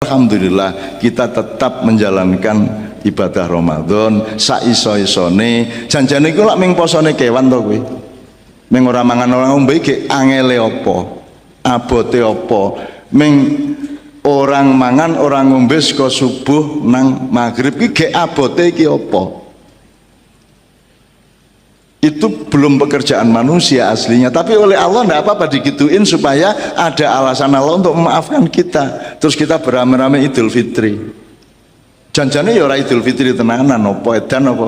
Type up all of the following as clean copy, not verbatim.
alhamdulillah kita tetap menjalankan ibadah Ramadan saiso-isone. Janjane iku lak ming posone kewan to kowe. Ming ora mangan ora ngombe iki angele apa? Abote apa? Ming orang mangan orang ngombe saka subuh nang maghrib iki gek abote iki apa? Itu belum pekerjaan manusia aslinya, tapi oleh Allah tidak apa-apa digituin supaya ada alasan Allah untuk memaafkan kita. Terus kita beramai-ramai Idul Fitri. Janjane ya ora Idul Fitri tenanan, apa edan apa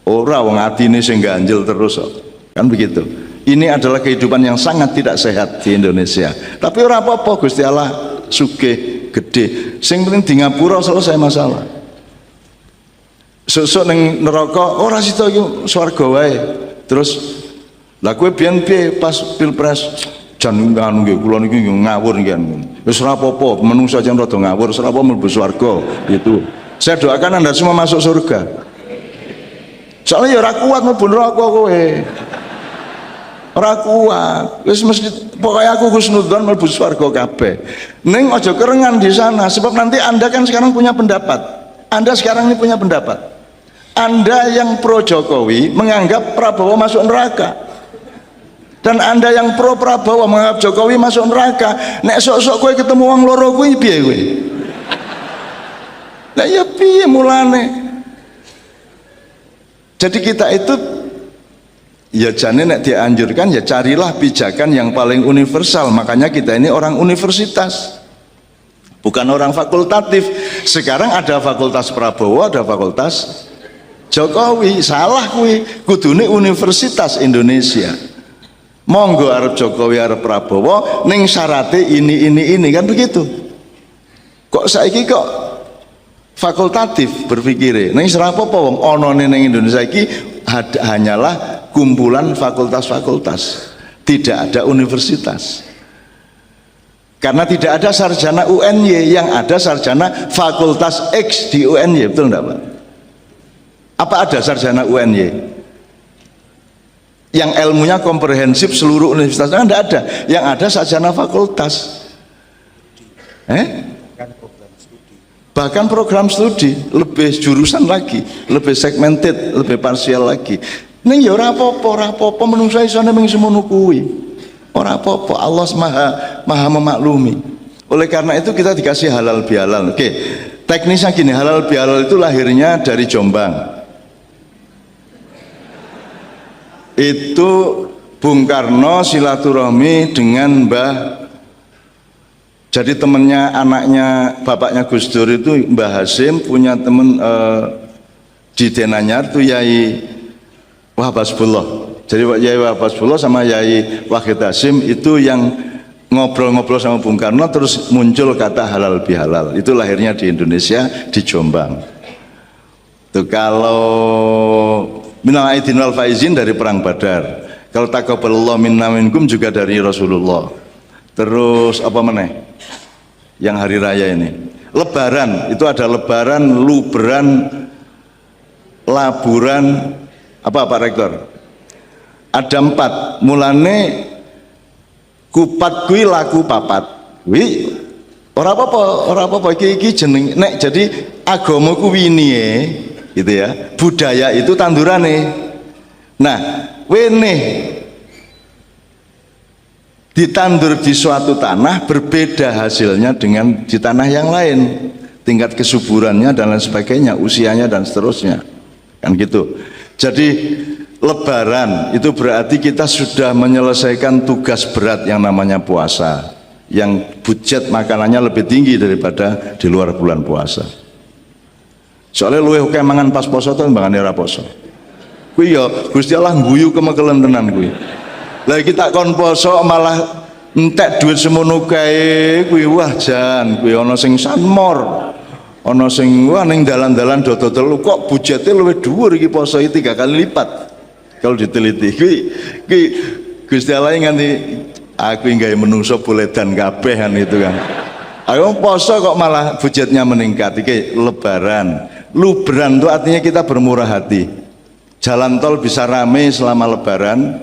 ora wong atine sing ganjel terus kok. Kan begitu. Ini adalah kehidupan yang sangat tidak sehat di Indonesia. Tapi ora apa-apa, Gusti Allah sugih gede. Sing penting di ngapura selesai masalah. Sesuk ning neraka ora sida iki swarga wae. Terus lah kowe biyen piye pas pilpres jan anu nggih kula niki ngawur nggih. Wis ora apa-apa, menungso jan rada ngawur, ora apa mlebu swarga itu. Saya doakan Anda semua masuk surga. Soalnya ya ora kuat mlebu neraka kowe. Ora kuat. Wis mesti pokoknya aku husnudzon mlebu swarga kabeh. Ning aja kerengan di sana sebab nanti Anda kan sekarang punya pendapat. Anda sekarang ini punya pendapat. Anda yang pro Jokowi menganggap Prabowo masuk neraka, dan Anda yang pro Prabowo menganggap Jokowi masuk neraka. Nek sok-sok kowe ketemu wong loro kuwi piye kowe? Lah ya piye mulane? Jadi kita itu ya jane nek dianjurkan ya carilah pijakan yang paling universal. Makanya kita ini orang universitas, bukan orang fakultatif. Sekarang ada fakultas Prabowo, ada fakultas Jokowi. Salah kuwi, kudune Universitas Indonesia. Monggo arep Jokowi arep Prabowo ning syarate ini kan begitu. Kok saiki kok fakultatif berpikir ning ora apa-apa wong anane ning Indonesia iki hanyalah kumpulan fakultas-fakultas, tidak ada universitas. Karena tidak ada sarjana UNY, yang ada sarjana fakultas X di UNY, betul enggak Pak? Apa ada sarjana UNY yang ilmunya komprehensif seluruh universitas? Enggak ada. Yang ada sarjana fakultas. Bahkan program studi lebih jurusan lagi, lebih segmented, lebih parsial lagi. Ning ya ora apa-apa menungso isone mung semono kuwi. Ora apa-apa, Allah maha memaklumi. Oleh karena itu kita dikasih halal bihalal. Oke, teknisnya gini, halal bihalal itu lahirnya dari Jombang. Itu Bung Karno silaturahmi dengan Mbah, jadi temennya anaknya bapaknya Gus Dur itu Mbah Hasim punya temen di Denanyar tuh Yai Wahab Hasbullah. Jadi Yai Wahab Hasbullah sama Yai Wahid Hasim itu yang ngobrol-ngobrol sama Bung Karno, terus muncul kata halal bihalal. Itu lahirnya di Indonesia, di Jombang. Tuh kalau minal aidin wal faizin dari perang Badar. Kalau taqabbalallahu minna minkum juga dari Rasulullah. Terus apa meneh? Yang hari raya ini. Lebaran, itu ada lebaran, luberan, laburan, apa Pak Rektor? Ada 4. Mulane kupat kuwi laku papat. Kuwi ora apa-apa iki jeneng nek jadi agama kuwi niye gitu ya. Budaya itu tandurane. Nah, wene ditandur di suatu tanah berbeda hasilnya dengan di tanah yang lain, tingkat kesuburannya dan lain sebagainya, usianya dan seterusnya, kan gitu. Jadi lebaran itu berarti kita sudah menyelesaikan tugas berat yang namanya puasa, yang budget makanannya lebih tinggi daripada di luar bulan puasa. Soalnya luwih oke mangan pas poso to mbangane ora poso. Kuwi ya Gusti Allah ngguyu kemekelen tenan kuwi. Lah kita kon poso malah entek duit semono kae kuwi, wah jan kuwi ana sing sanmor. Ana sing wah ning dalan-dalan dodol kok budgete luwih dhuwur iki poso 3 kali lipat. Kalau diteliti kuwi Gusti Allah nganti aku nggawe menungso boledan kabeh kan itu kan. Ayo poso kok malah budgetnya meningkat. Iki lebaran. Luberan itu artinya kita bermurah hati. Jalan tol bisa rame selama lebaran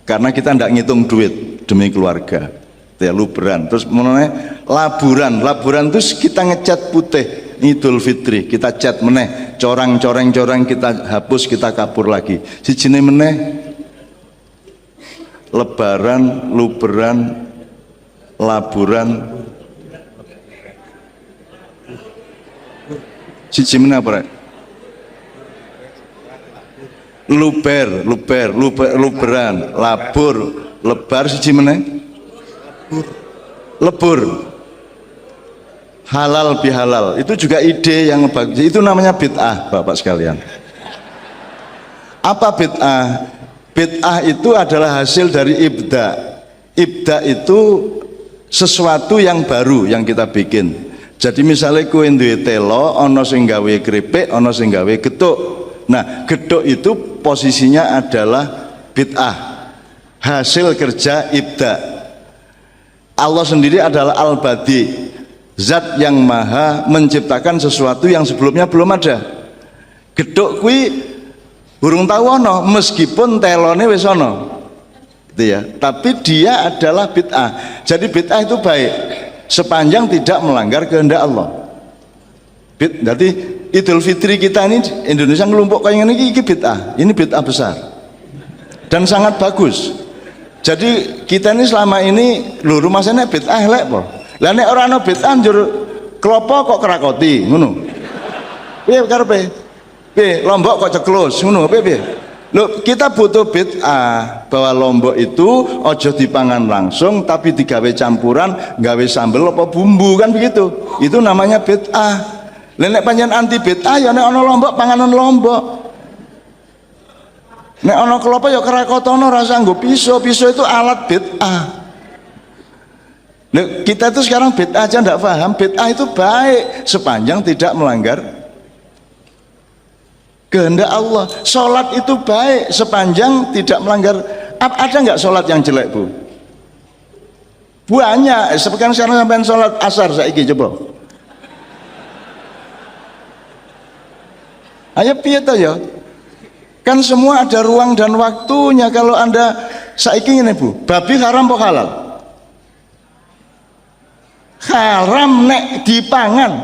karena kita tidak ngitung duit demi keluarga. ya, luberan. Terus mengenai laburan, laburan itu kita ngecat putih. Idul Fitri kita cat meneh, corang-coreng-coreng kita hapus, kita kapur lagi. Sijine meneh lebaran, luberan, laburan. Siji meneh apa rek? Luberan, labur, lebar, siji meneh lebur. Halal bihalal itu juga ide yang bagus. Itu namanya bid'ah, Bapak sekalian. Apa bid'ah? Bid'ah itu adalah hasil dari ibda. Ibda itu sesuatu yang baru yang kita bikin. Jadi misalnya kowe duwe telo, ana sing gawe kripik, ana sing gawe gethuk. Nah, gethuk itu posisinya adalah bid'ah. Hasil kerja ibda. Allah sendiri adalah al-badi. Zat yang maha menciptakan sesuatu yang sebelumnya belum ada. Gedhuk kuwi burung tahu ono, meskipun telone wis ono, gitu ya. Tapi dia adalah bid'ah. Jadi bid'ah itu baik sepanjang tidak melanggar kehendak Allah. Jadi Idul Fitri kita ini Indonesia ngelumpuk kayak ini bid'ah. Ini bid'ah besar dan sangat bagus. Jadi kita ini selama ini rumah sana bid'ah elek po. Lah nek ora ana bid'ah njur klopo kok kerakoti ngono. Piye karepe? Piye lombok kok ceklus ngono piye? Loh, kita butuh bid'ah bahwa lombok itu ojo dipangan langsung tapi digawe campuran, gawe sambel apa bumbu kan begitu. Itu namanya bid'ah. Lah nek pancen anti bid'ah ya nek ana lombok panganan lombok. Nek ana klopo ya kerakotono rasa nggo pisau itu alat bid'ah. Nah, kita itu sekarang bid'ah aja tidak paham. Bid'ah itu baik sepanjang tidak melanggar kehendak Allah. Sholat itu baik sepanjang tidak melanggar. Ada nggak sholat yang jelek bu? Banyak. Sekarang sampai sholat asar saiki coba. Ayo piye to ya? Kan semua ada ruang dan waktunya. Kalau anda saiki ini bu, babi haram apa halal? Haram nek dipangan,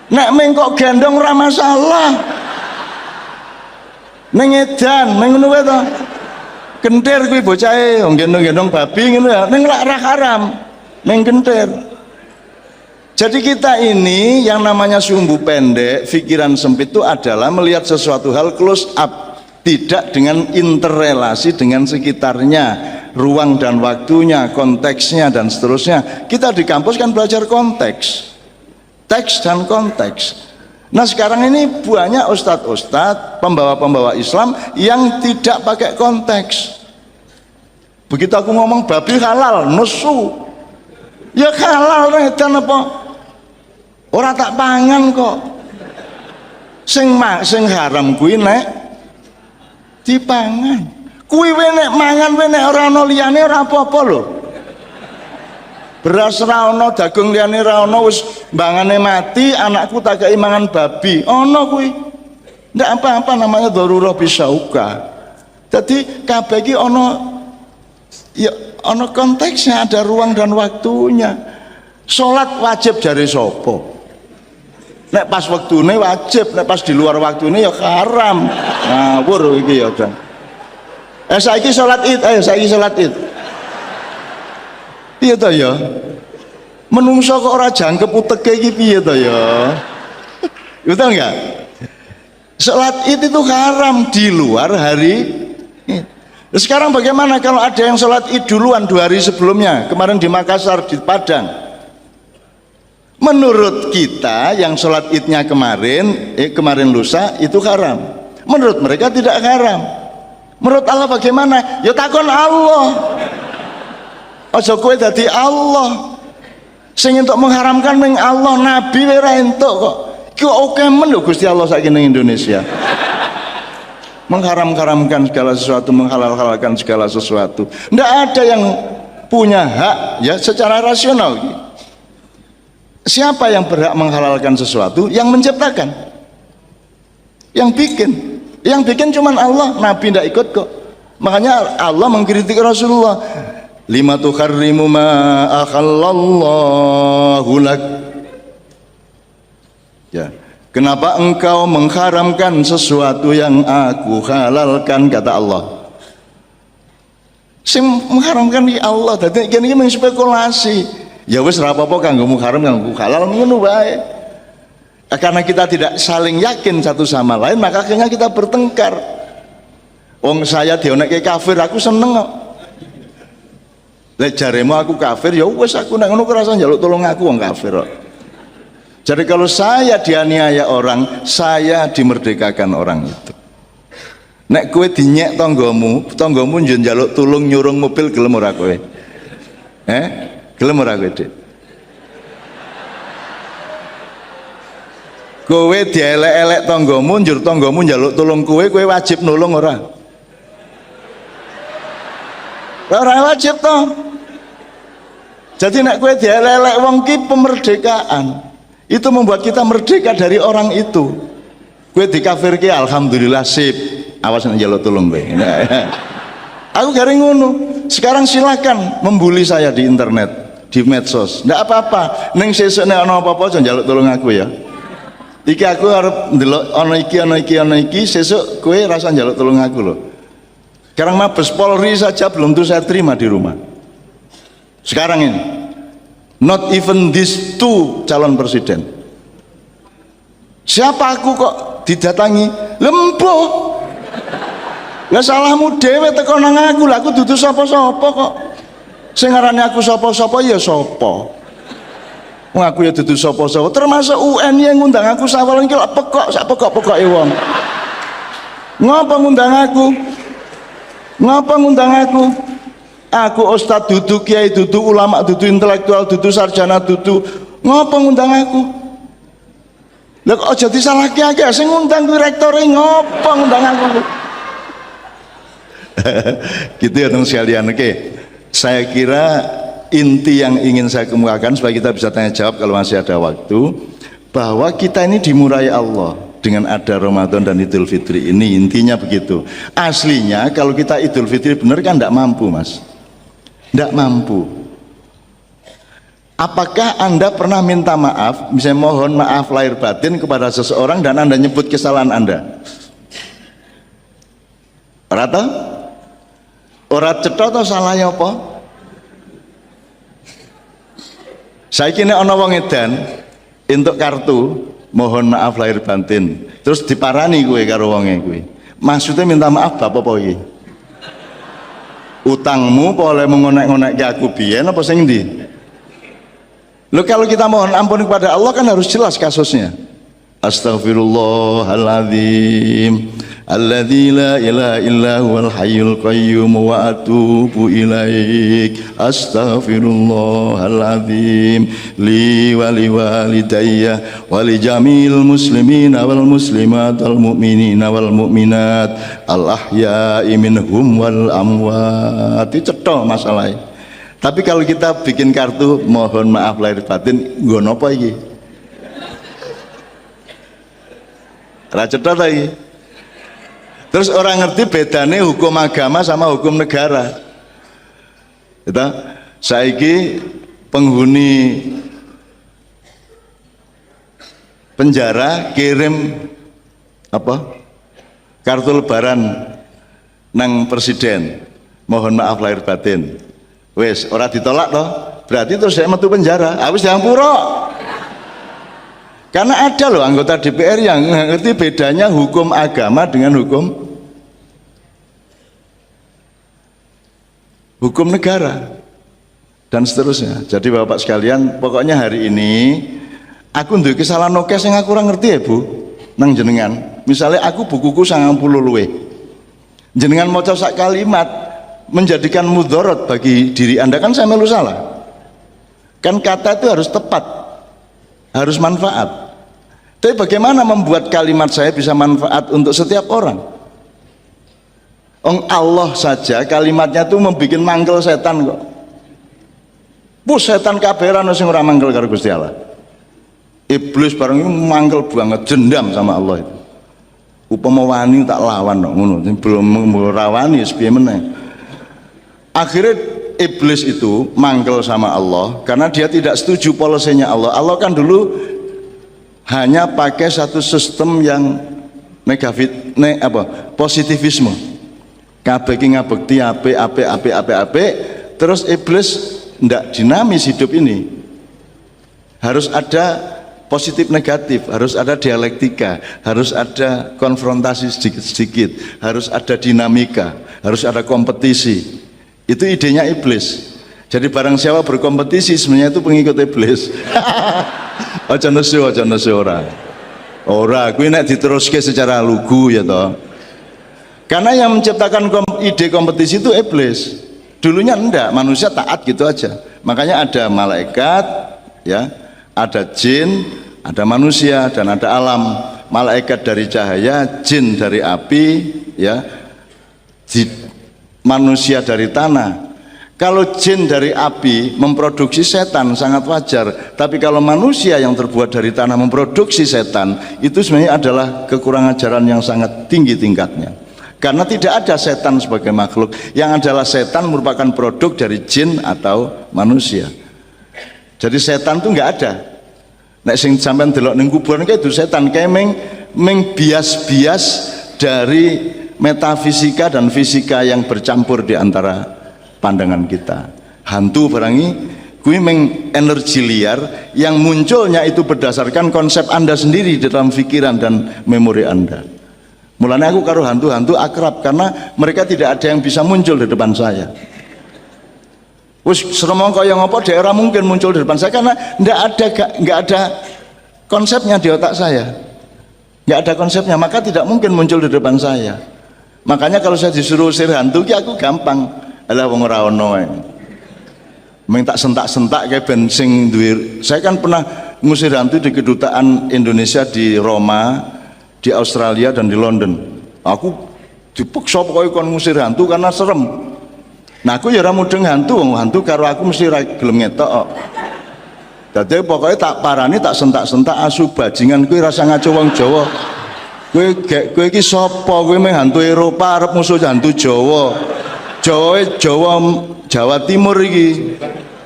nek mengkok gendong ora masalah. Ning edan, ning ngono wae to. Kentir kuwi bocahe gendong-gendong babi ngono ya, ning ora haram, ning kentir. Jadi kita ini yang namanya sumbu pendek, pikiran sempit itu adalah melihat sesuatu hal close up, tidak dengan interrelasi dengan sekitarnya. Ruang dan waktunya, konteksnya dan seterusnya. Kita di kampus kan belajar konteks, teks dan konteks. Nah sekarang ini banyak ustadz-ustadz, pembawa-pembawa Islam yang tidak pakai konteks. Begitu aku ngomong babi halal, nesu. Ya halal dan apa? Orang tak pangan kok. Sing haram kuwi nek dipangan. Kuwi nek mangan nek ora ana liyane ora apa-apa lho. Beras ra ana, dagung liyane ra ana, wis mbangane mati, anakku tak kei mangan babi. Ana kuwi. Ndak apa-apa namanya darurah bisauka. Jadi kabeh iki ana ya ana konteksnya, ada ruang dan waktunya. Salat wajib jare sapa? Nek pas waktune wajib, nek pas di luar waktune ya haram. Ngawur iki ya, Dan. Saiki salat Id, ayo saiki salat Id. Piye to ya? Menungso kok ora jangkep uteke iki piye to ya? Betul enggak? Salat Id itu haram di luar hari Id. Sekarang bagaimana kalau ada yang salat Id duluan 2 hari sebelumnya, kemarin di Makassar, di Padang? Menurut kita yang sholat idnya kemarin lusa itu haram. Menurut mereka tidak haram. Menurut Allah bagaimana? Ya takon Allah. Aja kowe dadi Allah. Sing entuk mengharamkan ning Allah, Nabi ora entuk kok. Ki oke men lho Gusti Allah saiki ning Indonesia. Mengharam-haramkan segala sesuatu, menghalal-halalkan segala sesuatu. Ndak ada yang punya hak ya secara rasional. Siapa yang berhak menghalalkan sesuatu? Yang menciptakan, yang bikin. Yang bikin cuman Allah, Nabi tidak ikut kok. Makanya Allah mengkritik Rasulullah. lima tuharrimu ma akhallallahu lak. Ya, kenapa engkau mengharamkan sesuatu yang aku halalkan, kata Allah. Sing mengharamkan di Allah, dadi kene iki mengspekulasi. Ya wis ora apa-apa kanggo haram kanggo halal ngono wae. Karena kita tidak saling yakin satu sama lain, maka akhirnya kita bertengkar. Wong saya dionekke kafir, aku seneng kok. Lek jaremu aku kafir, ya wis aku nek ngono kerasa njaluk tolong aku wong kafir kok. Jadi kalau saya dianiaya orang, saya dimerdekakan orang itu. Nek kowe dinyek tanggamu njaluk tulung nyurung mobil gelem ora kowe? Gelem ora kowe, Dik? Kowe dielek-elek tanggamu, njur tanggamu njaluk tulung kowe wajib nulung ora? Ora wajib toh. Jadi nek kowe dielek-elek wong ki pemerdekaan. Itu membuat kita merdeka dari orang itu. Gue dikafirke alhamdulillah sip. Awas nek njaluk tulung kowe. Aku garing ngono. Sekarang silakan membuli saya di internet, di medsos. Ndak apa-apa. Ning sesuk nek ana apa-apa aja njaluk tulung aku ya. Iki aku arep ndelok ana iki, sesuk kowe rasa njaluk tulung aku loh. Sekarang Mabes Polri saja belum tuh saya terima di rumah. Sekarang ini. Not even these two calon presiden. Siapa aku kok didatangi? Lempuh. Lah salahmu dhewe teko nang aku. Lah aku dudu sapa-sapa kok. Sing ngarani aku sapa-sapa ya sapa. Wong aku ya dudu sapa-sapa. Termasuk UN yang ngundang aku sawalan iki lak pekok sak pekok-pekoke wong. Ngapa ngundang aku? Ngapa ngundang aku? Aku ustad dudu, kiai dudu, ulama dudu, intelektual dudu, sarjana dudu. Ngapa ngundang aku? Lah kok aja disalahke akeh sing ngundang kuwi rektore ngapa ngundang aku? Gitu ya teman sekalian. Oke. Saya kira inti yang ingin saya kemukakan supaya kita bisa tanya jawab kalau masih ada waktu, bahwa kita ini dimurahi Allah dengan ada Ramadan dan Idul Fitri ini, intinya begitu. Aslinya kalau kita Idul Fitri benar kan tidak mampu, Mas. Tidak mampu. Apakah Anda pernah minta maaf, misalnya mohon maaf lahir batin kepada seseorang dan Anda nyebut kesalahan Anda? Rata? Ora cetha atau salahnya apa? Saya kira ana wong edan entuk kartu mohon maaf lahir batin, terus diparani kowe karo wonge kuwi. Maksudnya minta maaf bapak apa iki? Utangmu boleh mengonek-ngonek ke aku biyen apa sing ndi? Loh, kalau kita mohon ampun kepada Allah kan harus jelas kasusnya. Astaghfirullahaladzim alladzi la ilaha illa huwal hayyul qayyum wa atubu ilaik. Astaghfirullahaladzim li wa li walidayya wa li jamil muslimina wal muslimat wal mu'minina wal mu'minat al ahya'i minhum wal amwat. Itu cetha masalahnya. Tapi kalau kita bikin kartu mohon maaf lahir batin, nggo napa iki? Ra cetha ta iki? Terus orang ngerti bedane hukum agama sama hukum negara. Kita saiki penghuni penjara kirim apa? Kartu lebaran nang presiden. Mohon maaf lahir batin. Wes, ora ditolak toh? Berarti terus saya metu penjara. Habis yang pura. Karena ada loh anggota DPR yang ngerti bedanya hukum agama dengan hukum negara dan seterusnya. Jadi Bapak sekalian, pokoknya hari ini aku duwe kesalahan oke sing aku ora ngerti ya Bu nang jenengan. Misalnya aku bukuku 90 luwe. Jenengan maca sak kalimat menjadikan mudorot bagi diri Anda, kan saya melu salah. Kan kata itu harus tepat, harus manfaat. Tapi bagaimana membuat kalimat saya bisa manfaat untuk setiap orang? Allah saja kalimatnya tuh membuat manggel setan kok. Setan kaberan sing ora manggel karo Gusti Allah. Iblis bareng itu manggel banget, dendam sama Allah itu. Upama wani tak lawan kok ngono, belum rawani piye meneh. Akhirnya iblis itu mangkel sama Allah karena dia tidak setuju polisinya Allah. Allah kan dulu hanya pakai satu sistem yang positivisme. Kabeh ki ngabekti apik, terus iblis ndak dinamis hidup ini. Harus ada positif negatif, harus ada dialektika, harus ada konfrontasi sedikit-sedikit, harus ada dinamika, harus ada kompetisi. Itu idenya iblis. Jadi barang siapa berkompetisi sebenarnya itu pengikut iblis. Aja nesu ora. Ora, kuwi nek diteruske secara lugu ya toh. Karena yang menciptakan ide kompetisi itu iblis. Dulunya enggak, manusia taat gitu aja. Makanya ada malaikat, ya, ada jin, ada manusia dan ada alam. Malaikat dari cahaya, jin dari api, ya. Manusia dari tanah. Kalau jin dari api memproduksi setan sangat wajar, tapi kalau manusia yang terbuat dari tanah memproduksi setan, itu sebenarnya adalah kekurangan ajaran yang sangat tinggi tingkatnya. Karena tidak ada setan sebagai makhluk, yang adalah setan merupakan produk dari jin atau manusia. Jadi setan itu nggak ada. Nek sing sampean delok ning kuburan kayak itu setan kayak meng bias-bias dari metafisika dan fisika yang bercampur di antara pandangan kita. Hantu barangi kuwi meng energi liar yang munculnya itu berdasarkan konsep Anda sendiri di dalam pikiran dan memori Anda. Mulanya aku karo hantu-hantu akrab karena mereka tidak ada yang bisa muncul di depan saya. Wis seremong kaya ngopo daerah mungkin muncul di depan saya karena enggak ada konsepnya di otak saya. Enggak ada konsepnya, maka tidak mungkin muncul di depan saya. Makanya kalau saya disuruh usir hantu ki aku gampang. Alah wong ora ono ae. Meng tak sentak-sentak kayak ben sing duwe. Saya kan pernah ngusir hantu di kedutaan Indonesia di Roma, di Australia dan di London. Aku dipaksa pokoknya kon ngusir hantu karena serem. Nah aku ya ora mudeng hantu, hantu karo aku mesti ra gelem ngetok kok. Dadi pokoknya tak parani, tak sentak-sentak asu bajingan kuwi rasa ngaco wong Jawa. Kowe iki sapa? Kowe meh hantu Eropa arep musuh hantu Jawa. Jawa Timur iki.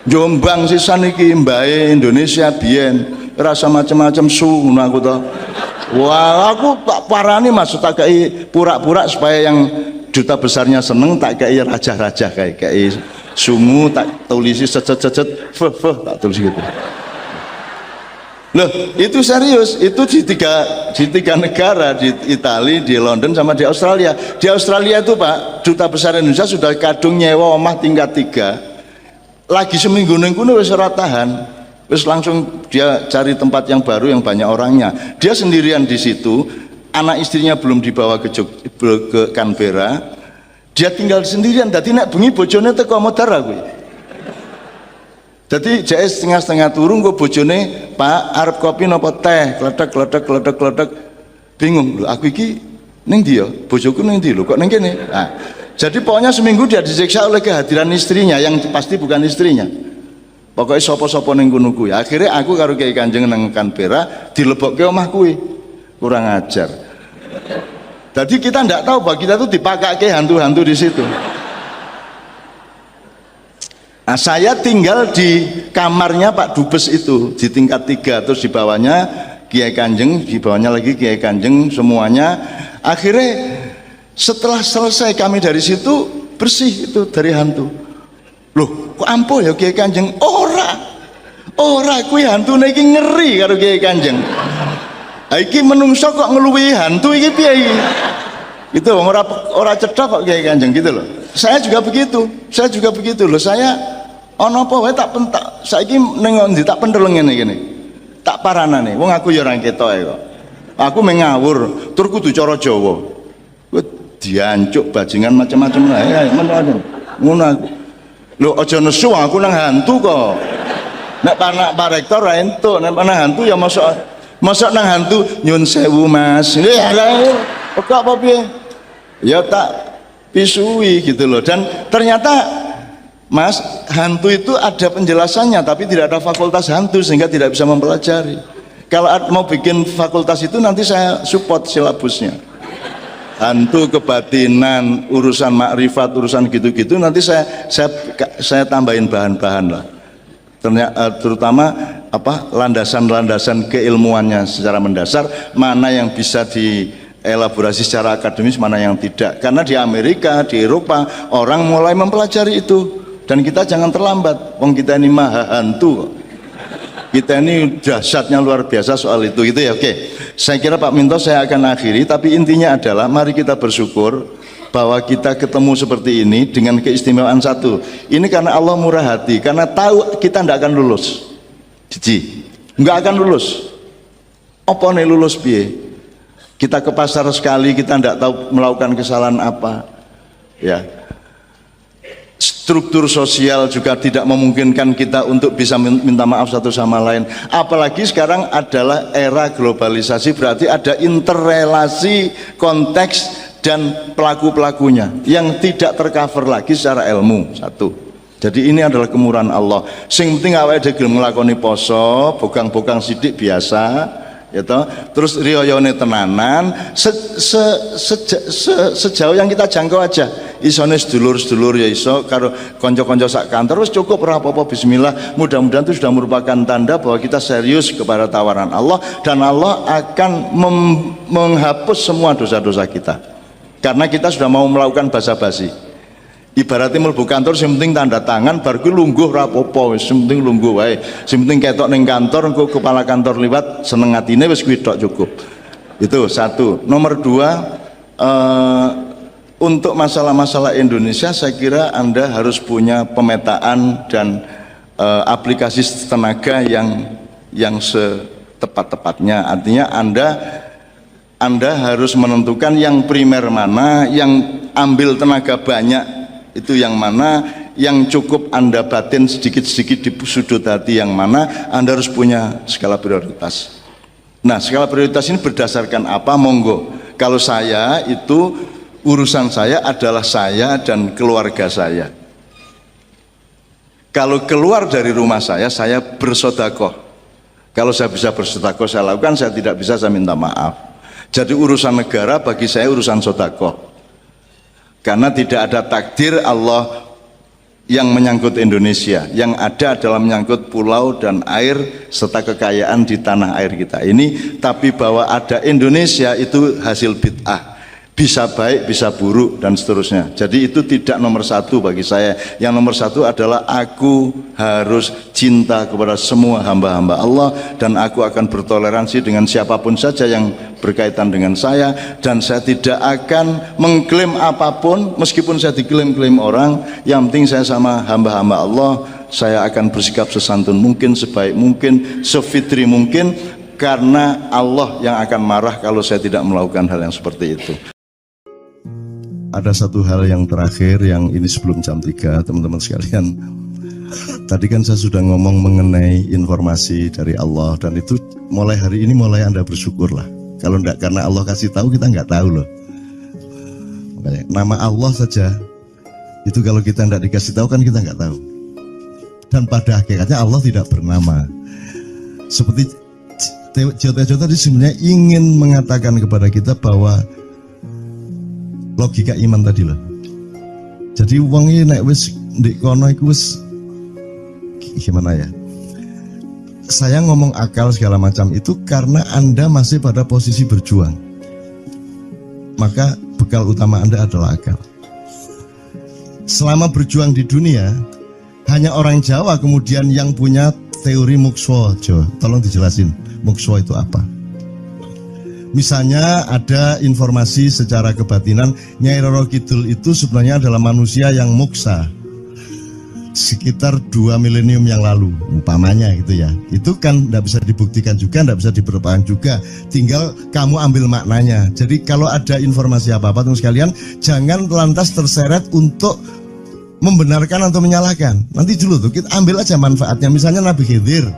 Jombang sisan iki mbae Indonesia biyen. Rasa macam-macam su ngono aku to. Wah, aku tak parani maksud tak kei pura-pura supaya yang duta besarnya seneng, tak kei raja-raja kayak sungu tak tulisi secet-secet tak tulis gitu. Loh, itu serius, itu di tiga negara, di Italia, di London sama di Australia. Di Australia itu Pak, duta besar Indonesia sudah kadung nyewa omah tingkat 3. Lagi seminggu ning kono wis ora tahan. Wis langsung dia cari tempat yang baru yang banyak orangnya. Dia sendirian di situ, anak istrinya belum dibawa ke Canberra. Dia tinggal sendirian, dadi nek bengi bojone teko modar kuwi. Jadi jaya setengah-setengah turun gue bojone, Pak arep kopi napa teh, kletek bingung lho aku iki ning ndi ya, bojoku ning ndi lho kok ning kene. Nah, jadi pokoknya seminggu dia disiksa oleh kehadiran istrinya yang pasti bukan istrinya. Pokoknya sopo-sopo ning kono kuwi. Akhirnya aku karo Kiai Kanjeng nang Canberra dilebokke omah kuwi. Kurang ajar. Jadi kita ndak tahu bahwa kita tuh dipakake hantu-hantu di situ. Nah, saya tinggal di kamarnya Pak Dubes itu di tingkat 3, terus di bawahnya Kiai Kanjeng, di bawahnya lagi Kiai Kanjeng, semuanya. Akhirnya setelah selesai kami dari situ bersih itu dari hantu. Loh, kok ampuh ya Kiai Kanjeng? Ora, kuwi hantune iki ngeri karo Kiai Kanjeng. Iki menungso kok ngeluwi hantu iki piye iki? Itu ora cedhak kok Kiai Kanjeng gitu loh. Saya juga begitu loh. Saya ono apa wae tak pentak. Saiki ning ndi tak pendeleng ngene. Tak paranane. Wong aku ya ora ketoke kok. Aku mengawur, tur kudu cara Jawa. Kowe diancuk bajingan macam-macam ae. Ngono aku. Lho aja nesu aku nang hantu kok. Nek Pak Rektor ra entuk, nek nang hantu ya mosok nang hantu nyun sewu Mas. Kok apa piye? Ya tak pisui gitu loh. Dan ternyata Mas, hantu itu ada penjelasannya tapi tidak ada fakultas hantu sehingga tidak bisa mempelajari. Kalau mau bikin fakultas itu nanti saya support silabusnya. hantu kebatinan, urusan makrifat, urusan gitu-gitu nanti saya tambahin bahan-bahan lah. Terutama apa landasan-landasan keilmuannya secara mendasar, mana yang bisa dielaborasi secara akademis, mana yang tidak. Karena di Amerika, di Eropa orang mulai mempelajari itu, dan kita jangan terlambat. Wong kita ini maha hantu. Kita ini dahsyatnya luar biasa soal itu gitu ya. Oke, saya kira Pak Minto saya akan akhiri, tapi intinya adalah mari kita bersyukur bahwa kita ketemu seperti ini dengan keistimewaan satu. Ini karena Allah murah hati, karena tahu kita tidak akan lulus. Cici, nggak akan lulus. Apa nih lulus piye? Kita ke pasar sekali, kita tidak tahu melakukan kesalahan apa, ya. Struktur sosial juga tidak memungkinkan kita untuk bisa minta maaf satu sama lain. Apalagi sekarang adalah era globalisasi, berarti ada interrelasi konteks dan pelaku-pelakunya yang tidak tercover lagi secara ilmu. Satu. Jadi ini adalah kemurahan Allah. Sing penting awake dhewe gelem nglakoni poso, bokang-bokang sidik biasa, ya toh. Terus riyoyone tenanan sejauh yang kita jangkau aja. Isone sedulur-sedulur ya iso karo konco-konco sak kantor wis cukup ora apa-apa, bismillah. Mudah-mudahan itu sudah merupakan tanda bahwa kita serius kepada tawaran Allah, dan Allah akan menghapus semua dosa-dosa kita. Karena kita sudah mau melakukan basa-basi. Ibaratnya mlebu kantor sing penting tanda tangan bar kuwi lungguh ra apa-apa, wis sing penting lungguh wae. Sing penting ketok ning kantor engko kepala kantor liwat seneng atine wis kuwi tok cukup. Itu satu. Nomor dua, untuk masalah-masalah Indonesia saya kira Anda harus punya pemetaan dan aplikasi tenaga yang setepat-tepatnya. Artinya Anda harus menentukan yang primer mana, yang ambil tenaga banyak itu yang mana, yang cukup Anda batin sedikit-sedikit di sudut hati yang mana. Anda harus punya skala prioritas. Nah, skala prioritas ini berdasarkan apa? Monggo. Kalau saya itu urusan saya adalah saya dan keluarga saya. Kalau keluar dari rumah saya bersodakoh. Kalau saya bisa bersodakoh saya lakukan, saya tidak bisa saya minta maaf. Jadi urusan negara bagi saya urusan sodakoh. Karena tidak ada takdir Allah yang menyangkut Indonesia. Yang ada adalah menyangkut pulau dan air serta kekayaan di tanah air kita ini. Tapi bahwa ada Indonesia itu hasil bid'ah. Bisa baik, bisa buruk, dan seterusnya. Jadi itu tidak nomor satu bagi saya. Yang nomor satu adalah aku harus cinta kepada semua hamba-hamba Allah, dan aku akan bertoleransi dengan siapapun saja yang berkaitan dengan saya, dan saya tidak akan mengklaim apapun meskipun saya diklaim-klaim orang. Yang penting saya sama hamba-hamba Allah, saya akan bersikap sesantun mungkin, sebaik mungkin, sefitri mungkin, karena Allah yang akan marah kalau saya tidak melakukan hal yang seperti itu. Ada satu hal yang terakhir, yang ini sebelum jam 3, teman-teman sekalian. Tadi kan saya sudah ngomong mengenai informasi dari Allah, dan itu mulai hari ini mulai Anda bersyukurlah. Kalau enggak karena Allah kasih tahu, kita enggak tahu loh. Makanya, nama Allah saja itu kalau kita enggak dikasih tahu kan kita enggak tahu. Dan pada hakikatnya Allah tidak bernama. Seperti Jotejo tadi sebenarnya ingin mengatakan kepada kita bahwa logika iman tadi loh. Jadi wong iki nek wis ndek kono iku wis gimana ya? Saya ngomong akal segala macam itu karena Anda masih pada posisi berjuang. Maka bekal utama Anda adalah akal. Selama berjuang di dunia, hanya orang Jawa kemudian yang punya teori mukswa. Jawa, tolong dijelasin mukswa itu apa? Misalnya ada informasi secara kebatinan Nyai Roro Kidul itu sebenarnya adalah manusia yang muksa sekitar 2 milenium yang lalu, umpamanya gitu ya. Itu kan tidak bisa dibuktikan juga, tidak bisa diperlukan juga. Tinggal kamu ambil maknanya. Jadi kalau ada informasi apa-apa teman sekalian, jangan lantas terseret untuk membenarkan atau menyalahkan. Nanti dulu tuh kita ambil aja manfaatnya. Misalnya Nabi Khidir.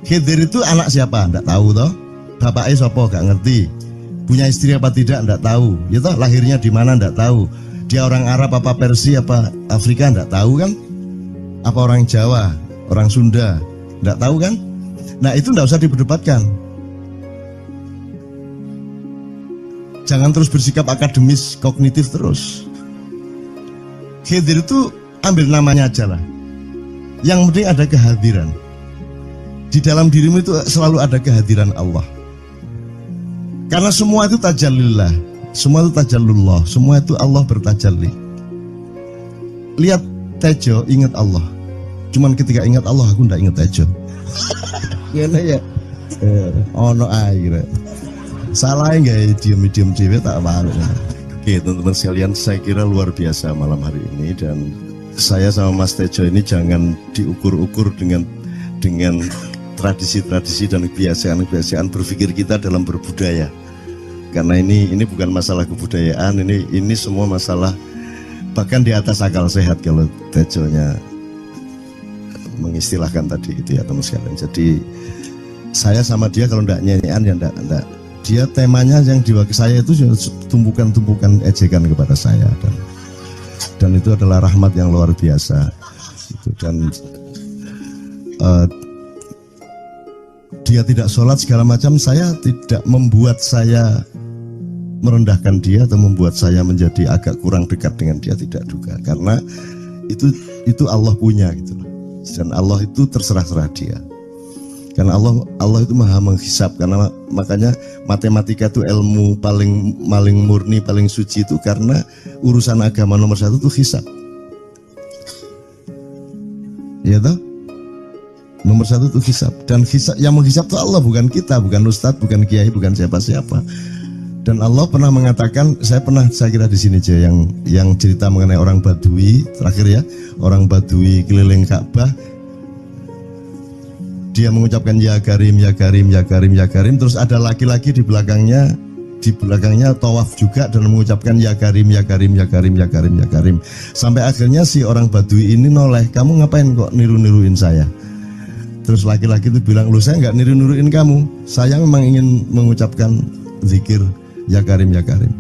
Khidir itu anak siapa? Tidak tahu toh. Bapaknya sopo gak ngerti, punya istri apa tidak enggak tahu, ya toh, lahirnya di mana enggak tahu, dia orang Arab apa Persia apa Afrika enggak tahu kan, apa orang Jawa, orang Sunda enggak tahu kan. Nah itu enggak usah diperdebatkan. Jangan terus bersikap akademis, kognitif terus. Hadir itu ambil namanya aja lah. Yang penting ada kehadiran. Di dalam dirimu itu selalu ada kehadiran Allah. Karena semua itu tajallillah, semua itu tajallullah, semua itu Allah bertajalli. Lihat Tejo, ingat Allah. Cuman ketika ingat Allah, aku ndak ingat Tejo. Gimana ya? Ono air. Salah nggak diem cewek tak malu. Oke teman-teman sekalian, saya kira luar biasa malam hari ini, dan saya sama Mas Tejo ini jangan diukur-ukur dengan tradisi-tradisi dan kebiasaan-kebiasaan berpikir kita dalam berbudaya. Karena ini bukan masalah kebudayaan, ini semua masalah bahkan di atas akal sehat kalau Tejonya mengistilahkan tadi itu ya teman sekalian. Jadi saya sama dia kalau ndak nyanyian ya ndak. Dia temanya yang diwakili saya itu tumpukan-tumpukan ejekan kepada saya, dan itu adalah rahmat yang luar biasa. Dan dia tidak sholat segala macam, saya tidak membuat saya merendahkan dia atau membuat saya menjadi agak kurang dekat dengan dia, tidak juga, karena itu Allah punya gitu loh. Dan Allah itu terserah-serah dia. Karena Allah itu maha menghisap, karena makanya matematika itu ilmu paling murni, paling suci itu karena urusan agama nomor satu itu hisap. Ya toh? Nomor satu itu hisap, dan hisap, yang menghisap itu Allah, bukan kita, bukan ustadz, bukan kiai, bukan siapa-siapa. Dan Allah pernah mengatakan, saya kira di sini aja yang cerita mengenai orang Badui terakhir ya, orang Badui keliling Ka'bah. Dia mengucapkan ya Karim, ya Karim, ya Karim, ya Karim. Terus ada laki-laki di belakangnya tawaf juga dan mengucapkan ya Karim, ya Karim, ya Karim, ya Karim, ya Karim. Sampai akhirnya si orang Badui ini noleh, kamu ngapain kok niru-niruin saya? Terus laki-laki itu bilang, loh saya nggak niru-niruin kamu, saya memang ingin mengucapkan zikir ya Karim, ya Karim.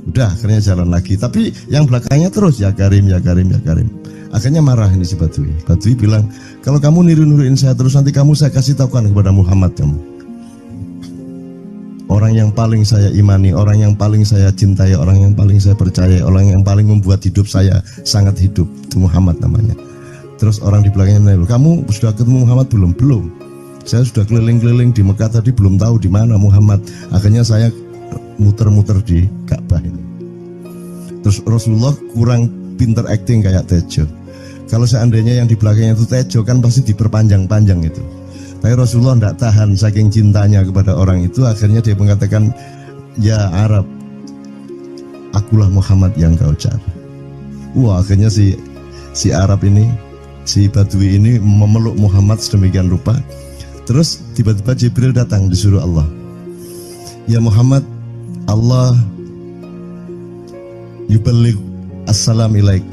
Udah akhirnya jalan lagi, tapi yang belakangnya terus ya Karim, ya Karim, ya Karim. Akhirnya marah ini si Badui. Badui bilang, kalau kamu niru-niruin saya terus, nanti saya kasih tahukan kepada Muhammad kamu. Orang yang paling saya imani, orang yang paling saya cintai, orang yang paling saya percaya, orang yang paling membuat hidup saya sangat hidup, itu Muhammad namanya. Terus orang di belakangnya nanya, kamu sudah ketemu Muhammad belum? Belum. Saya sudah keliling-keliling di Mekah tadi, belum tahu di mana Muhammad. Akhirnya saya muter-muter di Ka'bah ini. Terus Rasulullah kurang pinter acting kayak Tejo. Kalau seandainya yang di belakangnya itu Tejo kan pasti diperpanjang-panjang itu. Tapi Rasulullah tidak tahan saking cintanya kepada orang itu, akhirnya dia mengatakan, ya Arab, akulah Muhammad yang kau cari. Wah, akhirnya si Arab ini, si Badui ini memeluk Muhammad sedemikian rupa. Terus tiba-tiba Jibril datang disuruh Allah. Ya Muhammad, Allah yuballigh assalam ilaik.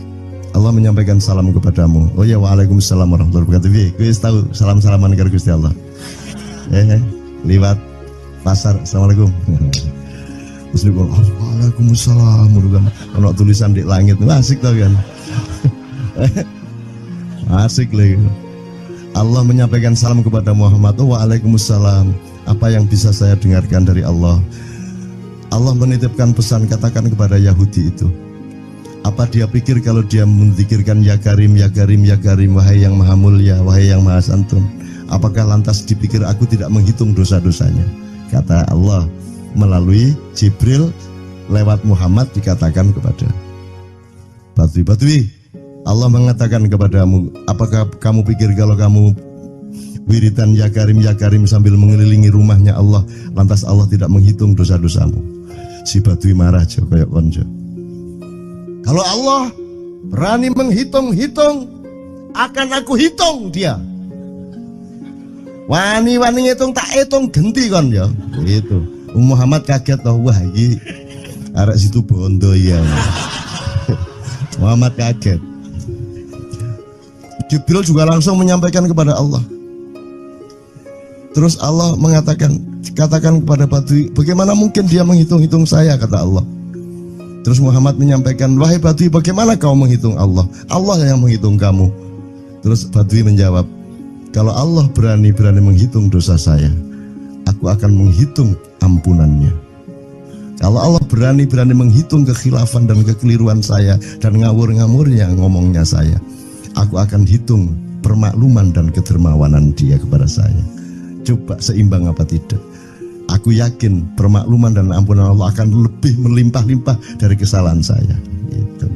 Allah menyampaikan salam kepadamu. Oh ya, waalaikumsalam warahmatullahi wabarakatuh. Gue tahu salam-salaman karo Gusti Allah. Liwat pasar, assalamualaikum. Terus dia bilang, waalaikumsalam. Kalau tulisan di langit, asik tau kan? Asik lagi. Allah menyampaikan salam kepada Muhammad. Oh, waalaikumsalam. Apa yang bisa saya dengarkan dari Allah? Allah menitipkan pesan, katakan kepada Yahudi itu. Apa dia pikir kalau dia menzikirkan ya Karim, ya Karim, ya Karim, wahai yang maha mulia, wahai yang maha santun, apakah lantas dipikir aku tidak menghitung dosa-dosanya? Kata Allah melalui Jibril lewat Muhammad dikatakan kepada Badui, Allah mengatakan kepadamu, apakah kamu pikir kalau kamu wiridan ya Karim sambil mengelilingi rumahnya Allah, lantas Allah tidak menghitung dosa-dosamu? Si Badui marah jo kayak konjo. Kalau Allah berani menghitung-hitung, akan aku hitung dia. Wani-wani ngitung tak hitung genti kon ya. Gitu. Muhammad kaget toh, wah iki arek situ bondo ya. Muhammad kaget. Jibril juga langsung menyampaikan kepada Allah. Terus Allah mengatakan, katakan kepada Badui, bagaimana mungkin dia menghitung-hitung saya, kata Allah. Terus Muhammad menyampaikan, wahai Badui, bagaimana kau menghitung Allah? Allah yang menghitung kamu. Terus Badui menjawab, kalau Allah berani menghitung dosa saya, aku akan menghitung ampunannya. Kalau Allah berani-berani menghitung kekhilafan dan kekeliruan saya dan ngawur-ngawurnya ngomongnya saya, aku akan hitung permakluman dan kedermawanan dia kepada saya. Coba seimbang apa tidak? Aku yakin permakluman dan ampunan Allah akan lebih melimpah-limpah dari kesalahan saya. Gitu.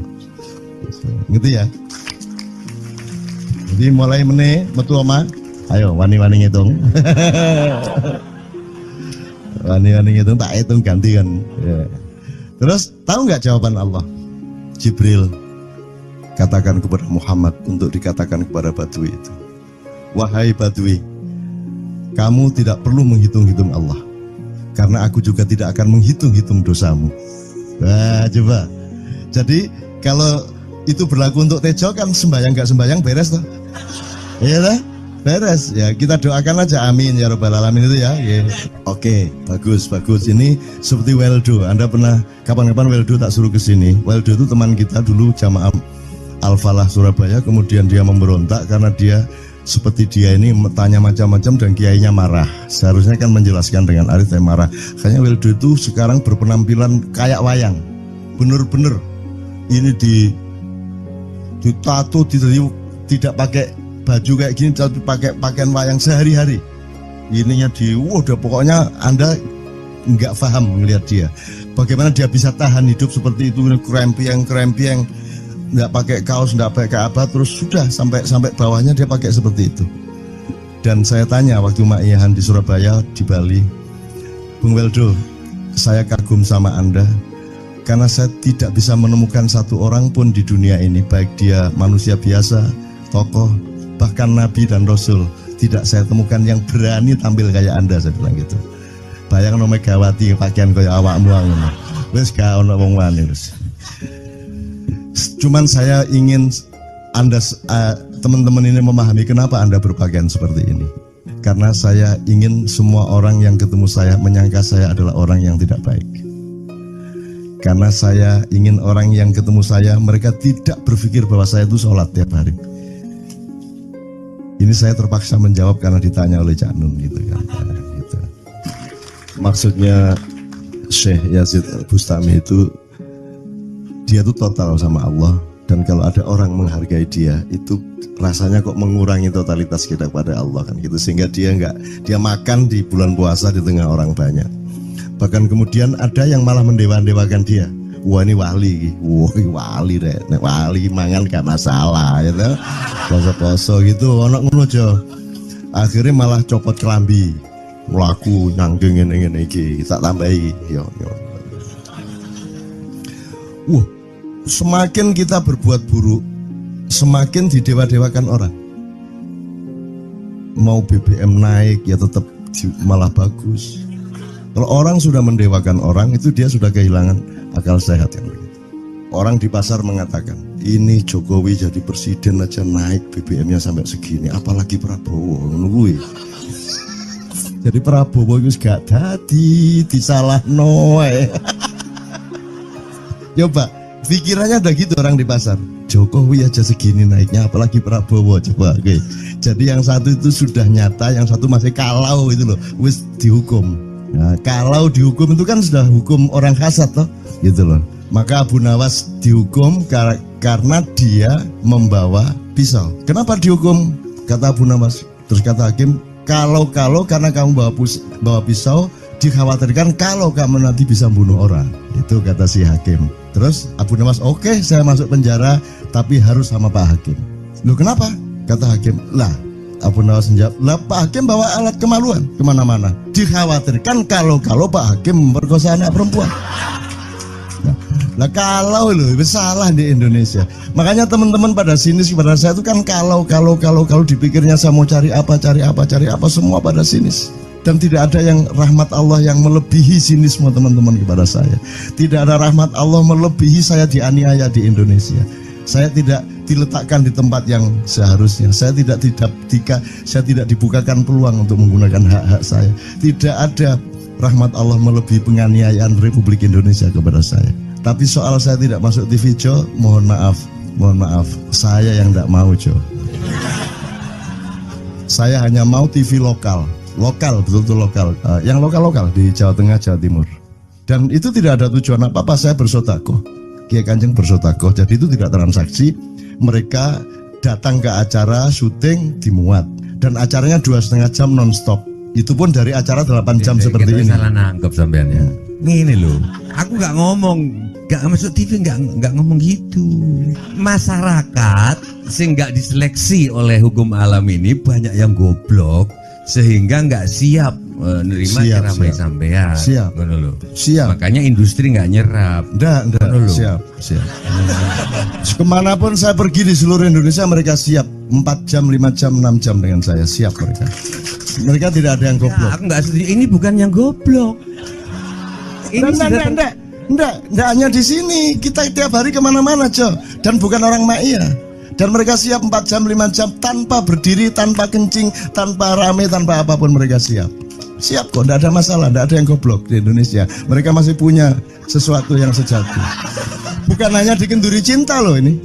Gitu ya. Jadi mulai meneh metu oma. Ayo wani-wani ngitung. Wani-wani ngitung tak hitung ganti kan. Ya. Terus tahu nggak jawaban Allah? Jibril katakan kepada Muhammad untuk dikatakan kepada Badui itu. Wahai Badui, kamu tidak perlu menghitung-hitung Allah. Karena aku juga tidak akan menghitung-hitung dosamu. Wah, coba. Jadi kalau itu berlaku untuk Tejo kan sembahyang gak sembahyang beres toh? Iya lah, beres. Ya kita doakan aja amin ya robbal alamin itu ya. Yeah. Oke, bagus. Ini seperti Weldo. Anda pernah kapan-kapan Weldo tak suruh ke sini. Weldo itu teman kita dulu jamaah Al-Falah Surabaya, kemudian dia memberontak karena dia seperti dia ini tanya macam-macam dan kiainya marah. Seharusnya kan menjelaskan dengan arif yang marah. Kayaknya Weldo itu sekarang berpenampilan kayak wayang. Bener-bener ini ditato, tidak pakai baju kayak gini, tapi pakai pakaian wayang sehari-hari. Ininya udah pokoknya Anda nggak paham melihat dia. Bagaimana dia bisa tahan hidup seperti itu, krempieng, nggak pakai kaos, nggak pakai apa, terus sudah sampai bawahnya dia pakai seperti itu. Dan saya tanya waktu Ma'iyahan di Surabaya, di Bali, Bung Weldo, saya kagum sama Anda karena saya tidak bisa menemukan satu orang pun di dunia ini, baik dia manusia biasa, tokoh, bahkan Nabi dan Rasul, tidak saya temukan yang berani tampil kayak Anda. Saya bilang gitu. Bayang no Megawati pakaian kayak awakmu ngono. Wis gak ono wong wani wis. Cuman saya ingin Anda teman-teman ini memahami kenapa Anda berpakaian seperti ini. Karena saya ingin semua orang yang ketemu saya menyangka saya adalah orang yang tidak baik. Karena saya ingin orang yang ketemu saya mereka tidak berpikir bahwa saya itu sholat tiap hari. Ini saya terpaksa menjawab karena ditanya oleh Cak Nun gitu kan. Gitu. Maksudnya Syekh Yazid Bustami itu dia tuh total sama Allah, dan kalau ada orang menghargai dia itu rasanya kok mengurangi totalitas kita kepada Allah kan gitu, sehingga dia makan di bulan puasa di tengah orang banyak. Bahkan kemudian ada yang malah mendewa-dewakan dia. Wah ini wali, wali deh, nek wali mangan gak masalah ya gitu. Poso-poso gitu, ono ngono aja. Akhirnya malah copot kelambi, mlaku nanggung ngene iki, tak tambahi yo. Semakin kita berbuat buruk, semakin didewa-dewakan orang. Mau BBM naik ya tetap malah bagus. Kalau orang sudah mendewakan orang, itu dia sudah kehilangan akal sehat yang begitu. Orang di pasar mengatakan, ini Jokowi jadi presiden aja naik BBM-nya sampai segini, apalagi Prabowo nungguin. Jadi Prabowo itu gak dadi disalah noe. Coba pikirannya ada gitu orang di pasar. Jokowi aja segini naiknya, apalagi Prabowo. Coba, oke. Jadi yang satu itu sudah nyata, yang satu masih kalau itu loh, wis dihukum. Nah, kalau dihukum itu kan sudah hukum orang hasad toh, gitu loh. Maka Abu Nawas dihukum karena dia membawa pisau. Kenapa dihukum? Kata Abu Nawas. Terus kata hakim, kalau karena kamu bawa pisau, dikhawatirkan kalau kamu nanti bisa bunuh orang. Itu kata si hakim. Terus Abu Nawas, oke, saya masuk penjara, tapi harus sama Pak Hakim. Loh kenapa? Kata hakim, lah Abu Nawas menjawab, lah Pak Hakim bawa alat kemaluan kemana-mana. Dikhawatirkan kalau Pak Hakim memperkosa anak perempuan. Nah kalau loh, salah di Indonesia. Makanya teman-teman pada sinis kepada saya itu kan kalau dipikirnya saya mau cari apa semua pada sinis. Dan tidak ada yang rahmat Allah yang melebihi sinisme teman-teman kepada saya. Tidak ada rahmat Allah melebihi saya dianiaya di Indonesia. Saya tidak diletakkan di tempat yang seharusnya. Saya tidak dibukakan peluang untuk menggunakan hak-hak saya. Tidak ada rahmat Allah melebihi penganiayaan Republik Indonesia kepada saya. Tapi soal saya tidak masuk TV Jo, mohon maaf, saya yang tidak mau Jo. Saya hanya mau TV lokal, betul-betul lokal. Yang lokal di Jawa Tengah, Jawa Timur. Dan itu tidak ada tujuan apa-apa, saya bersodakoh. Kiai Kanjeng bersodakoh, jadi itu tidak transaksi. Mereka datang ke acara syuting dimuat, dan acaranya 2,5 jam non-stop. Itu pun dari acara 8 jam seperti ini. Salah nangkep sampean ya. Ini loh, aku nggak ngomong, nggak masuk TV, nggak ngomong gitu. Masyarakat sing nggak diseleksi oleh hukum alam ini banyak yang goblok sehingga nggak siap nerima ceramah sampean. Siap. Siap. Makanya industri nggak nyerap. Nggak. Siap. Kemanapun saya pergi di seluruh Indonesia mereka siap. 4 jam, 5 jam, 6 jam dengan saya, siap mereka. Mereka tidak ada yang goblok. Aku nggak setuju. Ini bukan yang goblok. Enggak hanya di sini. Kita tiap hari kemana-mana, Jo. Dan bukan orang Ma'iyah. Dan mereka siap 4 jam, 5 jam tanpa berdiri, tanpa kencing, tanpa rame, tanpa apapun mereka siap. Siap kok, tidak ada masalah, tidak ada yang goblok di Indonesia. Mereka masih punya sesuatu yang sejati. Bukan hanya dikenduri cinta loh ini.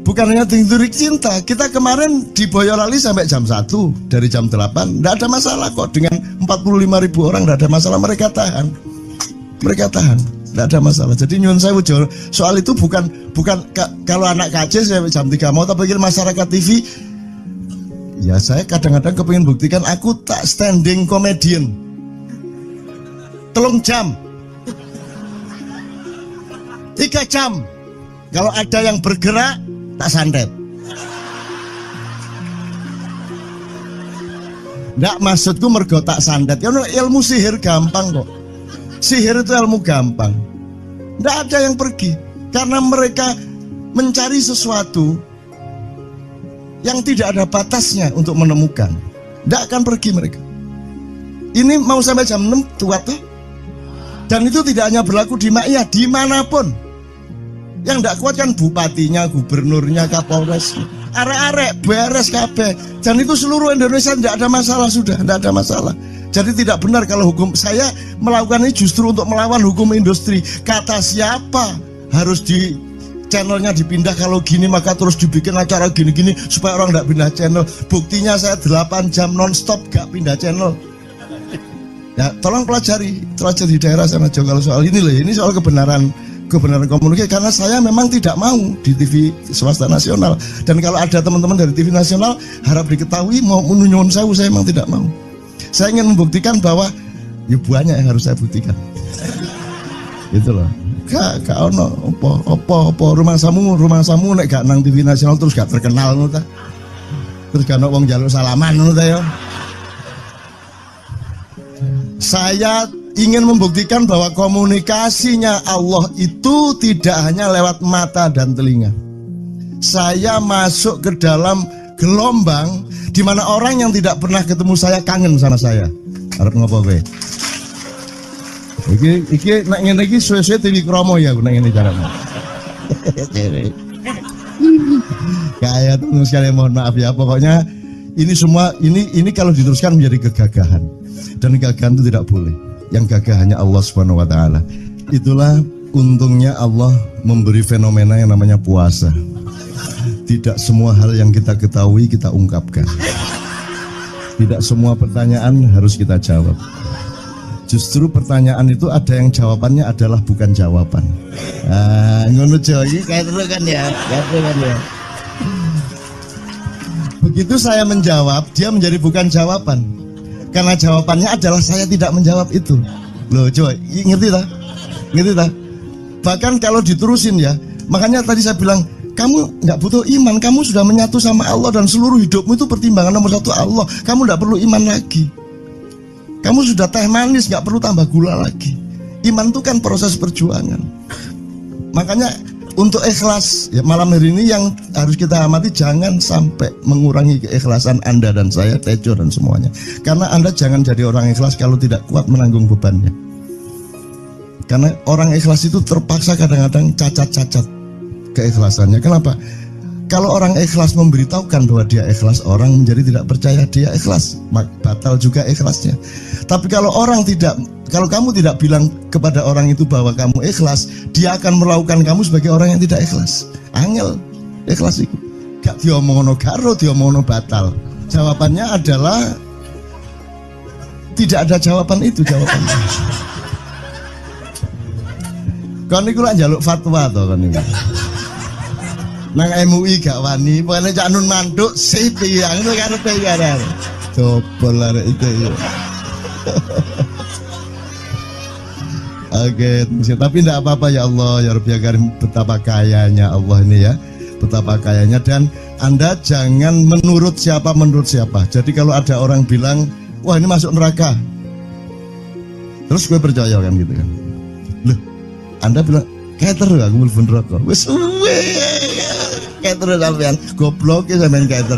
Bukan hanya dikenduri cinta. Kita kemarin di Boyolali sampai jam 1, dari jam 8. Tidak ada masalah kok, dengan 45.000 orang tidak ada masalah, mereka tahan. Tidak ada masalah. Jadi nyuwun sewu soal itu bukan kalau anak KC saya jam 3 mau tapi masyarakat TV. Ya saya kadang-kadang kepingin buktikan aku tak standing comedian. 3 jam 3 jam. Kalau ada yang bergerak tak santet. Nggak, maksudku mergo tak santet. Ya ilmu sihir gampang kok. Sihir itu ilmu gampang. Nggak ada yang pergi karena mereka mencari sesuatu yang tidak ada batasnya untuk menemukan. Tidak akan pergi mereka. Ini mau sampai jam 6 tuat tuh. Dan itu tidak hanya berlaku di Ma'iyah, dimanapun. Yang tidak kuat kan bupatinya, gubernurnya, kapolres, arek-arek beres kabeh. Dan itu seluruh Indonesia tidak ada masalah sudah, tidak ada masalah. Jadi tidak benar kalau hukum saya melakukan ini justru untuk melawan hukum industri. Kata siapa harus di channelnya dipindah, kalau gini maka terus dibikin acara gini-gini supaya orang tidak pindah channel. Buktinya saya 8 jam non-stop gak pindah channel. Ya tolong pelajari di daerah sana juga kalau soal ini loh. Ini soal kebenaran komunikasi, karena saya memang tidak mau di TV swasta nasional. Dan kalau ada teman-teman dari TV nasional harap diketahui mau menyunyun saya memang tidak mau. Saya ingin membuktikan bahwa ya banyak yang harus saya buktikan. Itu loh. Gak ono apa rumah samu nek gak nang TV nasional terus gak terkenal ngono ta. Terus gak ono wong njaluk salaman ngono ta ya. Saya ingin membuktikan bahwa komunikasinya Allah itu tidak hanya lewat mata dan telinga. Saya masuk ke dalam gelombang di mana orang yang tidak pernah ketemu saya kangen sama saya. Arep ngopo kowe? Iki nek ngene iki suwe-suwe TV Kromo ya nek ngene carane. Kayak teman sekalian mohon maaf ya, pokoknya ini semua ini kalau diteruskan menjadi kegagahan. Dan kegagahan itu tidak boleh. Yang gagah hanya Allah Subhanahu wa taala. Itulah untungnya Allah memberi fenomena yang namanya puasa. Tidak semua hal yang kita ketahui kita ungkapkan. Tidak semua pertanyaan harus kita jawab. Justru pertanyaan itu ada yang jawabannya adalah bukan jawaban. Ngono iki kayak terus kan ya. Begitu saya menjawab, dia menjadi bukan jawaban. Karena jawabannya adalah saya tidak menjawab itu. Loh coba, ngerti tak? Ngerti tak? Bahkan kalau diterusin ya, makanya tadi saya bilang, kamu nggak butuh iman, kamu sudah menyatu sama Allah dan seluruh hidupmu itu pertimbangan nomor 1 Allah. Kamu nggak perlu iman lagi. Kamu sudah teh manis, nggak perlu tambah gula lagi. Iman itu kan proses perjuangan. Makanya untuk ikhlas ya, malam hari ini yang harus kita amati, jangan sampai mengurangi keikhlasan Anda dan saya, Tejo dan semuanya. Karena Anda jangan jadi orang ikhlas kalau tidak kuat menanggung bebannya. Karena orang ikhlas itu terpaksa kadang-kadang cacat-cacat keikhlasannya. Kenapa? Kalau orang ikhlas memberitahukan bahwa dia ikhlas, orang menjadi tidak percaya dia ikhlas, batal juga ikhlasnya. Tapi kalau kamu tidak bilang kepada orang itu bahwa kamu ikhlas, dia akan melakukan kamu sebagai orang yang tidak ikhlas. Angel ikhlas itu. Gak diomongno karo, diomongno batal. Jawabannya adalah tidak ada jawaban itu jawabannya. Kon niku lak njaluk fatwa to kon niku. Nang MUI gak wani, pokoknya Cak Nun mantuk sip ya, ngono karepe ya. Coba arek itu ya. Oke, tapi tidak apa-apa ya Allah, ya Rabbi ya Karim, betapa kayanya Allah ini ya, betapa kayanya. Dan Anda jangan menurut siapa. Jadi kalau ada orang bilang, wah ini masuk neraka, terus gue percaya kan gitu kan. Loh, Anda bilang, kater aku mlebu neraka. Wis suwe. Kater sampean, goblok ya sampean kater.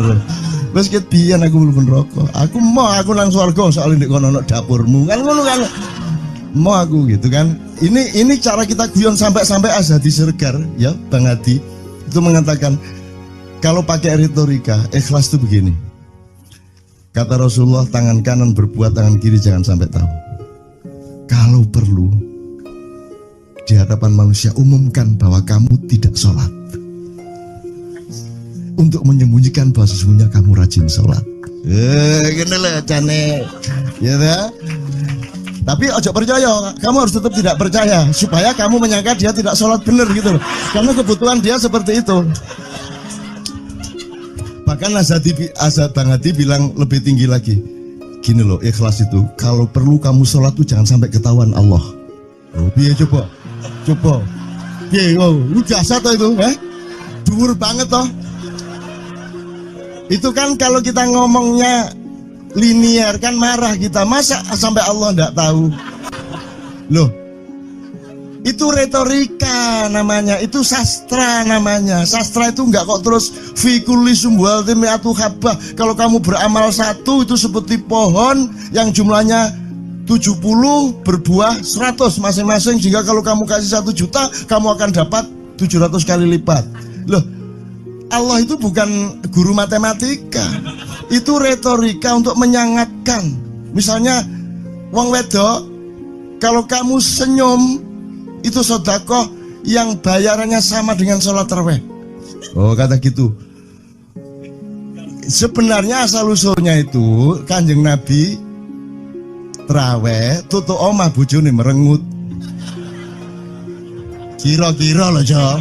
Wis ket biyen aku mlebu neraka. Aku nang swarga soalnya ndek kono dapurmu. Kan ngono kan. Mau aku gitu kan. Ini cara kita guyon sampai Azhadi Siregar ya Bang Hadi itu mengatakan kalau pakai retorika ikhlas itu begini. Kata Rasulullah, tangan kanan berbuat, tangan kiri jangan sampai tahu. Kalau perlu di hadapan manusia umumkan bahwa kamu tidak sholat, untuk menyembunyikan bahwa sesungguhnya kamu rajin sholat. Gini lah cane ya dah. Tapi ojo percaya, kamu harus tetap tidak percaya supaya kamu menyangka dia tidak sholat benar gitu loh. Karena kebutuhan dia seperti itu. Bahkan Bang Hadi bilang lebih tinggi lagi. Gini loh, ikhlas itu kalau perlu kamu sholat tuh jangan sampai ketahuan Allah. Oh, biar coba. Biar, lu jasa toh itu, dhuwur banget toh. Itu kan kalau kita ngomongnya linear kan marah kita, masa sampai Allah enggak tahu. Loh, itu retorika namanya, itu sastra namanya. Sastra itu enggak kok terus fikuli sumbual timiatu habah. Kalau kamu beramal satu itu seperti pohon yang jumlahnya 70 berbuah 100 masing-masing, sehingga kalau kamu kasih 1 juta kamu akan dapat 700 kali lipat. Loh, Allah itu bukan guru matematika. Itu retorika untuk menyangatkan. Misalnya wong wedok, kalau kamu senyum itu sedekah yang bayarannya sama dengan sholat tarawih. Oh, kata gitu. Sebenarnya asal usulnya itu Kanjeng Nabi tarawih tutuk omah bojone merengut. Kira-kira loh, Jo.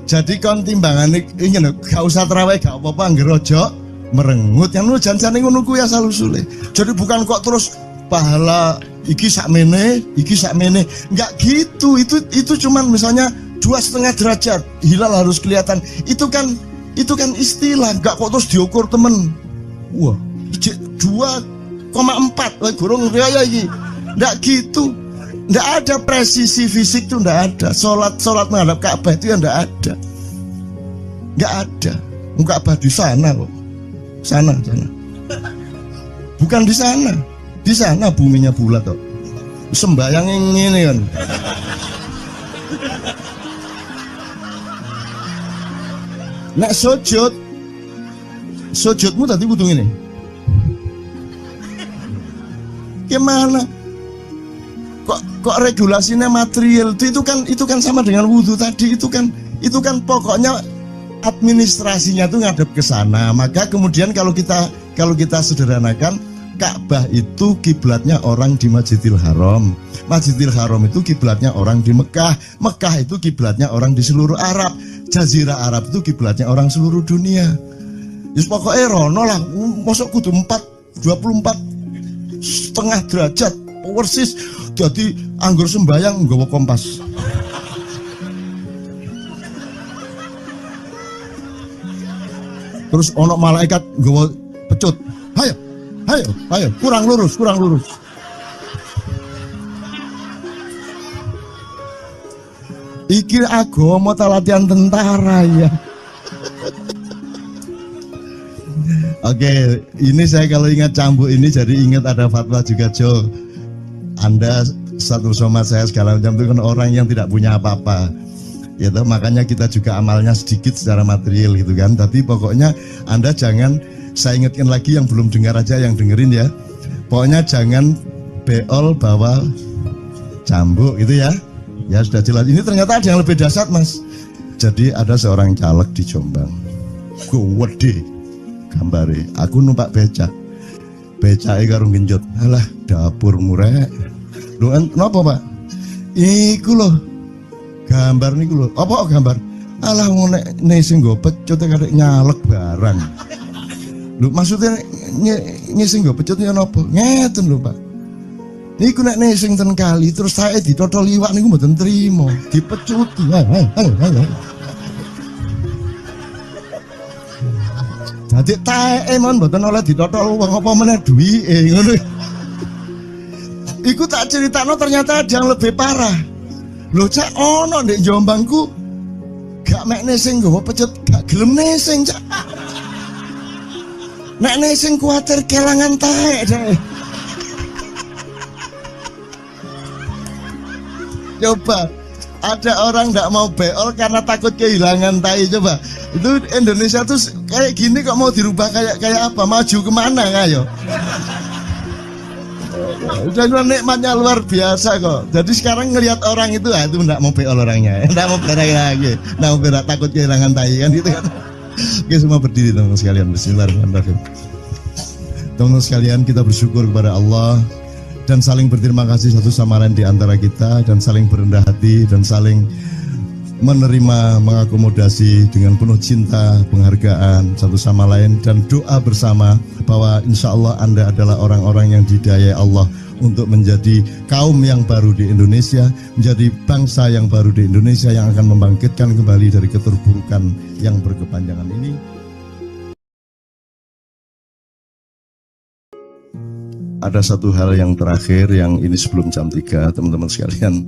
Jadi kon timbangan ini gak usah terawih gak apa-apa ngerojo merengut yang lu jangan ngono kuwi asal usule. Jadi bukan kok terus pahala iki sakmene enggak gitu. Itu cuman misalnya 2,5 derajat hilal harus kelihatan. Itu kan istilah, enggak kok terus diukur temen. Wah, 2,4 gurung raya iki. Enggak gitu. Nggak ada presisi fisik tuh, nggak ada. Sholat menghadap Ka'bah itu ya nggak ada. Nggak ada. Ka'bah di sana kok. Sana. Bukan di sana. Di sana buminya bulat kok. Sembayang yang ini kan. Nek sujudmu tadi kudu ini. Gimana? Kok regulasinya material itu kan sama dengan wudhu tadi. Itu kan pokoknya administrasinya tuh ngadep ke sana. Maka kemudian kalau kita sederhanakan, Ka'bah itu kiblatnya orang di Masjidil Haram. Masjidil Haram itu kiblatnya orang di Mekah. Mekah itu kiblatnya orang di seluruh Arab. Jazirah Arab itu kiblatnya orang seluruh dunia. Just pokoknya rono lah. Masuk kudu 24,5 derajat persis. Jadi anggur sembayang nggawa kompas. Terus ono malaikat nggawa pecut. Ayo, kurang lurus. Iki agama ta latihan tentara ya. Oke, ini saya kalau ingat cambuk ini jadi ingat ada fatwa juga, Jo. Anda satu sama saya segala macam itu kan orang yang tidak punya apa-apa, ya toh, makanya kita juga amalnya sedikit secara material gitu kan. Tapi pokoknya Anda jangan, saya ingatkan lagi yang belum dengar aja yang dengerin ya. Pokoknya jangan beol bawa cambuk gitu ya. Ya sudah jelas. Ini ternyata ada yang lebih dahsyat, Mas. Jadi ada seorang caleg di Jombang. Gede gambare. Aku numpak becak. becake karo genjot. Alah, dapur murek. Lho napa, Pak? Iku lho. Gambar niku lho. Apa gambar? Alah wong nek sing nggo pecut karek nyalek barang. Lho maksudnya sing nggo pecut ya napa? Ngeten lho, Pak. Niku nek sing ten kali terus saya ditotol iwak niku mboten trimo, dipecuti. Dadi taeke mon mboten oleh ditotol wong apa meneh duwike ngono. Iku tak critakno ternyata ada yang lebih parah. Lho cak ono ndek Jombangku gak mek nesing nggawa pecut gak gelem nesing cak. Nek nesing kuwatir kelangan taek deh. Coba ada orang nggak mau beol karena takut kehilangan tai. Coba itu Indonesia tuh kayak gini kok mau dirubah kayak apa? Maju kemana ayo? Udah nikmatnya luar biasa kok. Jadi sekarang ngelihat orang itu itu nggak mau beol orangnya, nggak mau berak lagi, nggak mau berak takut kehilangan tai kan gitu kan? Oke semua berdiri teman-teman sekalian. Bismillahirrahmanirrahim. Teman-teman sekalian kita bersyukur kepada Allah dan saling berterima kasih satu sama lain di antara kita dan saling berendah hati dan saling menerima, mengakomodasi dengan penuh cinta, penghargaan satu sama lain dan doa bersama bahwa insya Allah Anda adalah orang-orang yang didayai Allah untuk menjadi kaum yang baru di Indonesia, menjadi bangsa yang baru di Indonesia yang akan membangkitkan kembali dari keterpurukan yang berkepanjangan ini. Ada satu hal yang terakhir yang ini sebelum jam 3 teman-teman sekalian.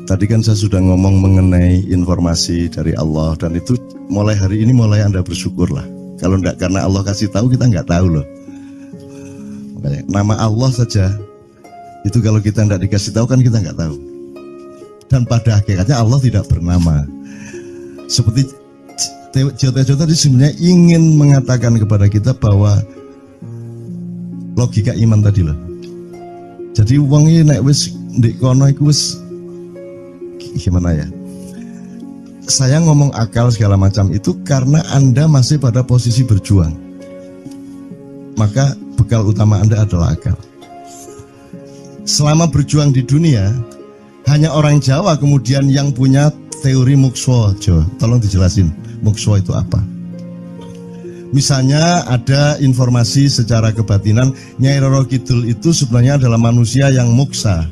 Tadi kan saya sudah ngomong mengenai informasi dari Allah dan itu mulai hari ini mulai Anda bersyukurlah. Kalau enggak karena Allah kasih tahu kita enggak tahu loh. Makanya nama Allah saja itu kalau kita enggak dikasih tahu kan kita enggak tahu. Dan pada hakikatnya Allah tidak bernama. Seperti Jota tadi sebenarnya ingin mengatakan kepada kita bahwa logika iman tadi loh. Jadi wong iki nek wis ndek kono iku wis gimana ya? Saya ngomong akal segala macam itu karena Anda masih pada posisi berjuang. Maka bekal utama Anda adalah akal. Selama berjuang di dunia, hanya orang Jawa kemudian yang punya teori mukswa. Jawa, tolong dijelasin mukswa itu apa? Misalnya ada informasi secara kebatinan Nyai Roro Kidul itu sebenarnya adalah manusia yang muksa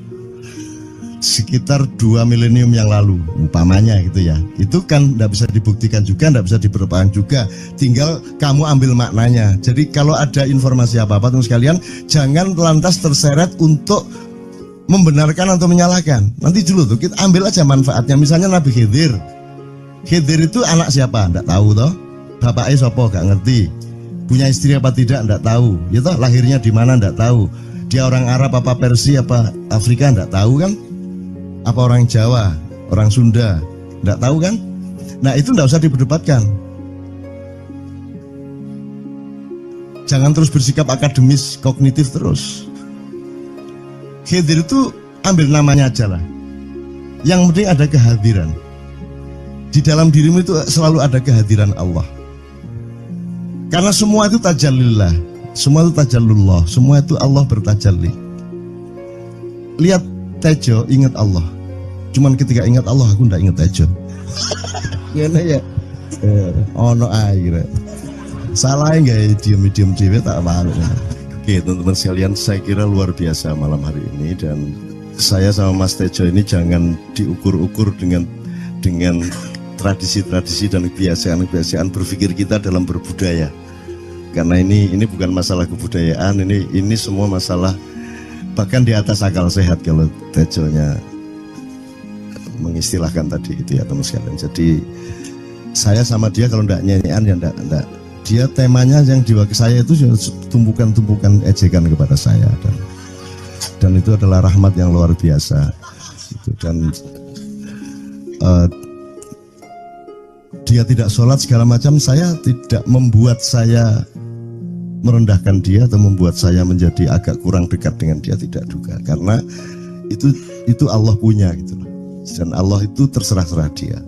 sekitar 2 milenium yang lalu umpamanya gitu ya. Itu kan tidak bisa dibuktikan juga, tidak bisa diperlukan juga, tinggal kamu ambil maknanya. Jadi kalau ada informasi apa-apa teman sekalian jangan lantas terseret untuk membenarkan atau menyalahkan. Nanti dulu tuh kita ambil aja manfaatnya. Misalnya Nabi Khidir itu anak siapa? Tidak tahu toh. Bapaknya sopo gak ngerti, punya istri apa tidak enggak tahu, ya toh lahirnya di mana enggak tahu, dia orang Arab apa Persia apa Afrika enggak tahu kan, apa orang Jawa, orang Sunda enggak tahu kan. Nah itu enggak usah diperdebatkan. Jangan terus bersikap akademis kognitif terus. Khidir itu ambil namanya aja lah, yang penting ada kehadiran. Di dalam dirimu itu selalu ada kehadiran Allah. Karena semua itu tajallillah, semua itu tajallullah, semua itu Allah bertajalli. Lihat Tejo, ingat Allah. Cuman ketika ingat Allah, aku ndak ingat Tejo. Gimana ya? Ono air. Salah nggak diem dewe tak malu. Oke teman-teman sekalian, saya kira luar biasa malam hari ini dan saya sama Mas Tejo ini jangan diukur-ukur dengan tradisi-tradisi dan kebiasaan-kebiasaan berpikir kita dalam berbudaya. Karena ini bukan masalah kebudayaan, ini semua masalah bahkan di atas akal sehat kalau Tejonya mengistilahkan tadi itu ya teman sekalian. Jadi saya sama dia kalau enggak nyanyian ya enggak. Dia temanya yang diwakili saya itu tumpukan-tumpukan ejekan kepada saya dan itu adalah rahmat yang luar biasa. Itu dan dia tidak sholat segala macam, saya tidak membuat saya merendahkan dia atau membuat saya menjadi agak kurang dekat dengan dia, tidak juga, karena itu Allah punya gitu loh. Dan Allah itu terserah-serah dia.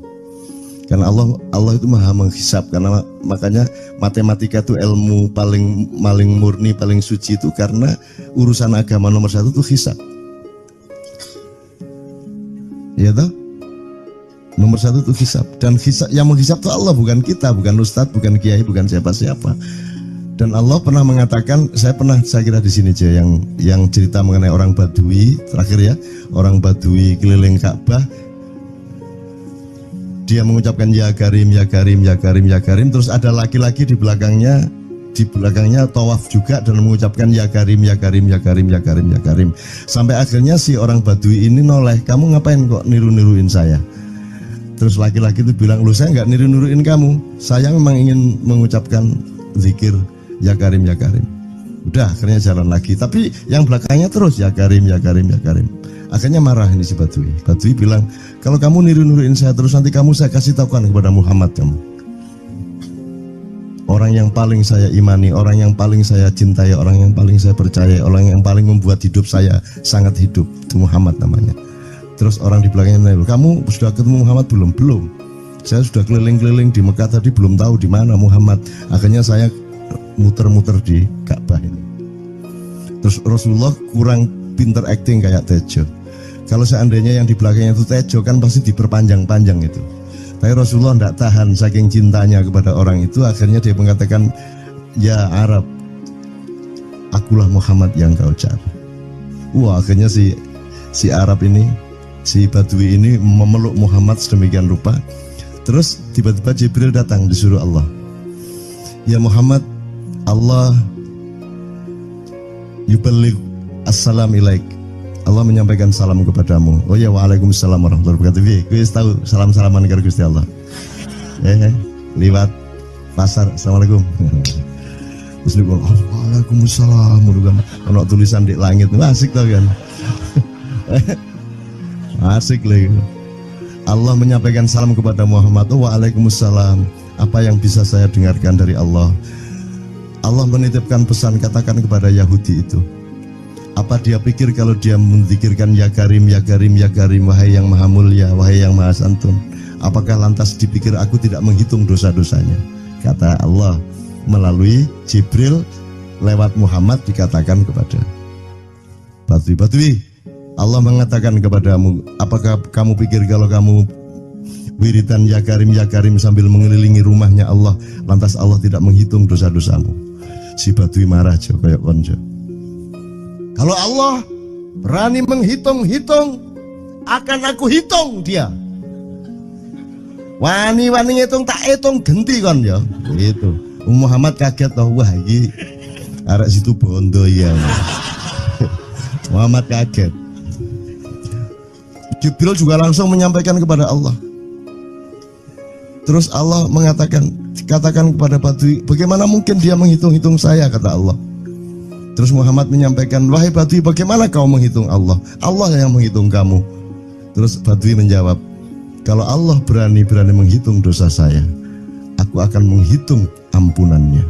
Karena Allah itu maha menghisab, karena makanya matematika itu ilmu paling murni, paling suci itu karena urusan agama nomor satu itu hisab. Ya toh? Nomor satu itu hisab, dan hisab, yang menghisab itu Allah, bukan kita, bukan ustadz, bukan kiai, bukan siapa-siapa. Dan Allah pernah mengatakan, saya kira di sini aja yang cerita mengenai orang Badui terakhir ya, orang Badui keliling Ka'bah, dia mengucapkan ya Karim, ya Karim, ya Karim, ya Karim, terus ada laki-laki di belakangnya tawaf juga dan mengucapkan ya Karim, ya Karim, ya Karim, ya Karim, ya Karim, sampai akhirnya si orang Badui ini noleh, kamu ngapain kok niru-niruin saya? Terus laki-laki itu bilang, loh saya nggak niru-niruin kamu, saya memang ingin mengucapkan zikir ya Karim, ya Karim. Udah akhirnya jalan lagi, tapi yang belakangnya terus ya Karim, ya Karim, ya Karim. Akhirnya marah ini si Badui. Badui bilang, kalau kamu niru-niruin saya terus, nanti saya kasih tahukan kepada Muhammad kamu. Orang yang paling saya imani, orang yang paling saya cintai, orang yang paling saya percaya, orang yang paling membuat hidup saya sangat hidup, itu Muhammad namanya. Terus orang di belakangnya nanya, kamu sudah ketemu Muhammad belum? Belum. Saya sudah keliling-keliling di Mekah tadi, belum tahu di mana Muhammad. Akhirnya saya muter-muter di Ka'bah ini. Terus Rasulullah kurang pinter acting kayak Tejo. Kalau seandainya yang di belakangnya itu Tejo kan pasti diperpanjang-panjang itu. Tapi Rasulullah tidak tahan saking cintanya kepada orang itu, akhirnya dia mengatakan, ya Arab, akulah Muhammad yang kau cari. Wah, akhirnya si Arab ini, si Badui ini memeluk Muhammad sedemikian rupa. Terus tiba-tiba Jibril datang disuruh Allah, ya Muhammad, Allah yuballigh assalam ilaik, Allah menyampaikan salam kepadamu. Oh ya, waalaikumsalam warahmatullahi wabarakatuh. Gue tahu salam-salaman karo Gusti Allah. Liwat pasar, assalamualaikum. Terus dia bilang, waalaikumsalam. Ono tulisan di langit, asik tau kan? Asik lagi. Allah menyampaikan salam kepada Muhammad. Oh, waalaikumsalam. Apa yang bisa saya dengarkan dari Allah? Allah menitipkan pesan, katakan kepada Yahudi itu, apa dia pikir kalau dia menzikirkan ya Karim, ya Karim, ya Karim, wahai yang maha mulia, wahai yang maha santun, apakah lantas dipikir aku tidak menghitung dosa-dosanya? Kata Allah melalui Jibril lewat Muhammad dikatakan kepada Badui, Allah mengatakan kepadamu, apakah kamu pikir kalau kamu wiridan ya Karim sambil mengelilingi rumahnya Allah, lantas Allah tidak menghitung dosa-dosamu? Si Badui marah jo kayak konjo. Kalau Allah berani menghitung-hitung, akan aku hitung dia. Wani-wani ngitung tak hitung genti kon ya. Gitu. Muhammad kaget toh, wah iki arek situ bondo ya. Muhammad kaget. Jibril juga langsung menyampaikan kepada Allah. Terus Allah mengatakan, katakan kepada Badui, bagaimana mungkin dia menghitung-hitung saya, kata Allah. Terus Muhammad menyampaikan, wahai Badui, bagaimana kau menghitung Allah? Allah yang menghitung kamu. Terus Badui menjawab, kalau Allah berani menghitung dosa saya, aku akan menghitung ampunannya.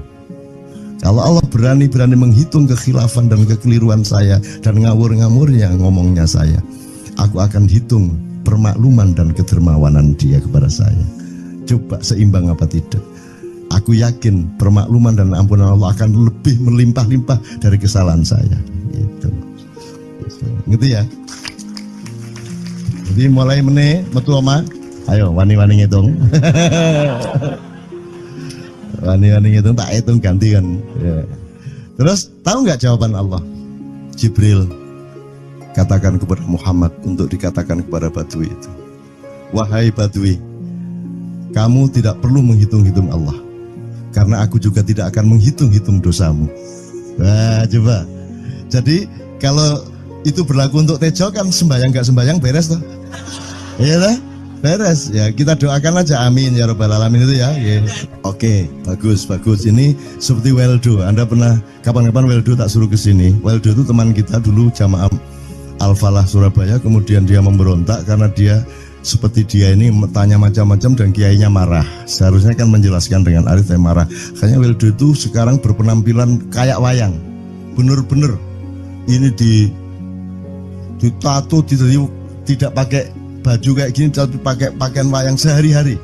Kalau Allah berani menghitung kekhilafan dan kekeliruan saya dan ngawur-ngawurnya ngomongnya saya, aku akan hitung permakluman dan kedermawanan dia kepada saya. Coba seimbang apa tidak? Aku yakin permakluman dan ampunan Allah akan lebih melimpah-limpah dari kesalahan saya. Gitu. Ngerti ya? Jadi mulai metu oma, ayo wani-wani ngitung. Wani-wani ngitung tak hitung ganti kan. Ya. Terus tahu nggak jawaban Allah? Jibril katakan kepada Muhammad untuk dikatakan kepada Badui itu, wahai Badui, kamu tidak perlu menghitung-hitung Allah, karena aku juga tidak akan menghitung-hitung dosamu. Wah, coba. Jadi kalau itu berlaku untuk Tejo kan sembahyang gak sembahyang beres toh? Iya lah, beres. Ya kita doakan aja, amin ya robbal alamin itu ya. Oke, bagus. Ini seperti Weldo. Anda pernah kapan-kapan Weldo tak suruh ke sini? Weldo itu teman kita dulu jamaah Al-Falah Surabaya, kemudian dia memberontak karena dia seperti dia ini tanya macam-macam dan kiainya marah. Seharusnya kan menjelaskan dengan arif, tapi marah. Kayaknya Weldo itu sekarang berpenampilan kayak wayang. Bener-bener ini ditato, tidak pakai baju kayak gini, tapi pakai pakaian wayang sehari-hari.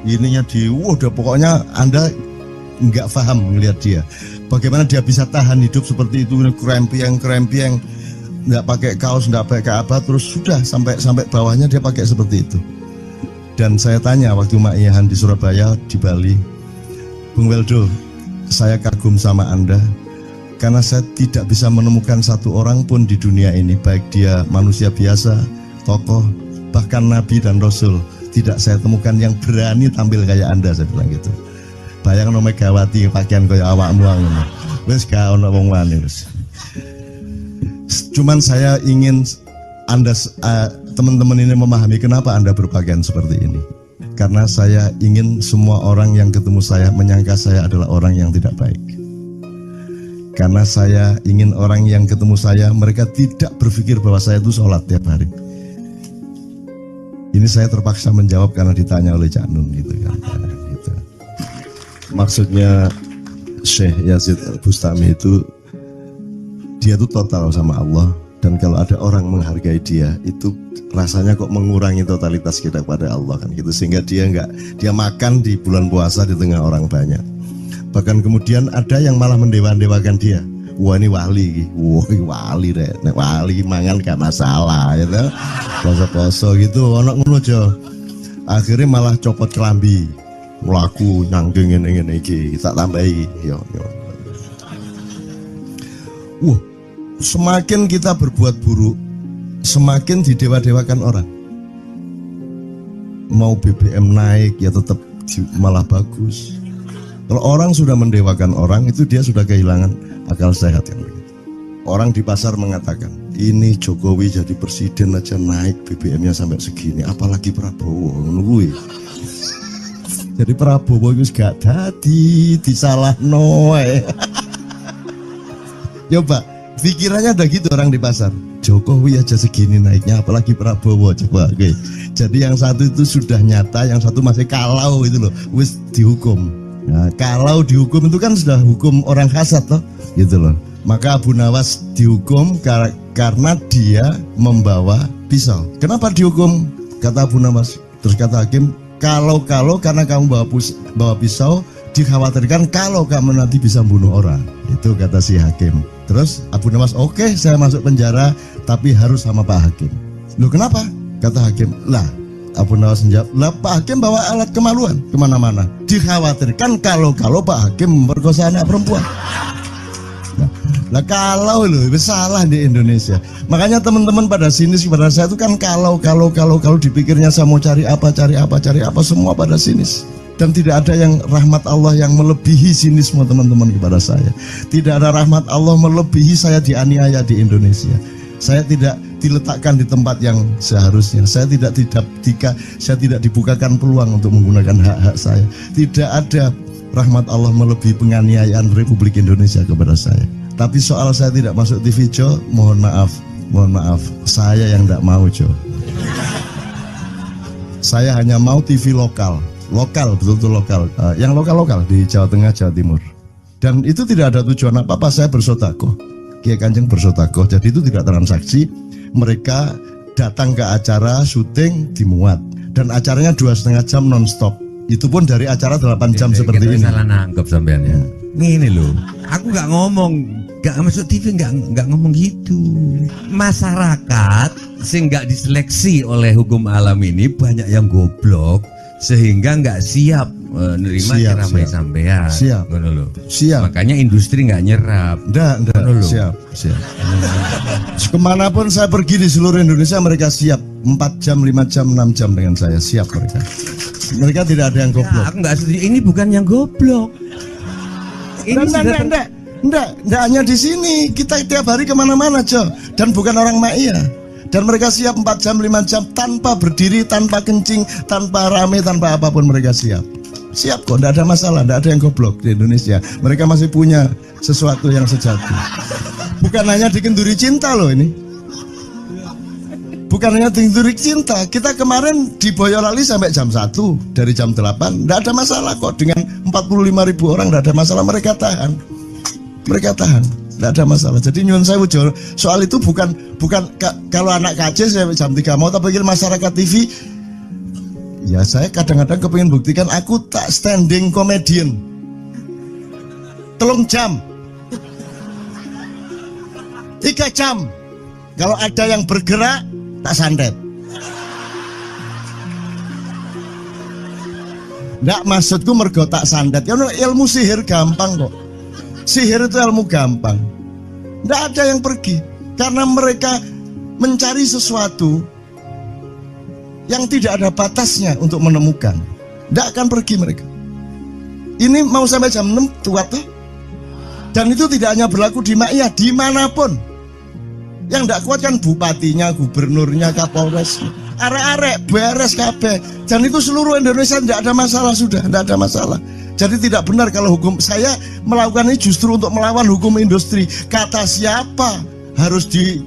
ininya udah pokoknya Anda nggak paham melihat dia. Bagaimana dia bisa tahan hidup seperti itu, krempiang, nggak pakai kaos, nggak pakai apa, terus sudah sampai bawahnya dia pakai seperti itu. Dan saya tanya waktu Ma'iyahan di Surabaya, di Bali, Bung Weldo, saya kagum sama Anda karena saya tidak bisa menemukan satu orang pun di dunia ini, baik dia manusia biasa, tokoh, bahkan Nabi dan Rasul, tidak saya temukan yang berani tampil kayak Anda, saya bilang gitu. Bayang no Megawati pakaian kayak awakmu ngono. Wis gak ono wong wani wis. Cuman saya ingin Anda teman-teman ini memahami kenapa Anda berpakaian seperti ini. Karena saya ingin semua orang yang ketemu saya menyangka saya adalah orang yang tidak baik. Karena saya ingin orang yang ketemu saya, mereka tidak berpikir bahwa saya itu sholat tiap hari. Ini saya terpaksa menjawab karena ditanya oleh Cak Nun gitu kan. Gitu. Maksudnya Syekh Yazid Bustami itu, dia itu total sama Allah. Dan kalau ada orang menghargai dia, itu rasanya kok mengurangi totalitas kita kepada Allah kan gitu, sehingga dia makan di bulan puasa di tengah orang banyak. Bahkan kemudian ada yang malah mendewa-dewakan dia. Wah ini wali, wali deh, nek wali mangan gak masalah, gitu. Poso-poso gitu, anak ngono aja. Akhirnya malah copot kelambi, melaku nyanggeng ngene iki, tak tambahi, yo. Semakin kita berbuat buruk, semakin didewa-dewakan orang. Mau BBM naik ya tetap malah bagus. Kalau orang sudah mendewakan orang, itu dia sudah kehilangan akal sehat yang begitu. Orang di pasar mengatakan, ini Jokowi jadi presiden aja naik BBM-nya sampai segini, apalagi Prabowo nungguin. Jadi Prabowo itu gak dadi disalahno. Coba pikirannya ada gitu orang di pasar. Jokowi aja segini naiknya, apalagi Prabowo, coba. Oke. Jadi yang satu itu sudah nyata, yang satu masih kalau itu loh, wis dihukum. Nah, kalau dihukum itu kan sudah hukum orang hasad toh, gitu loh. Maka Abu Nawas dihukum karena dia membawa pisau. Kenapa dihukum? Kata Abu Nawas. Terus kata hakim, kalau karena kamu bawa pisau, dikhawatirkan kalau kamu nanti bisa bunuh orang. Itu kata si hakim. Terus Abu Nawas, oke, saya masuk penjara, tapi harus sama Pak Hakim. Loh kenapa? Kata hakim, lah Abu Nawas menjawab, lah Pak Hakim bawa alat kemaluan kemana-mana. Dikhawatirkan kalau Pak Hakim memperkosa anak perempuan. Nah kalau loh, salah di Indonesia. Makanya teman-teman pada sinis pada saya itu kan kalau dipikirnya saya mau cari apa, semua pada sinis. Dan tidak ada yang rahmat Allah yang melebihi sinisme teman-teman kepada saya. Tidak ada rahmat Allah melebihi saya dianiaya di Indonesia. Saya tidak diletakkan di tempat yang seharusnya. Saya tidak dibukakan peluang untuk menggunakan hak-hak saya. Tidak ada rahmat Allah melebihi penganiayaan Republik Indonesia kepada saya. Tapi soal saya tidak masuk TV, Jo, mohon maaf, saya yang tidak mau, Jo. Saya hanya mau TV lokal, betul-betul lokal, yang lokal di Jawa Tengah, Jawa Timur. Dan itu tidak ada tujuan apa-apa, saya bersodakoh, Kiai Kanjeng bersodakoh, jadi itu tidak transaksi. Mereka datang ke acara syuting dimuat, dan acaranya 2,5 jam non-stop. Itu pun dari acara 8 jam seperti ini. Salah nangkep sampean ya. Ini loh, aku nggak ngomong, nggak masuk TV, nggak ngomong gitu. Masyarakat sing nggak diseleksi oleh hukum alam ini banyak yang goblok sehingga nggak siap menerima ceramah sampean. Siap. Makanya industri nggak nyerap. Siap. Kemanapun saya pergi di seluruh Indonesia mereka siap 4 jam, 5 jam, 6 jam dengan saya, siap mereka. Mereka tidak ada yang goblok. Aku nggak setuju. Ini bukan yang goblok. Enggak hanya di sini, kita tiap hari kemana-mana, Jo. Dan bukan orang Ma'iyah. Dan mereka siap 4 jam, 5 jam tanpa berdiri, tanpa kencing, tanpa rame, tanpa apapun mereka siap. Siap kok, enggak ada masalah, enggak ada yang goblok di Indonesia. Mereka masih punya sesuatu yang sejati. Bukan hanya dikenduri cinta loh ini. Bukan hanya dikenduri cinta. Kita kemarin di Boyolali sampai jam 1, dari jam 8, enggak ada masalah kok. Dengan 45.000 orang enggak ada masalah, mereka tahan. Tidak ada masalah. Jadi nyuwun sewu, soal itu bukan kalau anak KC saya jam 3 mau, tapi masyarakat TV Ya saya kadang-kadang kepingin buktikan aku tak standing comedian 3 jam 3 jam. Kalau ada yang bergerak tak santet. Nggak, maksudku mergo tak santet. Ya ilmu sihir gampang kok. Sihir itu ilmu gampang. Nggak ada yang pergi karena mereka mencari sesuatu yang tidak ada batasnya untuk menemukan. Nggak akan pergi mereka. Ini mau sampai jam 6 kuat tuh. Dan itu tidak hanya berlaku di Maiyah, dimanapun. Yang nggak kuat kan bupatinya, gubernurnya, kapolres, arek-arek beres kabeh. Dan itu seluruh Indonesia tidak ada masalah, sudah tidak ada masalah. Jadi tidak benar kalau hukum, saya melakukan ini justru untuk melawan hukum industri. Kata siapa harus di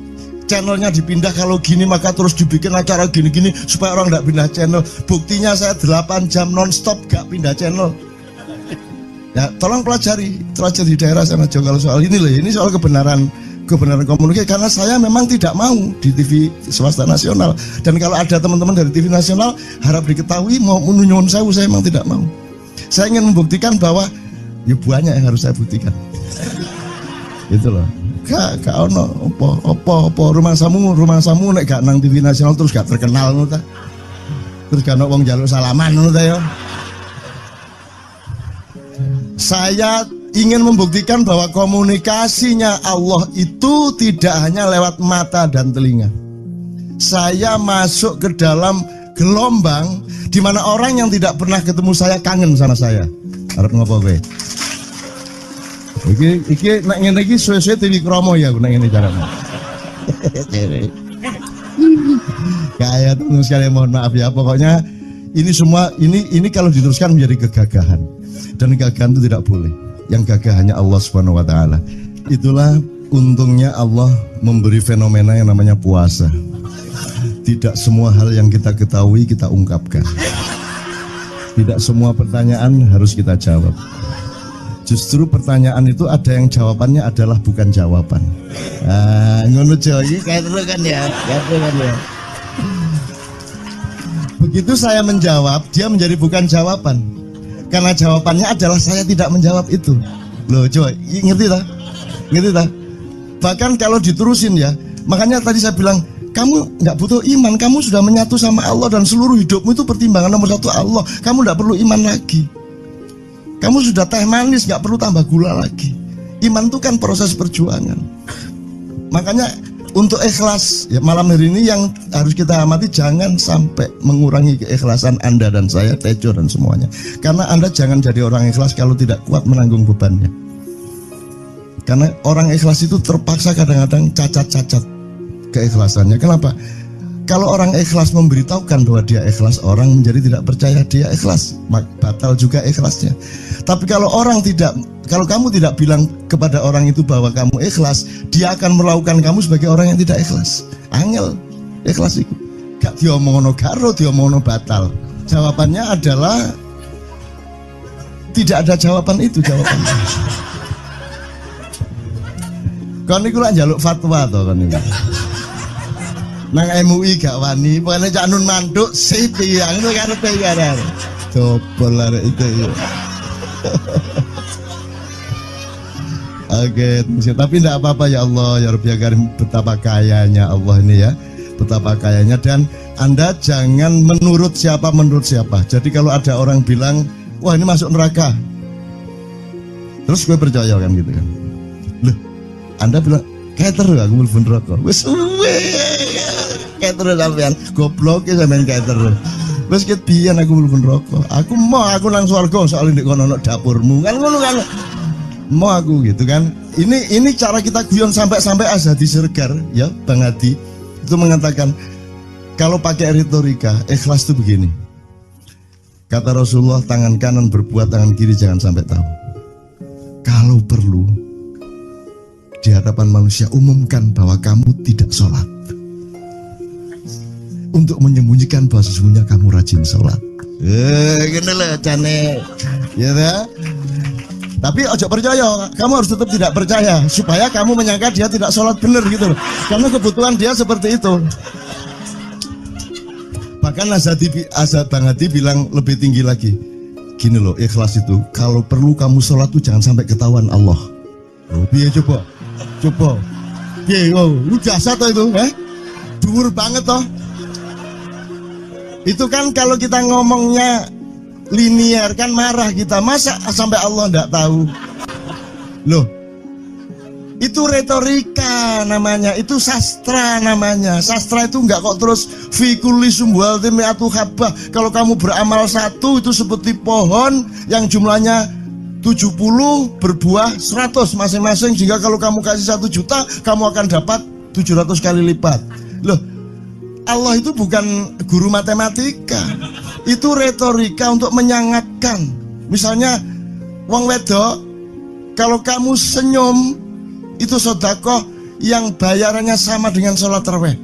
channelnya dipindah, kalau gini maka terus dibikin acara gini-gini supaya orang tidak pindah channel. Buktinya saya 8 jam non-stop gak pindah channel. Ya tolong pelajari di daerah sana juga kalau soal ini loh. Ini soal kebenaran komunikasi, karena saya memang tidak mau di TV swasta nasional. Dan kalau ada teman-teman dari TV nasional harap diketahui mau nyuwun sewu, saya memang tidak mau. Saya ingin membuktikan bahwa ya banyak yang harus saya buktikan. Itu loh. Gak ono opo rumah samu nek gak nang TV nasional terus gak terkenal ngono ta. Terus gak ono wong njaluk salaman ngono ta ya. Saya ingin membuktikan bahwa komunikasinya Allah itu tidak hanya lewat mata dan telinga. Saya masuk ke dalam gelombang di mana orang yang tidak pernah ketemu saya kangen sama saya. Arep ngopo kowe? Iki nek ngene iki suwe-suwe TV kromo ya nek ngene carane. Kayak tuh sekali, mohon maaf ya, pokoknya ini semua ini kalau diteruskan menjadi kegagahan. Dan kegagahan itu tidak boleh. Yang gagah hanya Allah Subhanahu wa taala. Itulah untungnya Allah memberi fenomena yang namanya puasa. Tidak semua hal yang kita ketahui kita ungkapkan. Tidak semua pertanyaan harus kita jawab. Justru pertanyaan itu ada yang jawabannya adalah bukan jawaban. Ngono iki kayak terus kan ya. Begitu saya menjawab, dia menjadi bukan jawaban. Karena jawabannya adalah saya tidak menjawab itu. Loh coba, ngerti tak? Ngerti tak? Bahkan kalau diterusin ya, makanya tadi saya bilang, kamu nggak butuh iman, kamu sudah menyatu sama Allah dan seluruh hidupmu itu pertimbangan nomor 1 Allah. Kamu nggak perlu iman lagi. Kamu sudah teh manis, nggak perlu tambah gula lagi. Iman itu kan proses perjuangan. Makanya untuk ikhlas ya, malam hari ini yang harus kita amati, jangan sampai mengurangi keikhlasan Anda dan saya, Tejo dan semuanya. Karena Anda jangan jadi orang ikhlas kalau tidak kuat menanggung bebannya. Karena orang ikhlas itu terpaksa kadang-kadang cacat-cacat keikhlasannya. Kenapa? Kalau orang ikhlas memberitahukan bahwa dia ikhlas, orang menjadi tidak percaya dia ikhlas, batal juga ikhlasnya. Tapi kalau kamu tidak bilang kepada orang itu bahwa kamu ikhlas, dia akan melakukan kamu sebagai orang yang tidak ikhlas. Angel ikhlas itu. Gak diomongno garo, diomongno batal. Jawabannya adalah tidak ada jawaban itu jawabannya. Kon niku lak njaluk fatwa to kon niku. Nang MUI gak wani, pokoknya Cak Nun mantuk sip ya, itu karepe ya. Coba lah itu ya. Oke, tapi tidak apa-apa ya Allah, ya Rabbi ya Karim, betapa kayanya Allah ini ya, betapa kayanya. Dan Anda jangan menurut siapa. Jadi kalau ada orang bilang, wah ini masuk neraka, terus gue percaya kan gitu kan. Loh, Anda bilang, kater aku mlebu neraka. Wis kater sampean, goblok ya sampean kater. Wis ket biyen aku mlebu neraka. Aku nang swarga soalnya ndek kono ana dapurmu. Kan ngono kan. Mau aku gitu kan. Ini cara kita guyon sampai Azhadi Siregar ya, Bang Hadi itu mengatakan kalau pakai retorika ikhlas itu begini. Kata Rasulullah, tangan kanan berbuat, tangan kiri jangan sampai tahu. Kalau perlu di hadapan manusia umumkan bahwa kamu tidak sholat, untuk menyembunyikan bahwa sesungguhnya kamu rajin sholat. Gini lah cane, ya dah. Tapi ojo percaya, kamu harus tetap tidak percaya supaya kamu menyangka dia tidak sholat benar gitu loh. Karena kebutuhan dia seperti itu. Bahkan Azad Bang Hadi bilang lebih tinggi lagi. Gini loh, ikhlas itu kalau perlu kamu sholat tuh jangan sampai ketahuan Allah. Oh, biar coba. Biar, lu jasa toh itu, dhuwur banget toh. Itu kan kalau kita ngomongnya linear kan marah kita, masa sampai Allah enggak tahu. Loh, itu retorika namanya, itu sastra namanya. Sastra itu enggak kok terus fi kulli sumbuhatin mi'atu habbah. Kalau kamu beramal satu itu seperti pohon yang jumlahnya 70 berbuah 100 masing-masing. Jika kalau kamu kasih 1 juta, kamu akan dapat 700 kali lipat. Loh, Allah itu bukan guru matematika. Itu retorika untuk menyangatkan. Misalnya wong wedok, kalau kamu senyum itu sedekah yang bayarannya sama dengan sholat tarawih.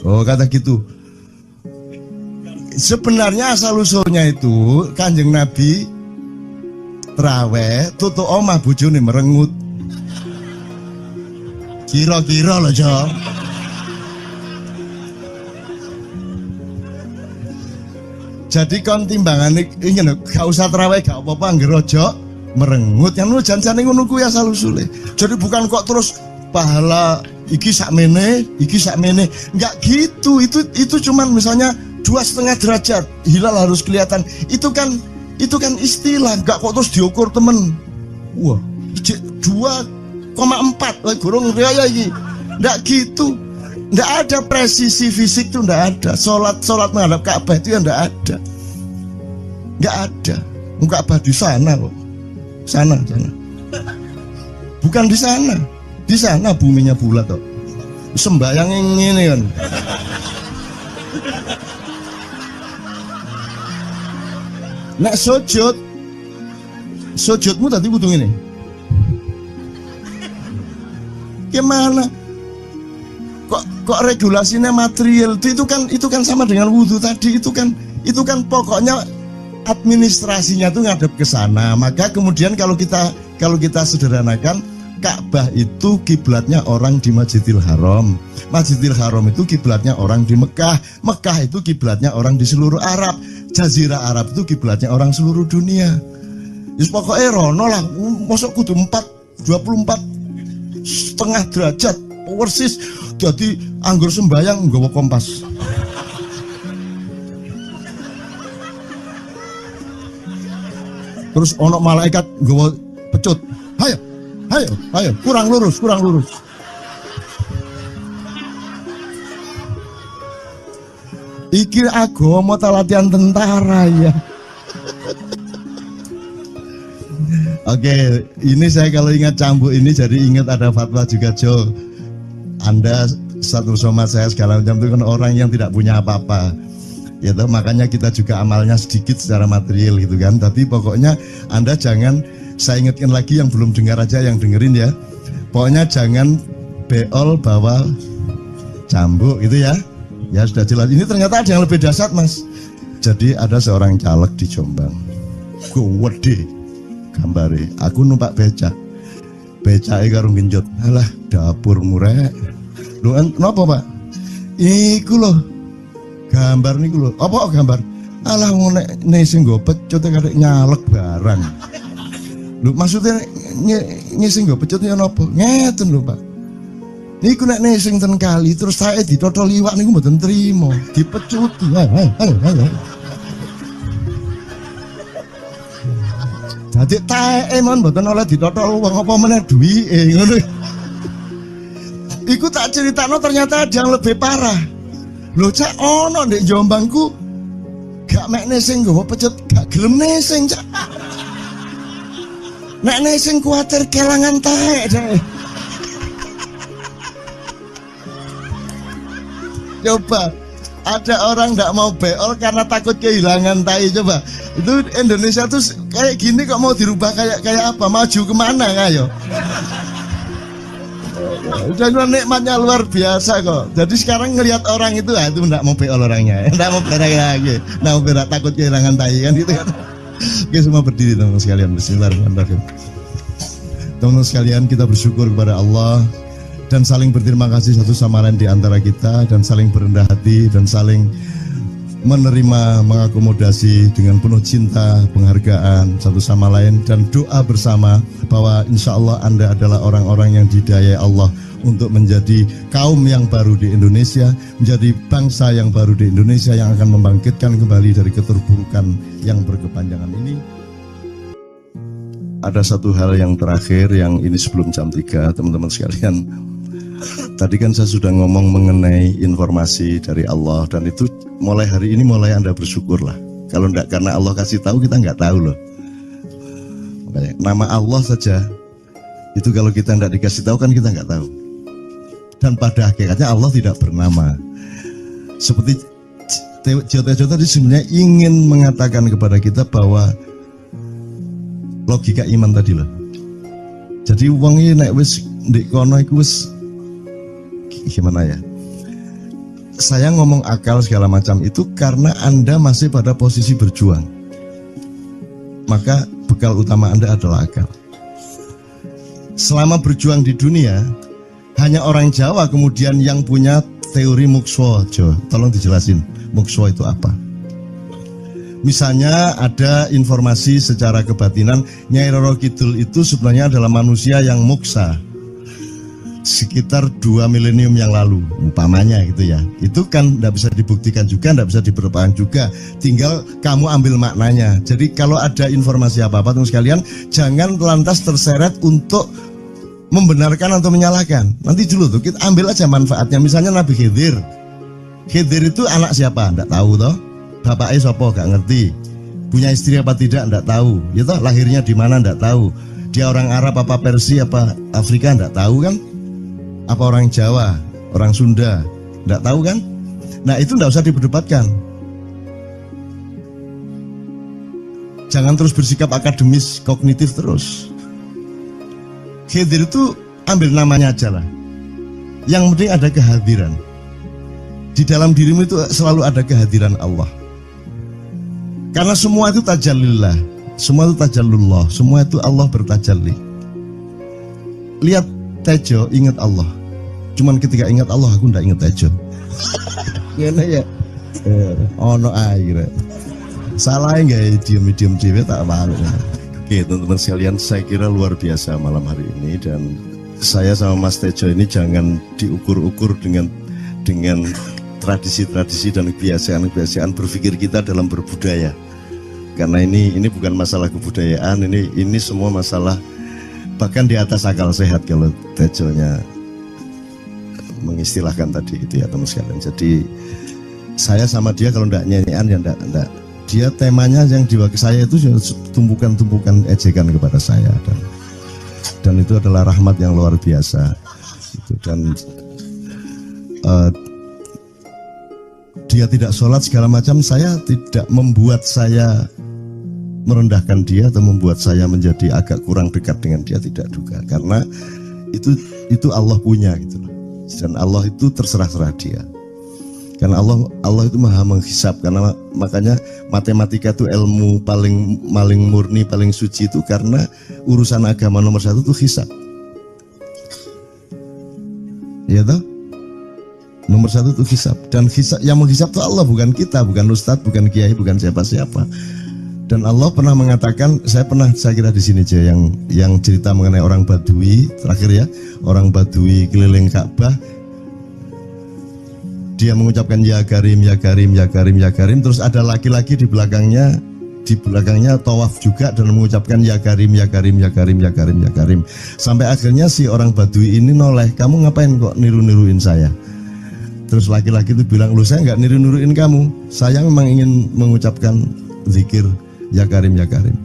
Oh, kata gitu. Sebenarnya asal usulnya itu Kanjeng Nabi tarawih tutuk omah bojone merengut. Kira-kira loh, Jo. Jadi kon timbangan ini gak usah terawih gak apa-apa ngerojo merengut yang lu jangan ngono kuwi asal usule. Jadi bukan kok terus pahala iki sakmene enggak gitu. Itu cuman misalnya 2,5 derajat hilal harus kelihatan. Itu kan istilah, enggak kok terus diukur temen. Wah, 2,4 gorong raya iki. Enggak gitu. Nggak ada presisi fisik tuh, nggak ada. Sholat menghadap Ka'bah itu ya nggak ada. Nggak ada. Ka'bah di sana kok. Sana. Bukan di sana. Di sana buminya bulat kok. Sembayang yang ini kan. Nek sujudmu tadi butuh ini. Gimana? Kok regulasinya material itu kan sama dengan wudhu tadi. Itu kan pokoknya administrasinya tuh ngadep ke sana. Maka kemudian kalau kita sederhanakan, Ka'bah itu kiblatnya orang di Masjidil Haram. Masjidil Haram itu kiblatnya orang di Mekah. Mekah itu kiblatnya orang di seluruh Arab. Jazirah Arab itu kiblatnya orang seluruh dunia. Yus pokoknya rono lah. Masuk kudu 24,5 derajat persis. Jadi anggur sembayang nggawa kompas. Terus ono malaikat nggawa pecut. Hayo, kurang lurus. Iki agama ta latihan tentara ya. Oke, ini saya kalau ingat cambuk ini jadi ingat ada fatwa juga, Jo. Anda satu sama saya segala macam itu kan orang yang tidak punya apa-apa, ya toh, makanya kita juga amalnya sedikit secara material gitu kan. Tapi pokoknya Anda jangan, saya ingatkan lagi yang belum dengar aja yang dengerin ya. Pokoknya jangan beol bawa cambuk gitu ya. Ya sudah jelas. Ini ternyata ada yang lebih dahsyat, Mas. Jadi ada seorang caleg di Jombang. Gede gambare. Aku numpak becak. Becake karo genjot. Alah, dapur murek. Lho, napa, Pak? Iku lho. Gambar niku lho. Apa gambar? Alah wong nek sing nggo pecut kadek nyalek barang. Lho, maksudnya sing nggo pecut ya napa? Ngeten lho, Pak. Niku nek sing ten kali terus saya ditotol iwak niku mboten trimo, dipecuti. Ayo. Dadi taeke mon mboten oleh ditotol wong apa meneh duwike ngono. Iku tak critakno ternyata ada yang lebih parah. Lho cak ono ndek Jombangku gak mek sing nggawa pecut gak gelem nesing cak. Nek nesing kuwatir kelangan taek deh. Coba ada orang nggak mau beol karena takut kehilangan tai. Coba itu Indonesia tuh kayak gini kok mau dirubah kayak apa? Maju kemana ayo? Udah nikmatnya luar biasa kok. Jadi sekarang ngelihat orang itu itu nggak mau beol orangnya, nggak mau berak lagi, nggak mau berak takut kehilangan tai kan gitu kan? Oke, semua berdiri teman-teman sekalian. Bismillahirrahmanirrahim. Teman-teman sekalian, kita bersyukur kepada Allah dan saling berterima kasih satu sama lain di antara kita, dan saling berendah hati dan saling menerima, mengakomodasi dengan penuh cinta, penghargaan satu sama lain, dan doa bersama bahwa insya Allah Anda adalah orang-orang yang didayai Allah untuk menjadi kaum yang baru di Indonesia, menjadi bangsa yang baru di Indonesia yang akan membangkitkan kembali dari keterpurukan yang berkepanjangan ini. Ada satu hal yang terakhir yang ini sebelum jam 3, teman-teman sekalian. Tadi kan saya sudah ngomong mengenai informasi dari Allah, dan itu mulai hari ini mulai Anda bersyukurlah. Kalau enggak karena Allah kasih tahu, kita enggak tahu loh. Makanya, nama Allah saja itu kalau kita enggak dikasih tahu kan kita enggak tahu. Dan pada hakikatnya Allah tidak bernama. Seperti Tejo tadi sebenarnya ingin mengatakan kepada kita bahwa logika iman tadi loh. Jadi wong iki nek wis ndek kono iku wis gimana ya? Saya ngomong akal segala macam itu karena Anda masih pada posisi berjuang. Maka bekal utama Anda adalah akal. Selama berjuang di dunia, hanya orang Jawa kemudian yang punya teori mukswa. Jawa, tolong dijelasin mukswa itu apa? Misalnya ada informasi secara kebatinan Nyai Roro Kidul itu sebenarnya adalah manusia yang muksa sekitar 2 milenium yang lalu, umpamanya gitu ya. Itu kan tidak bisa dibuktikan juga, tidak bisa diperpanjang juga. Tinggal kamu ambil maknanya. Jadi kalau ada informasi apa-apa teman sekalian, jangan lantas terseret untuk membenarkan atau menyalahkan. Nanti dulu tuh kita ambil aja manfaatnya. Misalnya Nabi Khidir. Khidir itu anak siapa? Tidak tahu toh. Bapaknya sopo gak ngerti. Punya istri apa tidak? Tidak tahu. Ya toh, lahirnya di mana? Tidak tahu. Dia orang Arab apa Persia apa Afrika? Tidak tahu kan? Apa orang Jawa, orang Sunda, tidak tahu kan? Nah itu tidak usah diperdebatkan. Jangan terus bersikap akademis, kognitif terus. Khidir itu ambil namanya aja lah. Yang penting ada kehadiran. Di dalam dirimu itu selalu ada kehadiran Allah. Karena semua itu tajallillah, semua itu tajallullah, semua itu Allah bertajalli. Lihat Tejo, ingat Allah. Cuman ketika ingat Allah, aku ndak ingat Tejo. Gimana ya? Ono air. Salah nggak diem dewe tak malu. Oke teman-teman sekalian, saya kira luar biasa malam hari ini, dan saya sama Mas Tejo ini jangan diukur-ukur dengan tradisi-tradisi dan kebiasaan-kebiasaan berpikir kita dalam berbudaya. Karena ini bukan masalah kebudayaan, ini semua masalah bahkan di atas akal sehat kalau Tejonya mengistilahkan tadi itu ya teman sekalian. Jadi saya sama dia kalau ndak nyanyian ya ndak. Dia temanya yang diwakili saya itu tumpukan-tumpukan ejekan kepada saya, dan itu adalah rahmat yang luar biasa. Dan dia tidak sholat segala macam, saya tidak membuat saya merendahkan dia atau membuat saya menjadi agak kurang dekat dengan dia, tidak juga, karena itu Allah punya gitu loh. Dan Allah itu terserah-serah dia. Karena Allah itu maha menghisab. Karena makanya matematika itu ilmu paling murni, paling suci itu karena urusan agama nomor 1 itu hisab. Ya toh? Nomor 1 itu hisab. Dan hisab, yang menghisab itu Allah, bukan kita, bukan ustadz, bukan kiai, bukan siapa-siapa. Dan Allah pernah mengatakan, saya kira di sini aja yang cerita mengenai orang Badui terakhir ya, orang Badui keliling Ka'bah, dia mengucapkan ya Karim, ya Karim, ya Karim, ya Karim, terus ada laki-laki di belakangnya tawaf juga dan mengucapkan ya Karim, ya Karim, ya Karim, ya Karim, ya Karim, sampai akhirnya si orang Badui ini noleh, kamu ngapain kok niru-niruin saya? Terus laki-laki itu bilang, loh saya nggak niru-niruin kamu, saya memang ingin mengucapkan zikir ya Karim, ya Karim.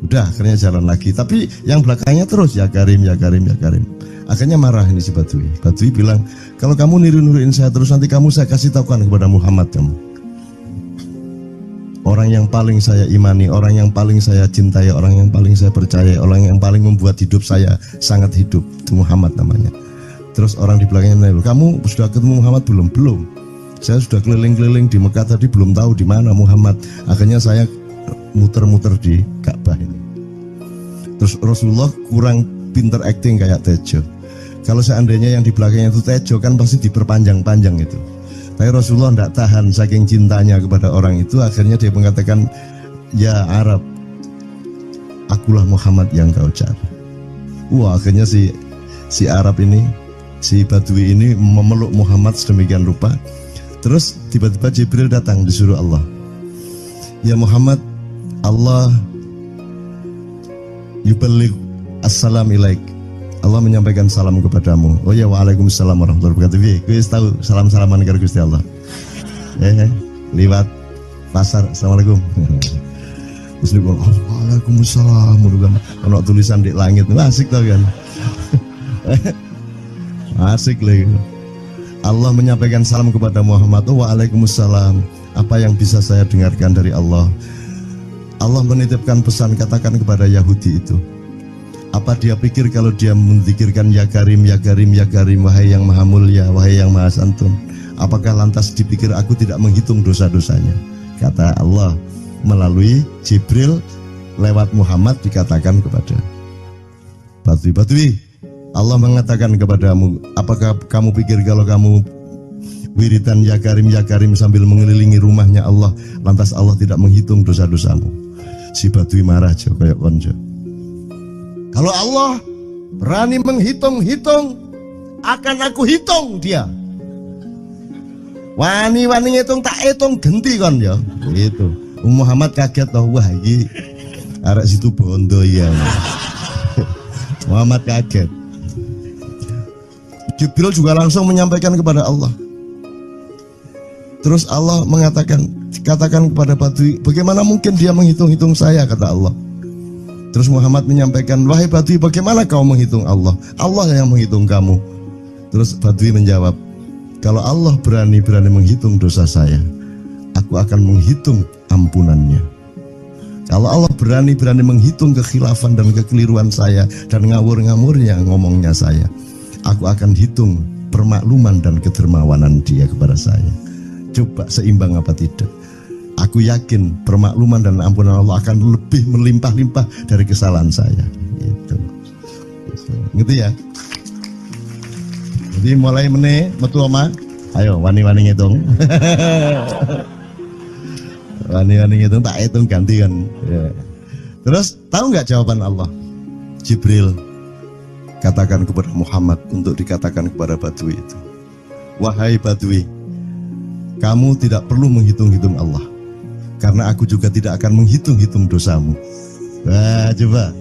Udah akhirnya jalan lagi, tapi yang belakangnya terus ya Karim, ya Karim, ya Karim. Akhirnya marah ini si Badui. Badui bilang, kalau kamu niru-niruin saya terus, nanti saya kasih tahukan kepada Muhammad kamu. Orang yang paling saya imani, orang yang paling saya cintai, orang yang paling saya percaya, orang yang paling membuat hidup saya sangat hidup, itu Muhammad namanya. Terus orang di belakangnya nanya, kamu sudah ketemu Muhammad belum? Belum. Saya sudah keliling-keliling di Mekah tadi, belum tahu di mana Muhammad. Akhirnya saya muter-muter di Ka'bah ini. Terus Rasulullah kurang pinter acting kayak Tejo. Kalau seandainya yang di belakangnya itu Tejo kan pasti diperpanjang-panjang itu. Tapi Rasulullah tidak tahan saking cintanya kepada orang itu, akhirnya dia mengatakan, ya Arab, akulah Muhammad yang kau cari. Wah, akhirnya si Arab ini, si Badui ini memeluk Muhammad sedemikian rupa. Terus tiba-tiba Jibril datang disuruh Allah, ya Muhammad, Allah yuballigh assalam ilaik, Allah menyampaikan salam kepadamu. Oh ya, waalaikumsalam warahmatullahi wabarakatuh. Gue tahu salam-salaman karo Gusti Allah. Liwat pasar, assalamualaikum. Terus dia bilang, waalaikumsalam. Kalau tulisan di langit, asik tau kan? Asik lagi. Allah menyampaikan salam kepada Muhammad. Oh, waalaikumsalam. Apa yang bisa saya dengarkan dari Allah? Allah menitipkan pesan, katakan kepada Yahudi itu. Apa dia pikir kalau dia menzikirkan ya Karim, ya Karim, ya Karim, wahai yang maha mulia, wahai yang maha santun, apakah lantas dipikir aku tidak menghitung dosa-dosanya? Kata Allah melalui Jibril lewat Muhammad dikatakan kepada Badui, Allah mengatakan kepadamu, apakah kamu pikir kalau kamu wiridan ya Karim sambil mengelilingi rumahnya Allah, lantas Allah tidak menghitung dosa-dosamu? Si Badui marah aja kayak konco. Kalau Allah berani menghitung-hitung, akan aku hitung dia. Wani-wani ngitung tak hitung genti kon ya. Gitu. Muhammad kaget toh, wah iki arek situ bondo ya. Muhammad kaget. Jibril juga langsung menyampaikan kepada Allah. Terus Allah mengatakan, katakan kepada Badui, bagaimana mungkin dia menghitung-hitung saya, kata Allah. Terus Muhammad menyampaikan, wahai Badui, bagaimana kau menghitung Allah? Allah yang menghitung kamu. Terus Badui menjawab, kalau Allah berani menghitung dosa saya, aku akan menghitung ampunannya. Kalau Allah berani menghitung kekhilafan dan kekeliruan saya dan ngawur-ngawurnya ngomongnya saya, aku akan hitung permakluman dan kedermawanan dia kepada saya. Coba seimbang apa tidak? Aku yakin permakluman dan ampunan Allah akan lebih melimpah-limpah dari kesalahan saya. Gitu. Gitu ya. Jadi mulai metu oma, ayo wani-wani ngitung. Wani-wani ngitung tak hitung ganti kan. Ya. Terus tahu nggak jawaban Allah? Jibril katakan kepada Muhammad untuk dikatakan kepada Badui itu. Wahai Badui, kamu tidak perlu menghitung-hitung Allah, karena aku juga tidak akan menghitung-hitung dosamu. Wah, coba.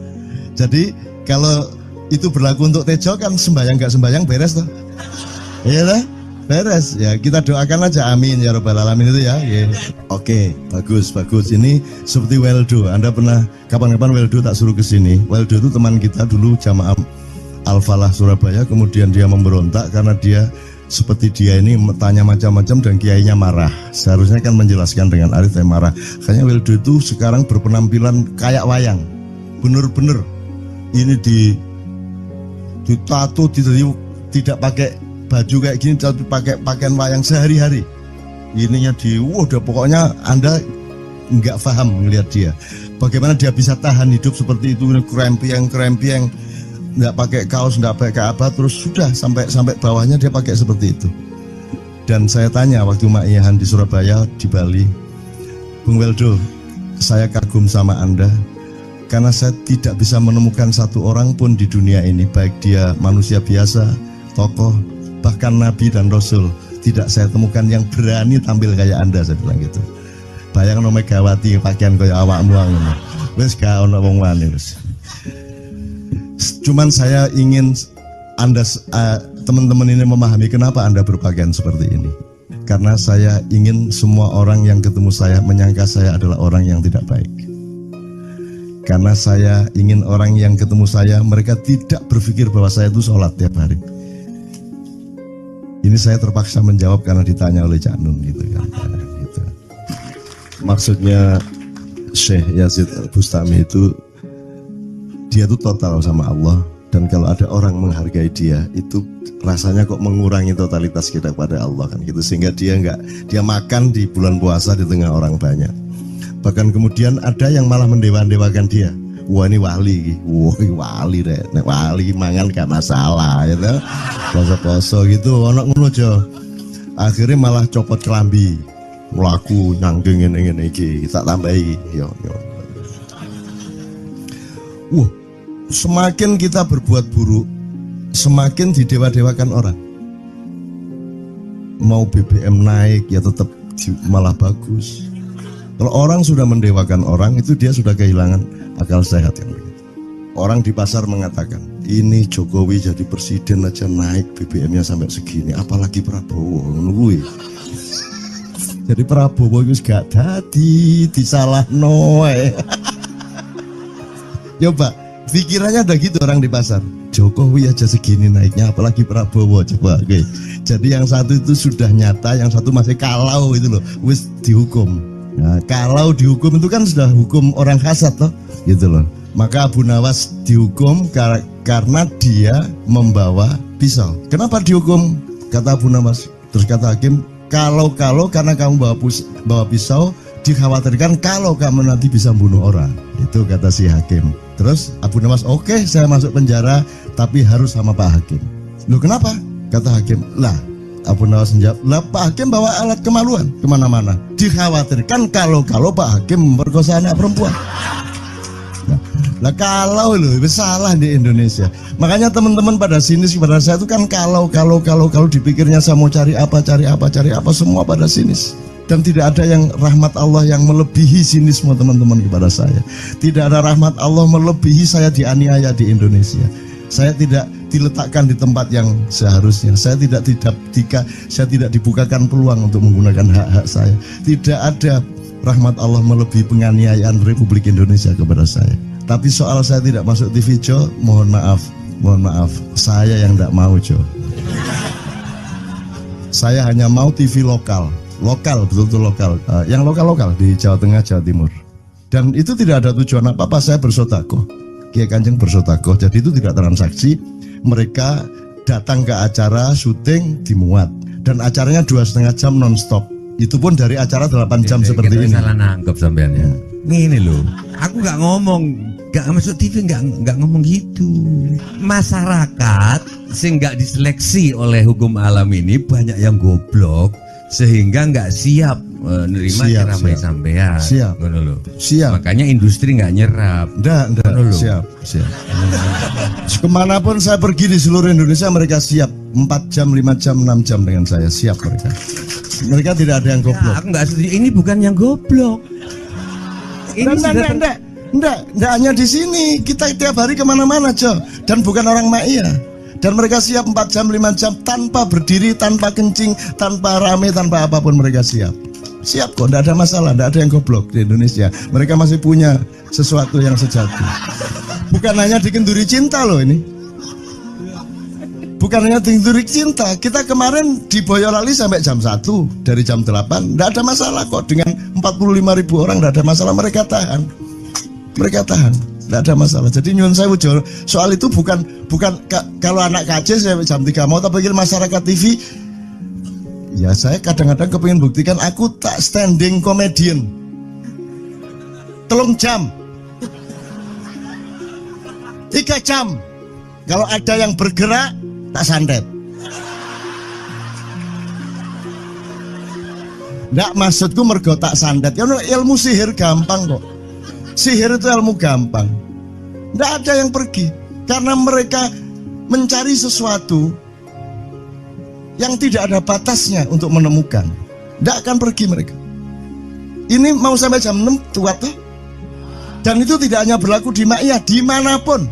Jadi kalau itu berlaku untuk Tejo kan sembahyang gak sembahyang beres toh? Iya lah, beres. Ya kita doakan aja amin ya rabbal alamin itu ya. Yeah. Oke, bagus. Ini seperti Weldo. Anda pernah kapan-kapan Weldo tak suruh ke sini. Weldo itu teman kita dulu jamaah Al-Falah Surabaya, kemudian dia memberontak karena dia seperti dia ini tanya macam-macam dan kiainya marah. Seharusnya kan menjelaskan dengan arif, tapi marah. Kayaknya Weldo itu sekarang berpenampilan kayak wayang. Bener-bener ini ditato, tidak pakai baju kayak gini, tapi pakai pakaian wayang sehari-hari. Ininya udah pokoknya Anda nggak paham melihat dia. Bagaimana dia bisa tahan hidup seperti itu, krempieng, nggak pakai kaos, nggak pakai apa, terus sudah sampai bawahnya dia pakai seperti itu. Dan saya tanya waktu Ma'iyahan di Surabaya, di Bali, Bung Weldo, saya kagum sama Anda karena saya tidak bisa menemukan satu orang pun di dunia ini, baik dia manusia biasa, tokoh, bahkan Nabi dan Rasul, tidak saya temukan yang berani tampil kayak Anda. Saya bilang gitu. Bayang no Megawati pakaian kayak awakmu ngono. Wis gak ono wong wani wis. Cuman saya ingin Anda teman-teman ini memahami kenapa Anda berpakaian seperti ini. Karena saya ingin semua orang yang ketemu saya menyangka saya adalah orang yang tidak baik. Karena saya ingin orang yang ketemu saya, mereka tidak berpikir bahwa saya itu sholat tiap hari. Ini saya terpaksa menjawab karena ditanya oleh Cak Nun gitu kan. Gitu. Maksudnya Syekh Yazid Bustami itu, dia itu total sama Allah, dan kalau ada orang menghargai dia itu rasanya kok mengurangi totalitas kita kepada Allah kan gitu, sehingga dia makan di bulan puasa di tengah orang banyak. Bahkan kemudian ada yang malah mendewa-dewakan dia. Wah ini wali, wali deh, wali mangan gak masalah, gitu. Poso-poso gitu, ono ngono aja. Akhirnya malah copot kelambi, melaku nyangking ngene iki, tak tambahi. Yo. Wah, semakin kita berbuat buruk, semakin didewa-dewakan orang. Mau BBM naik ya tetap malah bagus. Kalau orang sudah mendewakan orang, itu dia sudah kehilangan akal sehat yang begitu. Orang di pasar mengatakan, ini Jokowi jadi presiden aja naik BBM-nya sampai segini, apalagi Prabowo nungguin. Jadi Prabowo itu gak dadi disalah noe. Coba pikirannya ada gitu orang di pasar. Jokowi aja segini naiknya, apalagi Prabowo. Coba, oke. Jadi yang satu itu sudah nyata, yang satu masih kalau itu loh, wis dihukum. Nah, kalau dihukum itu kan sudah hukum orang kasat toh, gitu loh. Maka Abu Nawas dihukum karena dia membawa pisau. Kenapa dihukum? Kata Abu Nawas. Terus kata hakim, kalau karena kamu bawa pisau, dikhawatirkan kalau kamu nanti bisa bunuh orang. Itu kata si hakim. Terus Abu Nawas, oke, saya masuk penjara, tapi harus sama Pak Hakim. Loh kenapa? Kata hakim, lah Abu Nawas menjawab, lah Pak Hakim bawa alat kemaluan kemana-mana. Dikhawatirkan kalau Pak Hakim memperkosa anak perempuan. Nah kalau loh, salah di Indonesia. Makanya teman-teman pada sinis kepada saya itu kan kalau dipikirnya saya mau cari apa, semua pada sinis. Dan tidak ada yang rahmat Allah yang melebihi sinisme teman-teman kepada saya. Tidak ada rahmat Allah melebihi saya dianiaya di Indonesia. Saya tidak diletakkan di tempat yang seharusnya. Saya tidak dibukakan peluang untuk menggunakan hak-hak saya. Tidak ada rahmat Allah melebihi penganiayaan Republik Indonesia kepada saya. Tapi soal saya tidak masuk TV Jo, mohon maaf, saya yang tidak mau Jo. Saya hanya mau TV lokal, betul-betul lokal, yang lokal di Jawa Tengah, Jawa Timur. Dan itu tidak ada tujuan apa-apa, saya bersodakoh, Kiai Kanjeng bersodakoh, jadi itu tidak transaksi. Mereka datang ke acara syuting dimuat, dan acaranya 2,5 jam non-stop. Itu pun dari acara 8 jam seperti ini. Salah nangkep sampean ya. Ini loh, aku nggak ngomong, nggak masuk TV, nggak ngomong gitu. Masyarakat sing nggak diseleksi oleh hukum alam ini banyak yang goblok sehingga nggak siap menerima ceramah sampean. Siap. Makanya industri nggak nyerap. Siap. Kemanapun saya pergi di seluruh Indonesia mereka siap 4 jam, 5 jam, 6 jam dengan saya, siap mereka. Mereka tidak ada yang goblok. Aku nggak setuju. Ini bukan yang goblok. Enggak hanya di sini, kita tiap hari kemana-mana Jo, dan bukan orang Ma'iyah. Dan mereka siap 4 jam, 5 jam tanpa berdiri, tanpa kencing, tanpa rame, tanpa apapun mereka siap. Siap kok, enggak ada masalah, enggak ada yang goblok di Indonesia. Mereka masih punya sesuatu yang sejati. Bukan hanya dikenduri cinta loh ini. Bukan hanya dikenduri cinta, kita kemarin di Boyolali sampai jam 1, dari jam 8, enggak ada masalah kok. Dengan 45.000 orang enggak ada masalah, mereka tahan, enggak ada masalah. Jadi nyuwun sewu soal itu bukan kalau anak KC saya jam 3 mau, tapi masyarakat TV. Ya saya kadang-kadang kepingin buktikan aku tak standing comedian 3 jam 3 jam. Kalau ada yang bergerak tak santet. Nggak, maksudku mergo tak santet. Ya ilmu sihir gampang kok. Sihir itu ilmu gampang. Nggak ada yang pergi karena mereka mencari sesuatu yang tidak ada batasnya untuk menemukan. Nggak akan pergi mereka. Ini mau sampai jam 6 kuat tuh. Dan itu tidak hanya berlaku di Ma'iyah, dimanapun.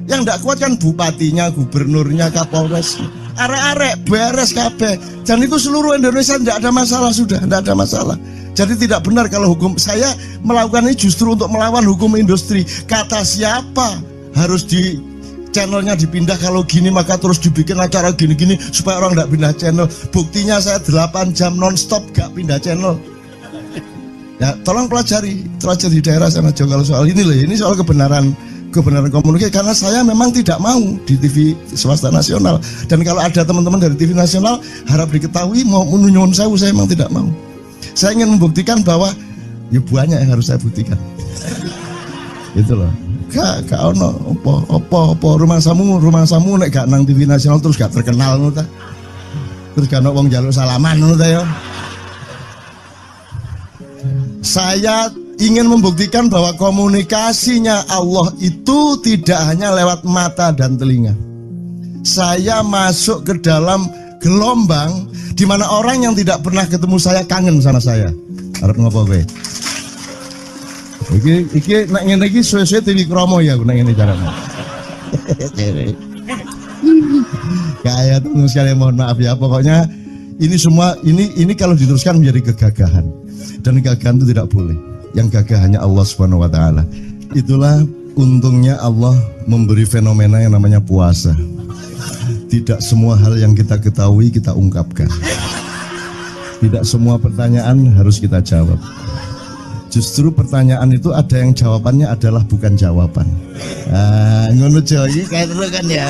Yang tidak kuat kan bupatinya, gubernurnya, kapolres, arek-arek beres kabeh. Dan itu seluruh Indonesia tidak ada masalah, sudah tidak ada masalah. Jadi tidak benar kalau hukum, saya melakukan ini justru untuk melawan hukum industri. Kata siapa harus di channelnya dipindah, kalau gini maka terus dibikin acara gini-gini supaya orang tidak pindah channel. Buktinya saya 8 jam non-stop gak pindah channel. Ya tolong pelajari di daerah sana juga kalau soal ini loh, ini soal kebenaran komunikasi, karena saya memang tidak mau di TV swasta nasional. Dan kalau ada teman-teman dari TV nasional harap diketahui mau nyuwun sewu, saya memang tidak mau. Saya ingin membuktikan bahwa ya banyak yang harus saya buktikan. Itu loh. Gak ono apa rumah samu nek gak nang TV nasional terus gak terkenal ngono ta. terus gak ono wong njaluk salaman ngono ta ya. Saya ingin membuktikan bahwa komunikasinya Allah itu tidak hanya lewat mata dan telinga. Saya masuk ke dalam gelombang di mana orang yang tidak pernah ketemu saya kangen sama saya. Arep ngopo kowe? Iki nek ngene iki suwe-suwe TV kromo ya nek ngene carane. Kayak tuh sekali mohon maaf ya, pokoknya ini semua ini kalau diteruskan menjadi kegagahan, dan kegagahan itu tidak boleh. Yang gagah hanya Allah Subhanahu wa taala. Itulah untungnya Allah memberi fenomena yang namanya puasa. Tidak semua hal yang kita ketahui kita ungkapkan. Tidak semua pertanyaan harus kita jawab. Justru pertanyaan itu ada yang jawabannya adalah bukan jawaban. Ngono Joyi kayak terus kan ya,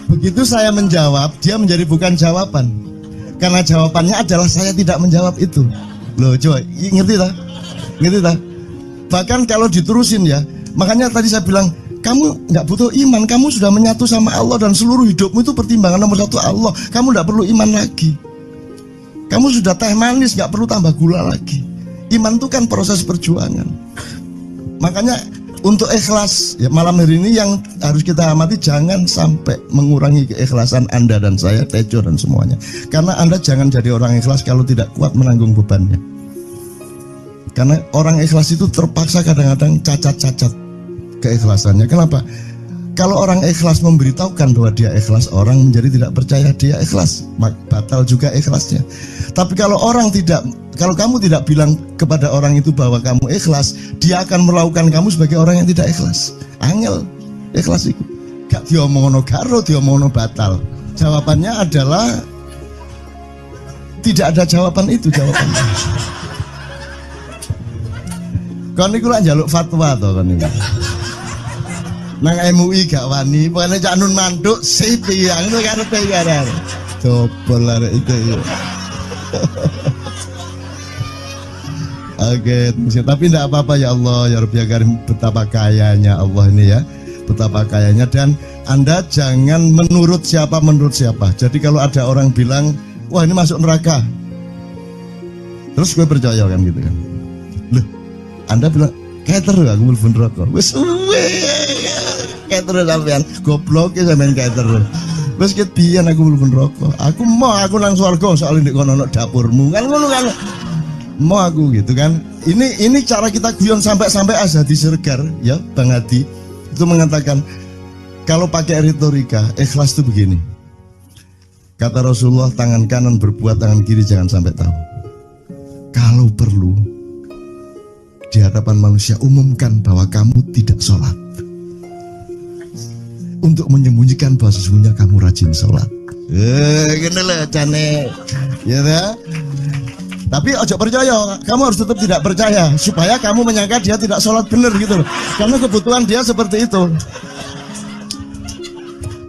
Begitu saya menjawab, dia menjadi bukan jawaban. Karena jawabannya adalah saya tidak menjawab itu. Loh coba, ngerti tak? Ngerti tak? Bahkan kalau diterusin ya, makanya tadi saya bilang, kamu nggak butuh iman, kamu sudah menyatu sama Allah dan seluruh hidupmu itu pertimbangan nomor satu Allah. Kamu nggak perlu iman lagi. Kamu sudah teh manis, nggak perlu tambah gula lagi. Iman itu kan proses perjuangan. Makanya untuk ikhlas ya, malam hari ini yang harus kita amati, jangan sampai mengurangi keikhlasan Anda dan saya, Tejo dan semuanya. Karena Anda jangan jadi orang ikhlas kalau tidak kuat menanggung bebannya. Karena orang ikhlas itu terpaksa kadang-kadang cacat-cacat keikhlasannya. Kenapa? Kalau orang ikhlas memberitahukan bahwa dia ikhlas, orang menjadi tidak percaya dia ikhlas, batal juga ikhlasnya. Tapi kalau kamu tidak bilang kepada orang itu bahwa kamu ikhlas, dia akan melakukan kamu sebagai orang yang tidak ikhlas. Angel ikhlas itu gak diomongono karo, diomongono batal. Jawabannya adalah tidak ada jawaban itu jawabannya. Kon niku lak njaluk fatwa to kon niku. Nang MUI gak wani, pokoknya Cak Nun manduk sip ya, ngono karepe ya. Coba arek itu ya. Oke, tapi tidak apa-apa ya Allah, ya Rabbi ya Karim, betapa kayanya Allah ini ya, betapa kayanya. Dan Anda jangan menurut siapa. Jadi kalau ada orang bilang, wah ini masuk neraka, terus gue percaya kan gitu kan. Loh, Anda bilang, keter aku mlebu neraka. Wis keter sampean, goblok ya sampean keter. Wis ket biyen aku mlebu neraka. Aku nang swarga soalnya ndek kono dapurmu. Kan ngono kan. Mau aku gitu kan. Ini cara kita guyon sampai Azhadi Siregar ya, Bang Hadi itu mengatakan kalau pakai retorika ikhlas itu begini. Kata Rasulullah, tangan kanan berbuat, tangan kiri jangan sampai tahu. Kalau perlu di hadapan manusia umumkan bahwa kamu tidak sholat, untuk menyembunyikan bahwa sesungguhnya kamu rajin sholat. Gini lah cane, ya dah. Tapi ojo percaya, kamu harus tetap tidak percaya supaya kamu menyangka dia tidak sholat benar gitu loh. Karena kebutuhan dia seperti itu.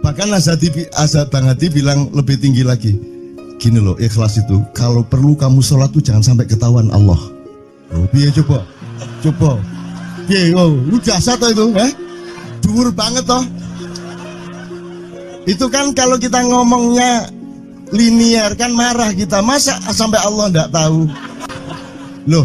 Bahkan Bang Hadi bilang lebih tinggi lagi. Gini loh, ikhlas itu kalau perlu kamu sholat tuh jangan sampai ketahuan Allah. Oh, biar coba. Biar, lu jasa toh itu, dhuwur banget toh. Itu kan kalau kita ngomongnya linear kan marah kita, masa sampai Allah enggak tahu. Loh,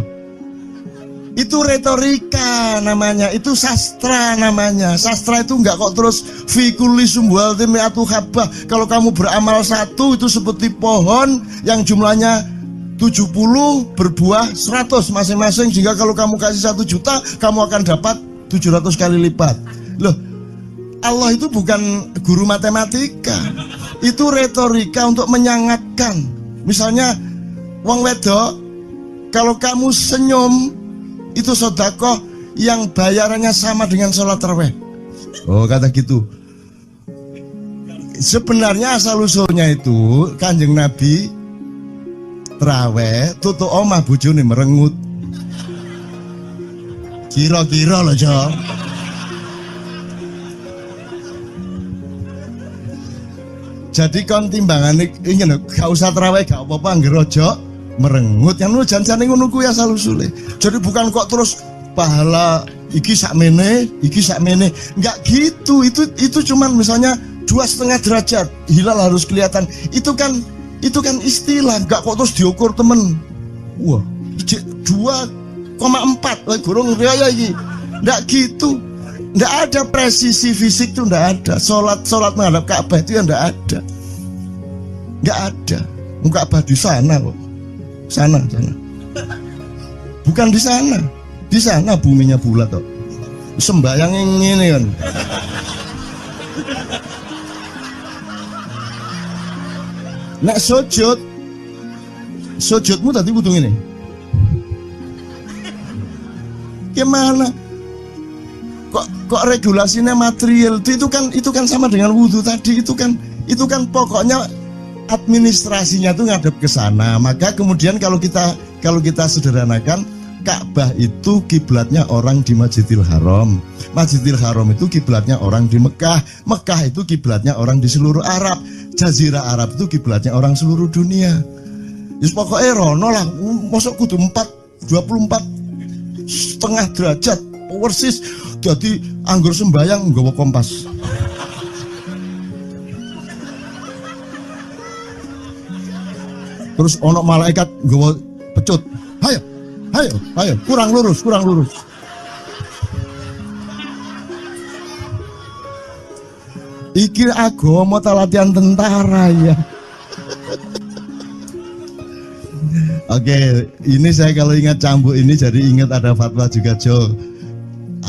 itu retorika namanya, itu sastra namanya. Sastra itu enggak kok terus fikuli sumbual timiatu habah. Kalau kamu beramal satu itu seperti pohon yang jumlahnya 70 berbuah 100 masing-masing, sehingga kalau kamu kasih 1 juta kamu akan dapat 700 kali lipat. Loh, Allah itu bukan guru matematika. Itu retorika untuk menyangatkan. Misalnya wong wedok, kalau kamu senyum itu sedekah yang bayarannya sama dengan sholat tarawih. Oh, kata gitu. Sebenarnya asal usulnya itu Kanjeng Nabi tarawih tutuk omah bojone merengut. Kira-kira loh, Jo. Jadi kon timbangan ini gak usah terawih gak apa-apa, anggere aja merengut. Yang lu jangan ngono kuwi asal usule. Jadi bukan kok terus pahala iki sakmene, enggak gitu. Itu cuman misalnya 20 2,5 derajat hilal harus kelihatan. Itu kan istilah, nggak kok terus diukur temen. Wah, 2,4 gurung raya ini. Nggak gitu. Nggak ada presisi fisik tuh, nggak ada. Sholat menghadap Ka'bah itu ya nggak ada. Nggak ada. Ka'bah di sana kok. Sana. Bukan di sana. Di sana buminya bulat kok. Sembayang yang ini kan. Nek sujudmu tadi butuh ini. Gimana? Kok regulasinya material itu kan sama dengan wudhu tadi, itu kan pokoknya administrasinya tuh ngadep ke sana. Maka kemudian kalau kita sederhanakan, Ka'bah itu kiblatnya orang di Masjidil Haram. Masjidil Haram itu kiblatnya orang di Mekah. Mekah itu kiblatnya orang di seluruh Arab. Jazirah Arab itu kiblatnya orang seluruh dunia. Yus pokoknya rono lah, masuk kudu 24,5 derajat persis. Jadi anggur sembayang nggawa kompas. Terus ono malaikat nggawa pecut. Ayo, kurang lurus. Iki agama ta latihan tentara ya. Oke, ini saya kalau ingat cambuk ini jadi ingat ada fatwa juga, Jo.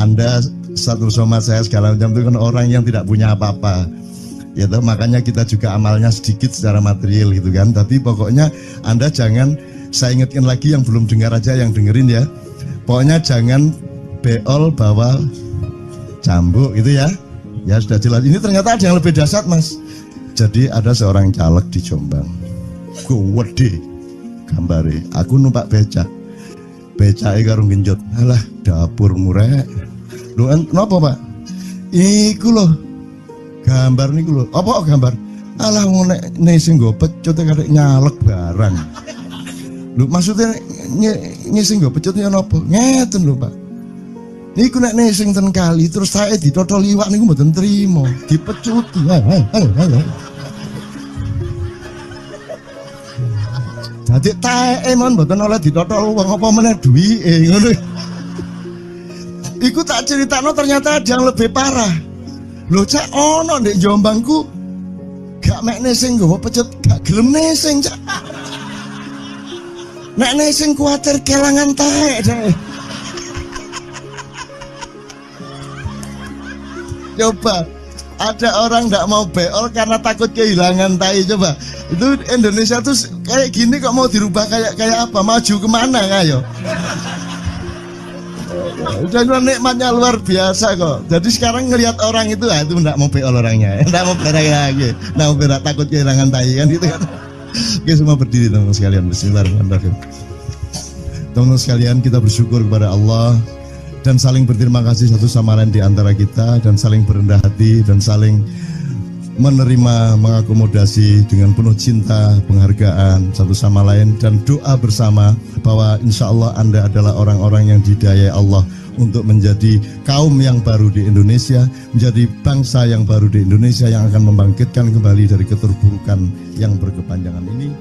Anda satu sama saya segala macam itu kan orang yang tidak punya apa-apa. Ya toh, makanya kita juga amalnya sedikit secara material gitu kan. Tapi pokoknya Anda jangan, saya ingatkan lagi yang belum dengar aja yang dengerin ya. Pokoknya jangan beol bawa cambuk gitu ya. Ya sudah jelas. Ini ternyata ada yang lebih dahsyat, Mas. Jadi ada seorang caleg di Jombang. Gede gambare. Aku numpak becak. Becake karo genjot. Alah, dapur murek. Lho napa, Pak? Iku lho. Gambar niku lho. Apa gambar? Alah wong nek sing nggo pecut karek nyalek barang. Lho maksudnya sing nggo pecut ya napa? Ngeten lho, Pak. Niku nek sing ten kali terus saya ditotol liwak niku mboten trimo, dipecuti. Dadi taeke mon mboten oleh ditotol wong apa meneh duwike ngono. Iku tak critakno ternyata ada yang lebih parah. Lho cak ono ndek Jombangku gak mek nesing nggawa pecut, gak gelem nesing cak. Nek nesing kuwatir kelangan taek deh. Coba ada orang nggak mau beol karena takut kehilangan tai. Coba itu Indonesia tuh kayak gini kok mau dirubah kayak apa? Maju kemana kayo? Dan nikmatnya luar biasa kok. Jadi sekarang ngelihat orang itu nggak mau beol orangnya, nggak mau berak lagi, nggak mau berak, takut kehilangan tai kan gitu kan? Oke, semua berdiri teman-teman sekalian. Bismillahirrahmanirrahim. Teman-teman sekalian, kita bersyukur kepada Allah dan saling berterima kasih satu sama lain di antara kita, dan saling berendah hati dan saling menerima, mengakomodasi dengan penuh cinta, penghargaan satu sama lain, dan doa bersama bahwa insya Allah Anda adalah orang-orang yang didayai Allah untuk menjadi kaum yang baru di Indonesia, menjadi bangsa yang baru di Indonesia yang akan membangkitkan kembali dari keterpurukan yang berkepanjangan ini.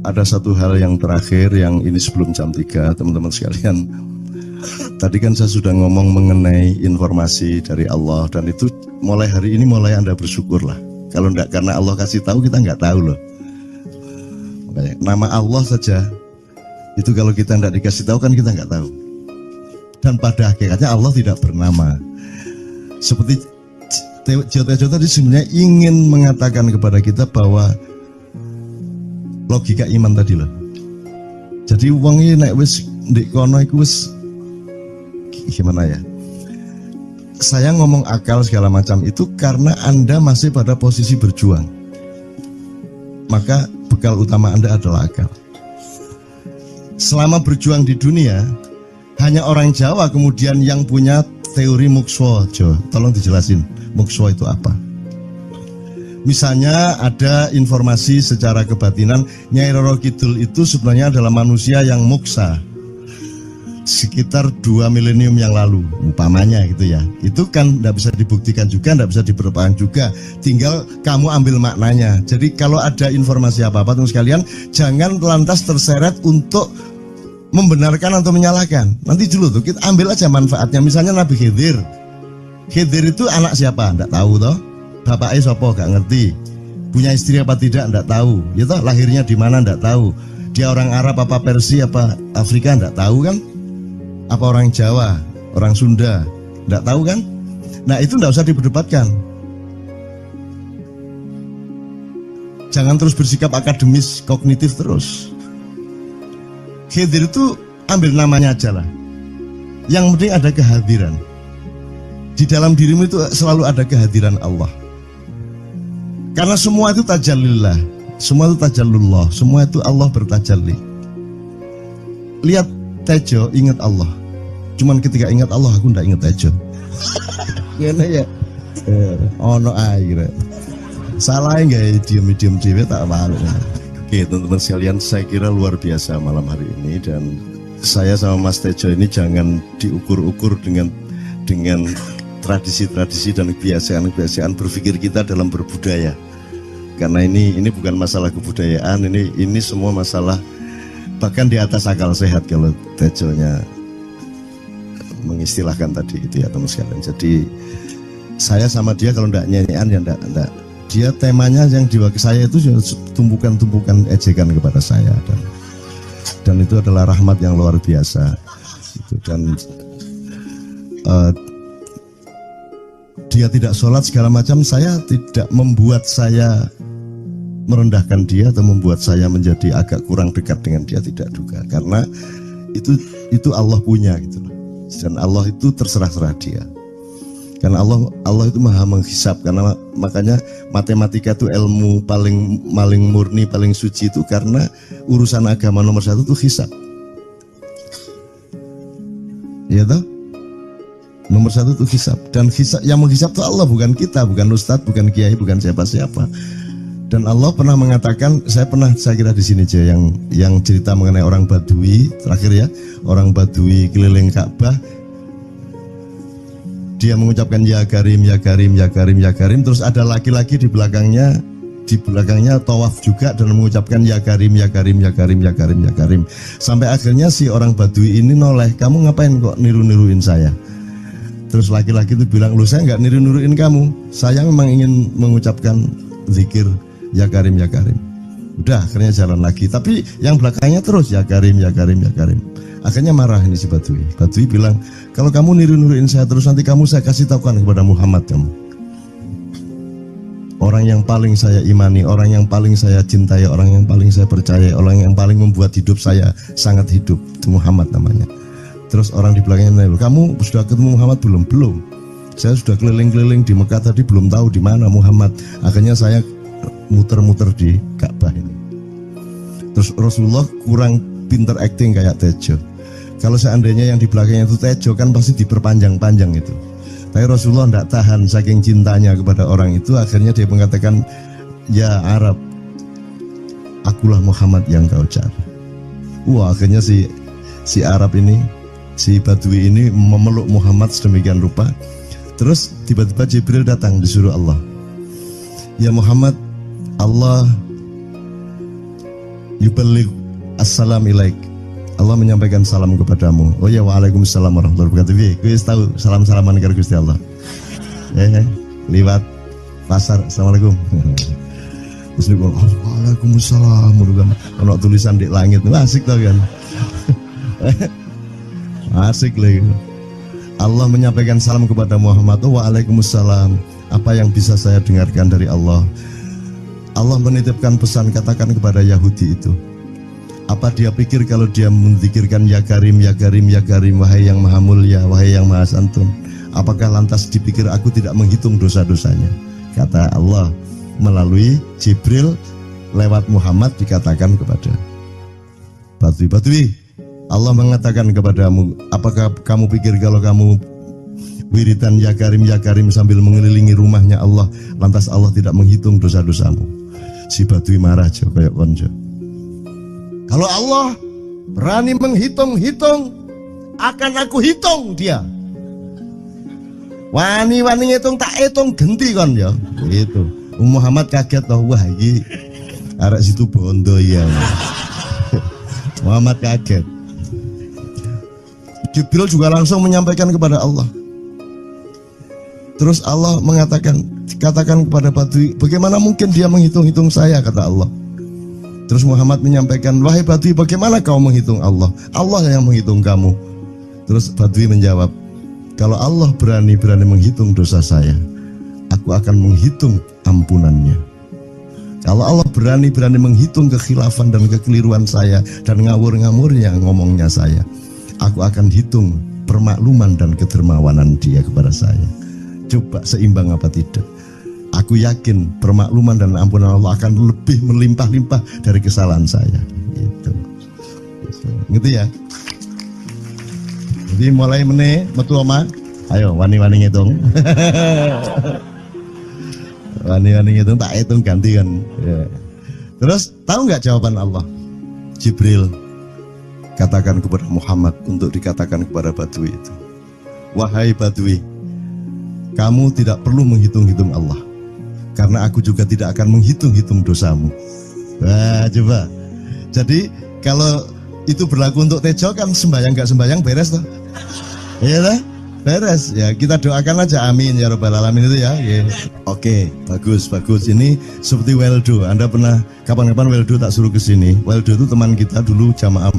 Ada satu hal yang terakhir yang ini sebelum jam 3, teman-teman sekalian. Tadi kan saya sudah ngomong mengenai informasi dari Allah, dan itu mulai hari ini mulai Anda bersyukurlah. Kalau enggak karena Allah kasih tahu, kita enggak tahu loh. Makanya, nama Allah saja itu kalau kita enggak dikasih tahu kan kita enggak tahu. Dan pada hakikatnya Allah tidak bernama. Seperti Jotejo tadi sebenarnya ingin mengatakan kepada kita bahwa logika iman tadi loh. Jadi wong iki nek wis ndek kono iku wis gimana ya? Saya ngomong akal segala macam itu karena Anda masih pada posisi berjuang. Maka bekal utama Anda adalah akal. Selama berjuang di dunia, hanya orang Jawa kemudian yang punya teori mukswa. Jo, tolong dijelasin mukswa itu apa? Misalnya ada informasi secara kebatinan Nyai Roro Kidul itu sebenarnya adalah manusia yang muksa. sekitar 2 milenium yang lalu umpamanya gitu ya, itu kan tidak bisa dibuktikan juga, tidak bisa diperlukan juga, tinggal kamu ambil maknanya. Jadi kalau ada informasi apa-apa teman sekalian, jangan lantas terseret untuk membenarkan atau menyalahkan. Nanti dulu tuh kita ambil aja manfaatnya. Misalnya Nabi Khidir itu anak siapa? Tidak tahu toh. Bapaknya siapa? Gak ngerti. Punya istri apa tidak? Tidak tahu. Ya toh, lahirnya di mana? Tidak tahu. Dia orang Arab apa Persia apa Afrika? Tidak tahu kan? Apa orang Jawa, orang Sunda? Tidak tahu kan? Nah itu tidak usah diperdebatkan. Jangan terus bersikap akademis, kognitif terus. Khidir itu ambil namanya aja lah. Yang penting ada kehadiran. Di dalam dirimu itu selalu ada kehadiran Allah. Karena semua itu tajallillah, semua itu tajallullah, semua itu Allah bertajalli. Lihat Tejo, ingat Allah. Cuman ketika ingat Allah, aku ndak ingat Tejo. Gimana ya? Ono air. Salah nggak diem cewek tak malu. Oke teman-teman sekalian, saya kira luar biasa malam hari ini, dan saya sama Mas Tejo ini jangan diukur-ukur dengan tradisi-tradisi dan kebiasaan-kebiasaan berpikir kita dalam berbudaya. Karena ini bukan masalah kebudayaan, ini semua masalah bahkan di atas akal sehat kalau Tejonya mengistilahkan tadi itu ya teman sekalian. Jadi saya sama dia kalau ndak nyanyian ya ndak. Dia temanya yang diwakili saya itu tumpukan-tumpukan ejekan kepada saya, dan itu adalah rahmat yang luar biasa. Dan dia tidak sholat segala macam, saya tidak membuat saya merendahkan dia atau membuat saya menjadi agak kurang dekat dengan dia, tidak juga, karena itu Allah punya gitu loh. Dan Allah itu terserah-serah dia. Karena Allah itu maha menghisap, karena makanya matematika itu ilmu paling murni, paling suci itu karena urusan agama nomor 1 itu hisap. Ya toh? Nomor 1 itu hisap, dan hisap, yang menghisap itu Allah, bukan kita, bukan ustadz, bukan kiai, bukan siapa-siapa. Dan Allah pernah mengatakan, saya kira di sini aja yang cerita mengenai orang Badui terakhir ya, orang Badui keliling Ka'bah, dia mengucapkan ya Karim, ya Karim, ya Karim, ya Karim, terus ada laki-laki di belakangnya tawaf juga dan mengucapkan ya Karim, ya Karim, ya Karim, ya Karim, ya Karim, sampai akhirnya si orang Badui ini noleh, kamu ngapain kok niru-niruin saya? Terus laki-laki itu bilang, loh saya nggak niru-niruin kamu, saya memang ingin mengucapkan zikir ya Karim, ya Karim. Udah akhirnya jalan lagi, tapi yang belakangnya terus ya Karim, ya Karim, ya Karim. Akhirnya marah ini si Badui. Badui bilang, kalau kamu niru-niruin saya terus, nanti saya kasih tahukan kepada Muhammad kamu. Orang yang paling saya imani, orang yang paling saya cintai, orang yang paling saya percaya, orang yang paling membuat hidup saya sangat hidup, itu Muhammad namanya. Terus orang di belakangnya nanya, kamu sudah ketemu Muhammad belum? Belum. Saya sudah keliling-keliling di Mekah tadi, belum tahu di mana Muhammad. Akhirnya saya muter-muter di Ka'bah ini. Terus Rasulullah kurang pinter acting kayak Tejo. Kalau seandainya yang di belakangnya itu Tejo kan pasti diperpanjang-panjang itu. Tapi Rasulullah tidak tahan saking cintanya kepada orang itu, akhirnya dia mengatakan, ya Arab, akulah Muhammad yang kau cari. Wah, akhirnya si Arab ini, si Badui ini memeluk Muhammad sedemikian rupa. Terus tiba-tiba Jibril datang disuruh Allah, ya Muhammad, Allah yuballigh assalam ilaik, Allah menyampaikan salam kepadamu. Oh ya, waalaikumsalam warahmatullahi wabarakatuh. Gue tahu salam-salaman karo Gusti Allah. Liwat pasar, assalamualaikum. Terus gue, waalaikumsalam. Ono tulisan di langit, asik tau kan? Asik lagi. Allah menyampaikan salam kepada Muhammad. Oh, waalaikumsalam. Apa yang bisa saya dengarkan dari Allah? Allah menitipkan pesan, katakan kepada Yahudi itu. Apa dia pikir kalau dia menzikirkan ya Karim, ya Karim, ya Karim, wahai yang maha mulia, wahai yang maha santun, apakah lantas dipikir aku tidak menghitung dosa-dosanya? Kata Allah melalui Jibril lewat Muhammad dikatakan kepada Badui, Allah mengatakan kepadamu, apakah kamu pikir kalau kamu wiridan ya Karim sambil mengelilingi rumahnya Allah, lantas Allah tidak menghitung dosa-dosamu? Si Badui marah jo kayak konjo. Kalau Allah berani menghitung-hitung, akan aku hitung dia. Wani-wani ngitung tak hitung genti kon ya. Gitu. Muhammad kaget toh, wah iki arek situ bondo ya. Muhammad kaget. Jibril juga langsung menyampaikan kepada Allah. Terus Allah mengatakan, katakan kepada Badui, bagaimana mungkin dia menghitung-hitung saya, kata Allah. Terus Muhammad menyampaikan, wahai Badui, bagaimana kau menghitung Allah? Allah yang menghitung kamu. Terus Badui menjawab, kalau Allah berani-berani menghitung dosa saya, aku akan menghitung ampunannya. Kalau Allah berani-berani menghitung kekhilafan dan kekeliruan saya dan ngawur-ngawurnya ngomongnya saya, aku akan hitung permakluman dan kedermawanan dia kepada saya. Coba seimbang apa tidak? Aku yakin permakluman dan ampunan Allah akan lebih melimpah-limpah dari kesalahan saya. Gitu. Gitu ya. Jadi mulai meneh metu oma, ayo wani-wani ngitung. Wani-wani ngitung tak hitung ganti kan. Ya. Terus tahu nggak jawaban Allah? Jibril katakan kepada Muhammad untuk dikatakan kepada Badui itu. Wahai Badui, kamu tidak perlu menghitung-hitung Allah, karena aku juga tidak akan menghitung-hitung dosamu. Wah, coba. Jadi kalau itu berlaku untuk Tejo kan sembahyang gak sembahyang beres toh? Iya lah, beres. Ya kita doakan aja, amin ya robbal alamin itu ya. Oke, bagus. Ini seperti Weldo. Anda pernah kapan-kapan Weldo tak suruh ke sini? Weldo itu teman kita dulu jamaah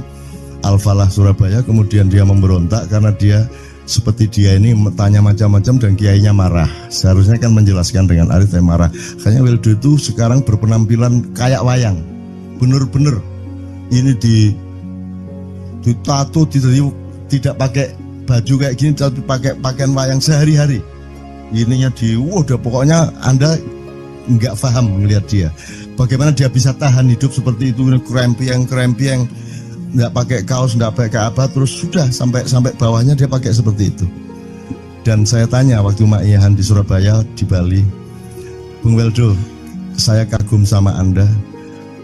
Al-Falah Surabaya, kemudian dia memberontak karena dia seperti dia ini tanya macam-macam dan kiainya marah. Seharusnya kan menjelaskan dengan arif yang marah. Kayaknya Weldo itu sekarang berpenampilan kayak wayang. Bener-bener ini ditato, tidak pakai baju kayak gini, tapi pakai pakaian wayang sehari-hari. Ininya udah pokoknya Anda nggak paham melihat dia. Bagaimana dia bisa tahan hidup seperti itu, krempiang, nggak pakai kaos, nggak pakai apa, terus sudah sampai bawahnya dia pakai seperti itu. Dan saya tanya waktu Ma'iyahan di Surabaya, di Bali, Bung Weldo, saya kagum sama Anda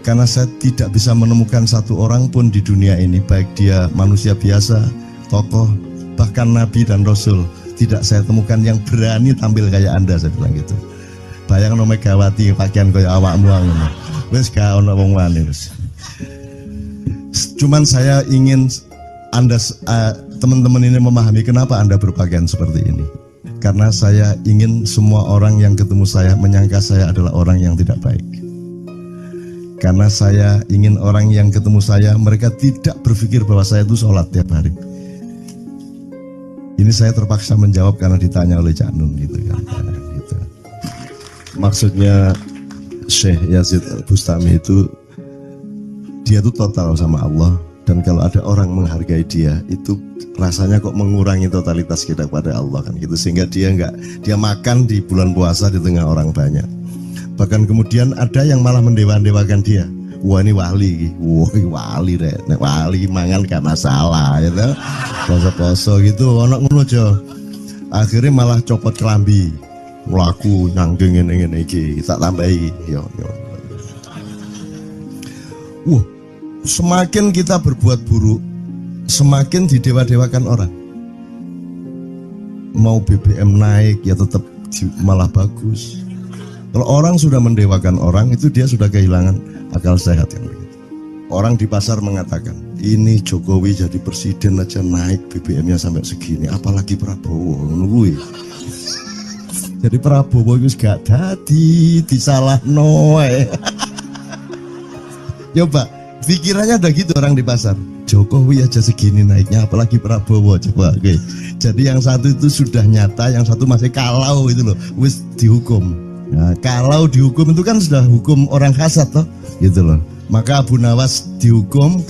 karena saya tidak bisa menemukan satu orang pun di dunia ini, baik dia manusia biasa, tokoh, bahkan Nabi dan Rasul, tidak saya temukan yang berani tampil kayak Anda, saya bilang gitu. Bayang no Megawati pakaian kayak awakmu ngono. Wis gak ono wong wani wis. Cuman saya ingin Anda teman-teman ini memahami kenapa Anda berpakaian seperti ini. Karena saya ingin semua orang yang ketemu saya menyangka saya adalah orang yang tidak baik. Karena saya ingin orang yang ketemu saya, mereka tidak berpikir bahwa saya itu sholat tiap hari. Ini saya terpaksa menjawab karena ditanya oleh Cak Nun gitu kan. Gitu. Maksudnya Syekh Yazid Bustami itu, dia itu total sama Allah, dan kalau ada orang menghargai dia itu rasanya kok mengurangi totalitas kita kepada Allah kan gitu, sehingga dia makan di bulan puasa di tengah orang banyak. Bahkan kemudian ada yang malah mendewa-dewakan dia. Wah ini wali, wali deh, wali mangan gak masalah, ya gitu. Poso-poso gitu, anak ngono aja. Akhirnya malah copot kelambi, melaku nyanggeng ngene iki, tak tambahi, yo. Semakin kita berbuat buruk, semakin didewa-dewakan orang. Mau BBM naik ya tetap malah bagus. Kalau orang sudah mendewakan orang, itu dia sudah kehilangan akal sehat kan begitu. Orang di pasar mengatakan, ini Jokowi jadi presiden aja naik BBM-nya sampai segini, apalagi Prabowo nungguin. Jadi Prabowo itu gak dadi disalah noe. Coba pikirannya ada gitu orang di pasar. Jokowi aja segini naiknya, apalagi Prabowo, coba. Oke. Jadi yang satu itu sudah nyata, yang satu masih kalau itu loh, wis dihukum. Nah, kalau dihukum itu kan sudah hukum orang hasad toh, gitu loh. Maka Abu Nawas dihukum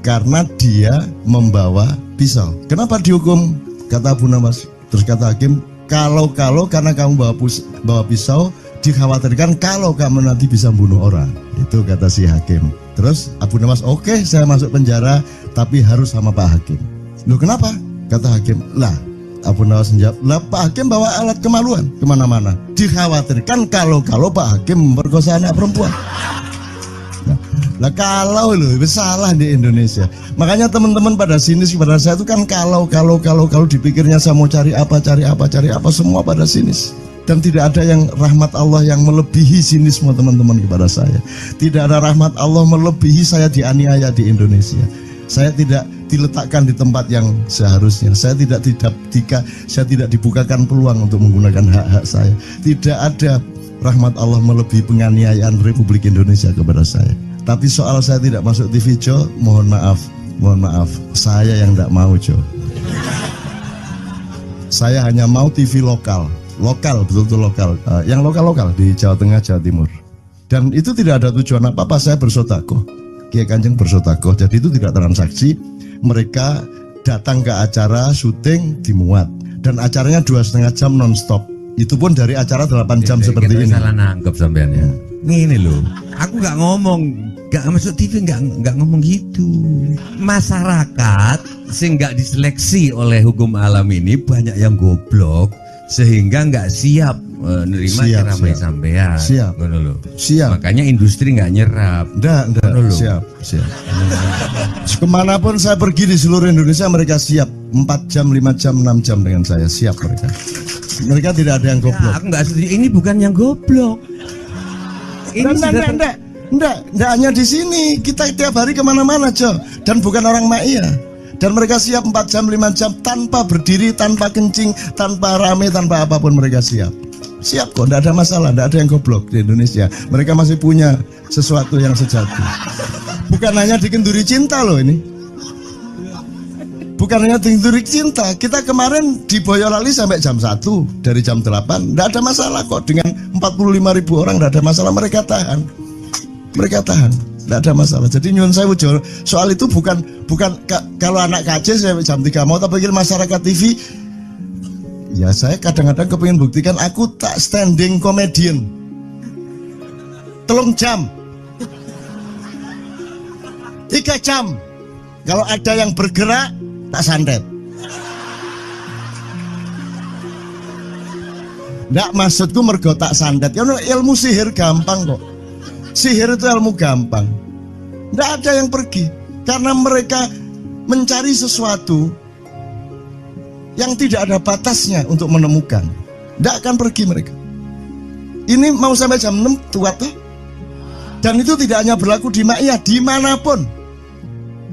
karena dia membawa pisau. Kenapa dihukum? Kata Abu Nawas. Terus kata hakim, kalau karena kamu bawa pisau, dikhawatirkan kalau kamu nanti bisa bunuh orang. Itu kata si hakim. Terus Abu Nawas, oke, saya masuk penjara, tapi harus sama Pak Hakim. Loh kenapa? Kata hakim, lah Abu Nawas menjawab, lah Pak Hakim bawa alat kemaluan kemana-mana. Dikhawatirkan kalau Pak Hakim memperkosa anak perempuan. Nah, Nah kalau loh, salah di Indonesia. Makanya teman-teman pada sinis kepada saya itu kan kalau dipikirnya saya mau cari apa, semua pada sinis. Dan tidak ada yang rahmat Allah yang melebihi sinisme teman-teman kepada saya. Tidak ada rahmat Allah melebihi saya dianiaya di Indonesia. Saya tidak diletakkan di tempat yang seharusnya. Saya tidak dibukakan peluang untuk menggunakan hak-hak saya. Tidak ada rahmat Allah melebihi penganiayaan Republik Indonesia kepada saya. Tapi soal saya tidak masuk TV, Jo, mohon maaf, saya yang tidak mau, Jo. Saya hanya mau TV lokal, betul-betul lokal, yang lokal di Jawa Tengah, Jawa Timur. Dan itu tidak ada tujuan apa-apa, saya bersodakoh, Kiai Kanjeng bersodakoh, jadi itu tidak transaksi. Mereka datang ke acara syuting dimuat, dan acaranya 2,5 jam non-stop. Itu pun dari acara 8 jam seperti ini. Salah nangkep sampean ya. Ini loh, aku nggak ngomong, nggak masuk TV, nggak ngomong gitu. Masyarakat sing nggak diseleksi oleh hukum alam ini banyak yang goblok sehingga nggak siap menerima ceramah sampean. Siap. Makanya industri nggak nyerap. Nggak. Siap. Kemanapun saya pergi di seluruh Indonesia mereka siap 4 jam, 5 jam, 6 jam dengan saya, siap mereka. Mereka tidak ada yang goblok. Ya, aku nggak setuju. Ini bukan yang goblok. Enggak hanya di sini, kita tiap hari kemana-mana, Jo. Dan bukan orang Ma'iyah. Dan mereka siap 4 jam, 5 jam tanpa berdiri, tanpa kencing, tanpa rame, tanpa apapun mereka siap. Siap kok, enggak ada masalah, enggak ada yang goblok di Indonesia. Mereka masih punya sesuatu yang sejati. Bukan hanya dikenduri cinta loh ini. Bukan hanya dikenduri cinta. Kita kemarin di Boyolali sampai jam 1, dari jam 8. Enggak ada masalah kok, dengan 45.000 orang enggak ada masalah, mereka tahan. Tidak ada masalah. Jadi nyuwun sewu, soal itu bukan kalau anak KJ saya jam 3 mau tapi masyarakat TV. Ya saya kadang-kadang kepingin buktikan aku tak standing comedian. 3 jam 3 jam. Kalau ada yang bergerak tak santet. Nggak, maksudku mergo tak santet. Ya ilmu sihir gampang kok. Sihir itu ilmu gampang. Tidak ada yang pergi karena mereka mencari sesuatu yang tidak ada batasnya untuk menemukan. Tidak akan pergi mereka. Ini mau sampai jam 6 tuat toh. Dan itu tidak hanya berlaku di Ma'iyah, dimanapun.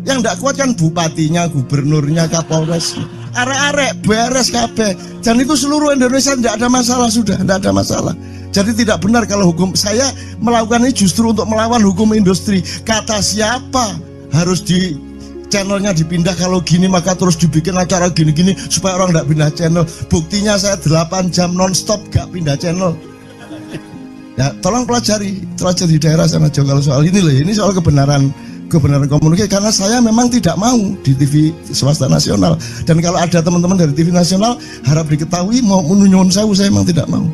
Yang tidak kuat kan bupatinya, gubernurnya, kapolres, arek-arek beres kabeh. Dan itu seluruh Indonesia tidak ada masalah, sudah tidak ada masalah. Jadi tidak benar kalau hukum, saya melakukan ini justru untuk melawan hukum industri. Kata siapa harus di channelnya dipindah, kalau gini maka terus dibikin acara gini-gini supaya orang tidak pindah channel. Buktinya saya 8 jam non-stop gak pindah channel. Ya tolong pelajari di daerah sana Jo kalau soal ini loh. Ini soal kebenaran komunikasi, karena saya memang tidak mau di TV swasta nasional. Dan kalau ada teman-teman dari TV nasional harap diketahui mau menyunyun saya memang tidak mau.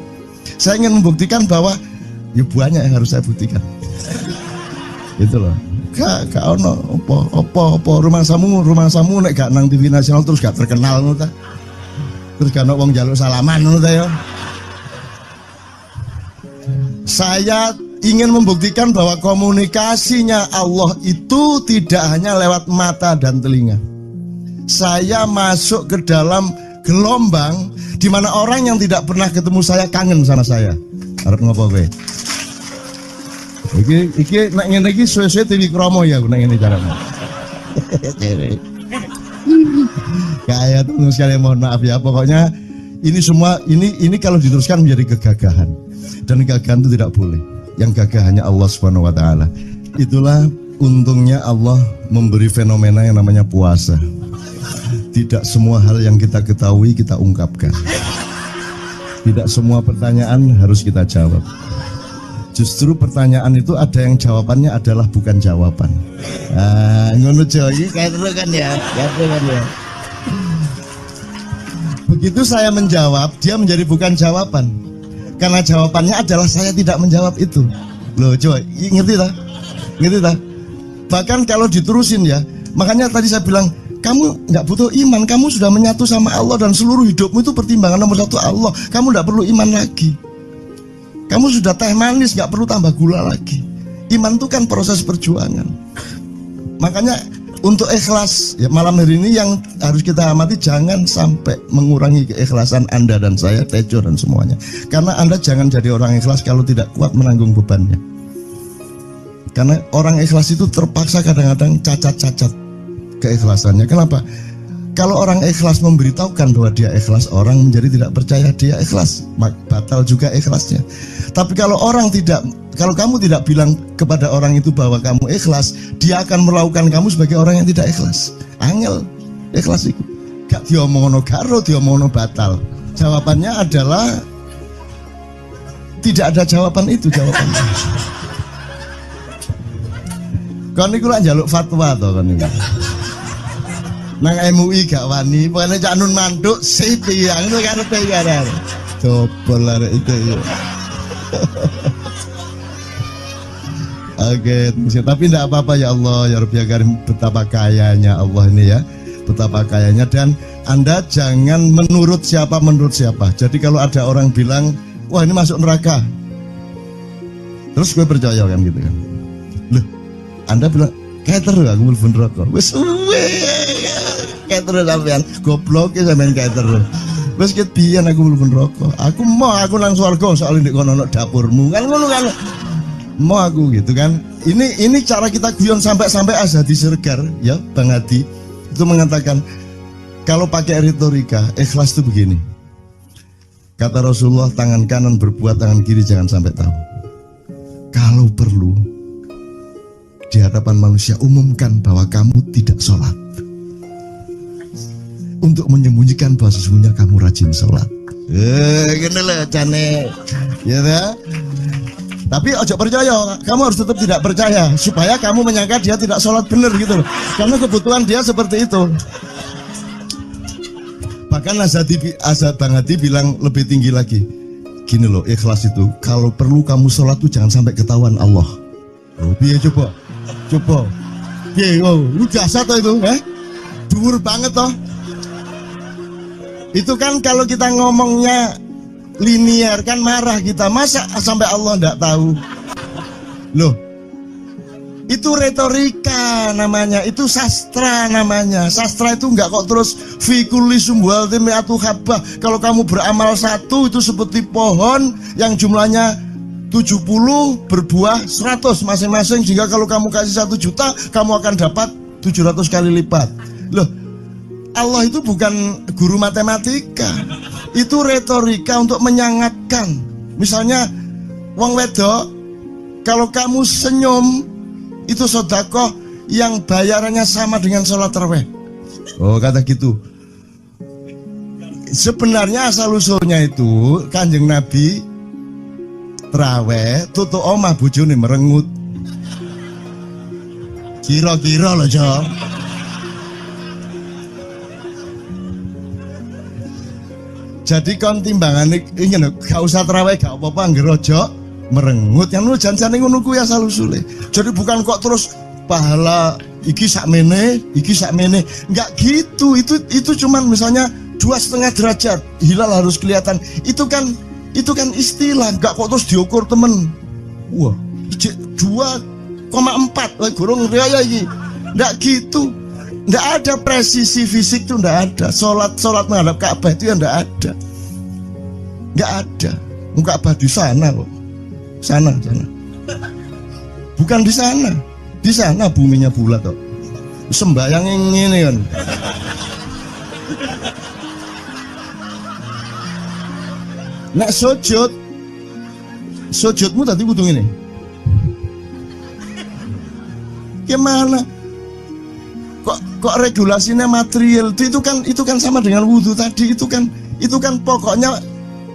Saya ingin membuktikan bahwa ya banyak yang harus saya buktikan. Gitu loh. Gak ono opo rumah samu nek gak nang TV nasional terus gak terkenal ngono ta. Terus gak ono wong njaluk salaman ngono ta ya. Saya ingin membuktikan bahwa komunikasinya Allah itu tidak hanya lewat mata dan telinga. Saya masuk ke dalam gelombang di mana orang yang tidak pernah ketemu saya kangen sama saya. Arep ngopo kowe? Iki nek ngene iki suwe-suwe TV Kromo ya nek ngene carane. Kayak tuh sekali mohon maaf ya, pokoknya ini semua ini kalau diteruskan menjadi kegagahan. Dan kegagahan itu tidak boleh. Yang gagah hanya Allah Subhanahu wa taala. Itulah untungnya Allah memberi fenomena yang namanya puasa. Tidak semua hal yang kita ketahui kita ungkapkan. Tidak semua pertanyaan harus kita jawab. Justru pertanyaan itu ada yang jawabannya adalah bukan jawaban. Ngono iki kayak kan ya. Begitu saya menjawab, dia menjadi bukan jawaban. Karena jawabannya adalah saya tidak menjawab itu. Loh, coba ngerti tak? Ngerti tak? Bahkan kalau diterusin ya, makanya tadi saya bilang, kamu nggak butuh iman, kamu sudah menyatu sama Allah dan seluruh hidupmu itu pertimbangan nomor 1 Allah. Kamu nggak perlu iman lagi. Kamu sudah teh manis, nggak perlu tambah gula lagi. Iman itu kan proses perjuangan. Makanya untuk ikhlas ya, malam hari ini yang harus kita amati, jangan sampai mengurangi keikhlasan Anda dan saya, Tejo dan semuanya. Karena Anda jangan jadi orang ikhlas kalau tidak kuat menanggung bebannya. Karena orang ikhlas itu terpaksa kadang-kadang cacat-cacat keikhlasannya. Kenapa? Kalau orang ikhlas memberitahukan bahwa dia ikhlas, orang menjadi tidak percaya dia ikhlas, batal juga ikhlasnya. Tapi kalau kamu tidak bilang kepada orang itu bahwa kamu ikhlas, dia akan melakukan kamu sebagai orang yang tidak ikhlas. Angel ikhlas itu. Gak diomongno karo, diomongno batal. Jawabannya adalah tidak ada jawaban itu jawabannya. Kon niku lak njaluk fatwa to kon niku. Nang MUI gak wani, pokoknya Cak Nun mantuk sip ya, itu karepe ya. Coba lah itu ya. Oke, tapi tidak apa-apa ya Allah, ya Rabbi ya Karim, betapa kayanya Allah ini ya, betapa kayanya. Dan Anda jangan menurut siapa. Jadi kalau ada orang bilang, wah ini masuk neraka, terus gue percaya kan gitu kan. Loh, Anda bilang, kayak terus aku mlebu neraka. Wis kayak terus sampean, goblok ya sampean kayak terus. Wis ket biyen aku mlebu neraka. Aku nang swarga soalnya ndek kono ana dapurmu. Kan ngono kan. Mau aku gitu kan. Ini cara kita guyon sampai Azhadi Siregar ya Bang Hadi itu mengatakan kalau pakai retorika ikhlas itu begini. Kata Rasulullah, tangan kanan berbuat, tangan kiri jangan sampai tahu. Kalau perlu di hadapan manusia umumkan bahwa kamu tidak sholat, untuk menyembunyikan bahwa sesungguhnya kamu rajin sholat. Gini lah cane ya dah. Tapi ojo percaya, kamu harus tetap tidak percaya supaya kamu menyangka dia tidak sholat benar gitu loh. Karena kebutuhan dia seperti itu. Bahkan Bang Hadi bilang lebih tinggi lagi. Gini loh, ikhlas itu kalau perlu kamu sholat tuh jangan sampai ketahuan Allah. Oh, biar coba. Lu jasa toh itu, dhuwur banget toh. Itu kan kalau kita ngomongnya linear kan marah kita, masa sampai Allah enggak tahu. Loh, itu retorika namanya, itu sastra namanya. Sastra itu enggak kok terus fikuli sumbual timiatu habah. Kalau kamu beramal satu itu seperti pohon yang jumlahnya 70 berbuah 100 masing-masing, jika kalau kamu kasih 1 juta kamu akan dapat 700 kali lipat. Loh, Allah itu bukan guru matematika, itu retorika untuk menyangatkan. Misalnya wong wedok, kalau kamu senyum itu sedekah yang bayarannya sama dengan sholat tarawih. Oh, kata gitu. Sebenarnya asal usulnya itu Kanjeng Nabi tarawih tutuk omah bojone merengut. Kira-kira loh Jo. Jadi kon timbangan ingin gak usah terawih gak apa-apa ngerojo merengut yang lu jangan ngono kuwi asal usule. Jadi bukan kok terus pahala iki sakmene enggak gitu. Itu cuman misalnya 2,5 derajat hilal harus kelihatan. Itu kan istilah, enggak kok terus diukur temen. Wah, 2,4 gurung raya iki. Enggak gitu. Nggak ada presisi fisik tuh, nggak ada. Sholat menghadap Ka'bah itu ya nggak ada. Nggak ada. Ka'bah di sana kok. Sana. Bukan di sana. Di sana buminya bulat kok. Sembayang yang ini kan. Nek sujudmu tadi kudu ini. Gimana? Kok regulasinya material itu kan sama dengan wudhu tadi. Itu kan pokoknya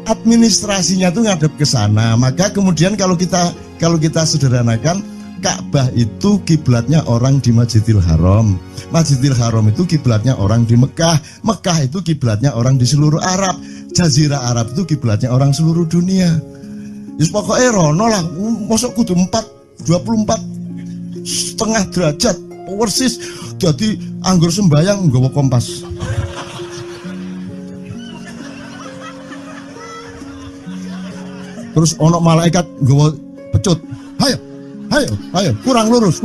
administrasinya tuh ngadep ke sana. Maka kemudian kalau kita sederhanakan, Ka'bah itu kiblatnya orang di Masjidil Haram. Masjidil Haram itu kiblatnya orang di Mekah. Mekah itu kiblatnya orang di seluruh Arab. Jazirah Arab itu kiblatnya orang seluruh dunia. Just pokoknya rono lah. Masuk kudu 24,5 derajat persis. Jadi anggur sembayang nggawa kompas. Terus ono malaikat nggawa pecut. Hayo Ayo, kurang lurus.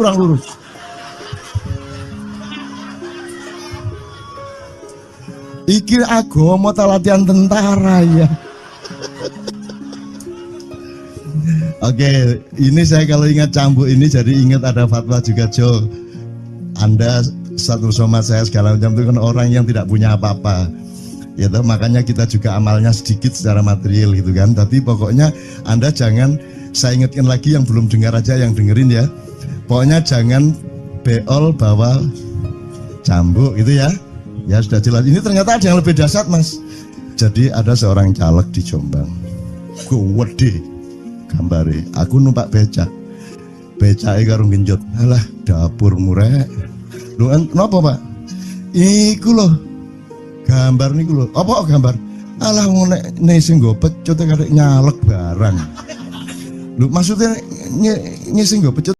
Iki agama ta latihan tentara ya. Oke, ini saya kalau ingat cambuk ini jadi ingat ada fatwa juga Jo. Anda satu sama saya segala macam itu kan orang yang tidak punya apa-apa. Ya toh, makanya kita juga amalnya sedikit secara material gitu kan. Tapi pokoknya Anda jangan, saya ingatkan lagi yang belum dengar aja yang dengerin ya. Pokoknya jangan beol bawa cambuk gitu ya. Ya sudah jelas. Ini ternyata ada yang lebih dahsyat Mas. Jadi ada seorang caleg di Jombang. Gede gambare. Aku numpak becak. Becake karo genjot. Alah dapur murek. Lho kenapa Pak? Iku loh. Gambar niku lho. Apa gambar? Alah wong nek sing nggo pecut karek nyalek barang. Lho maksudnya sing nggo pecut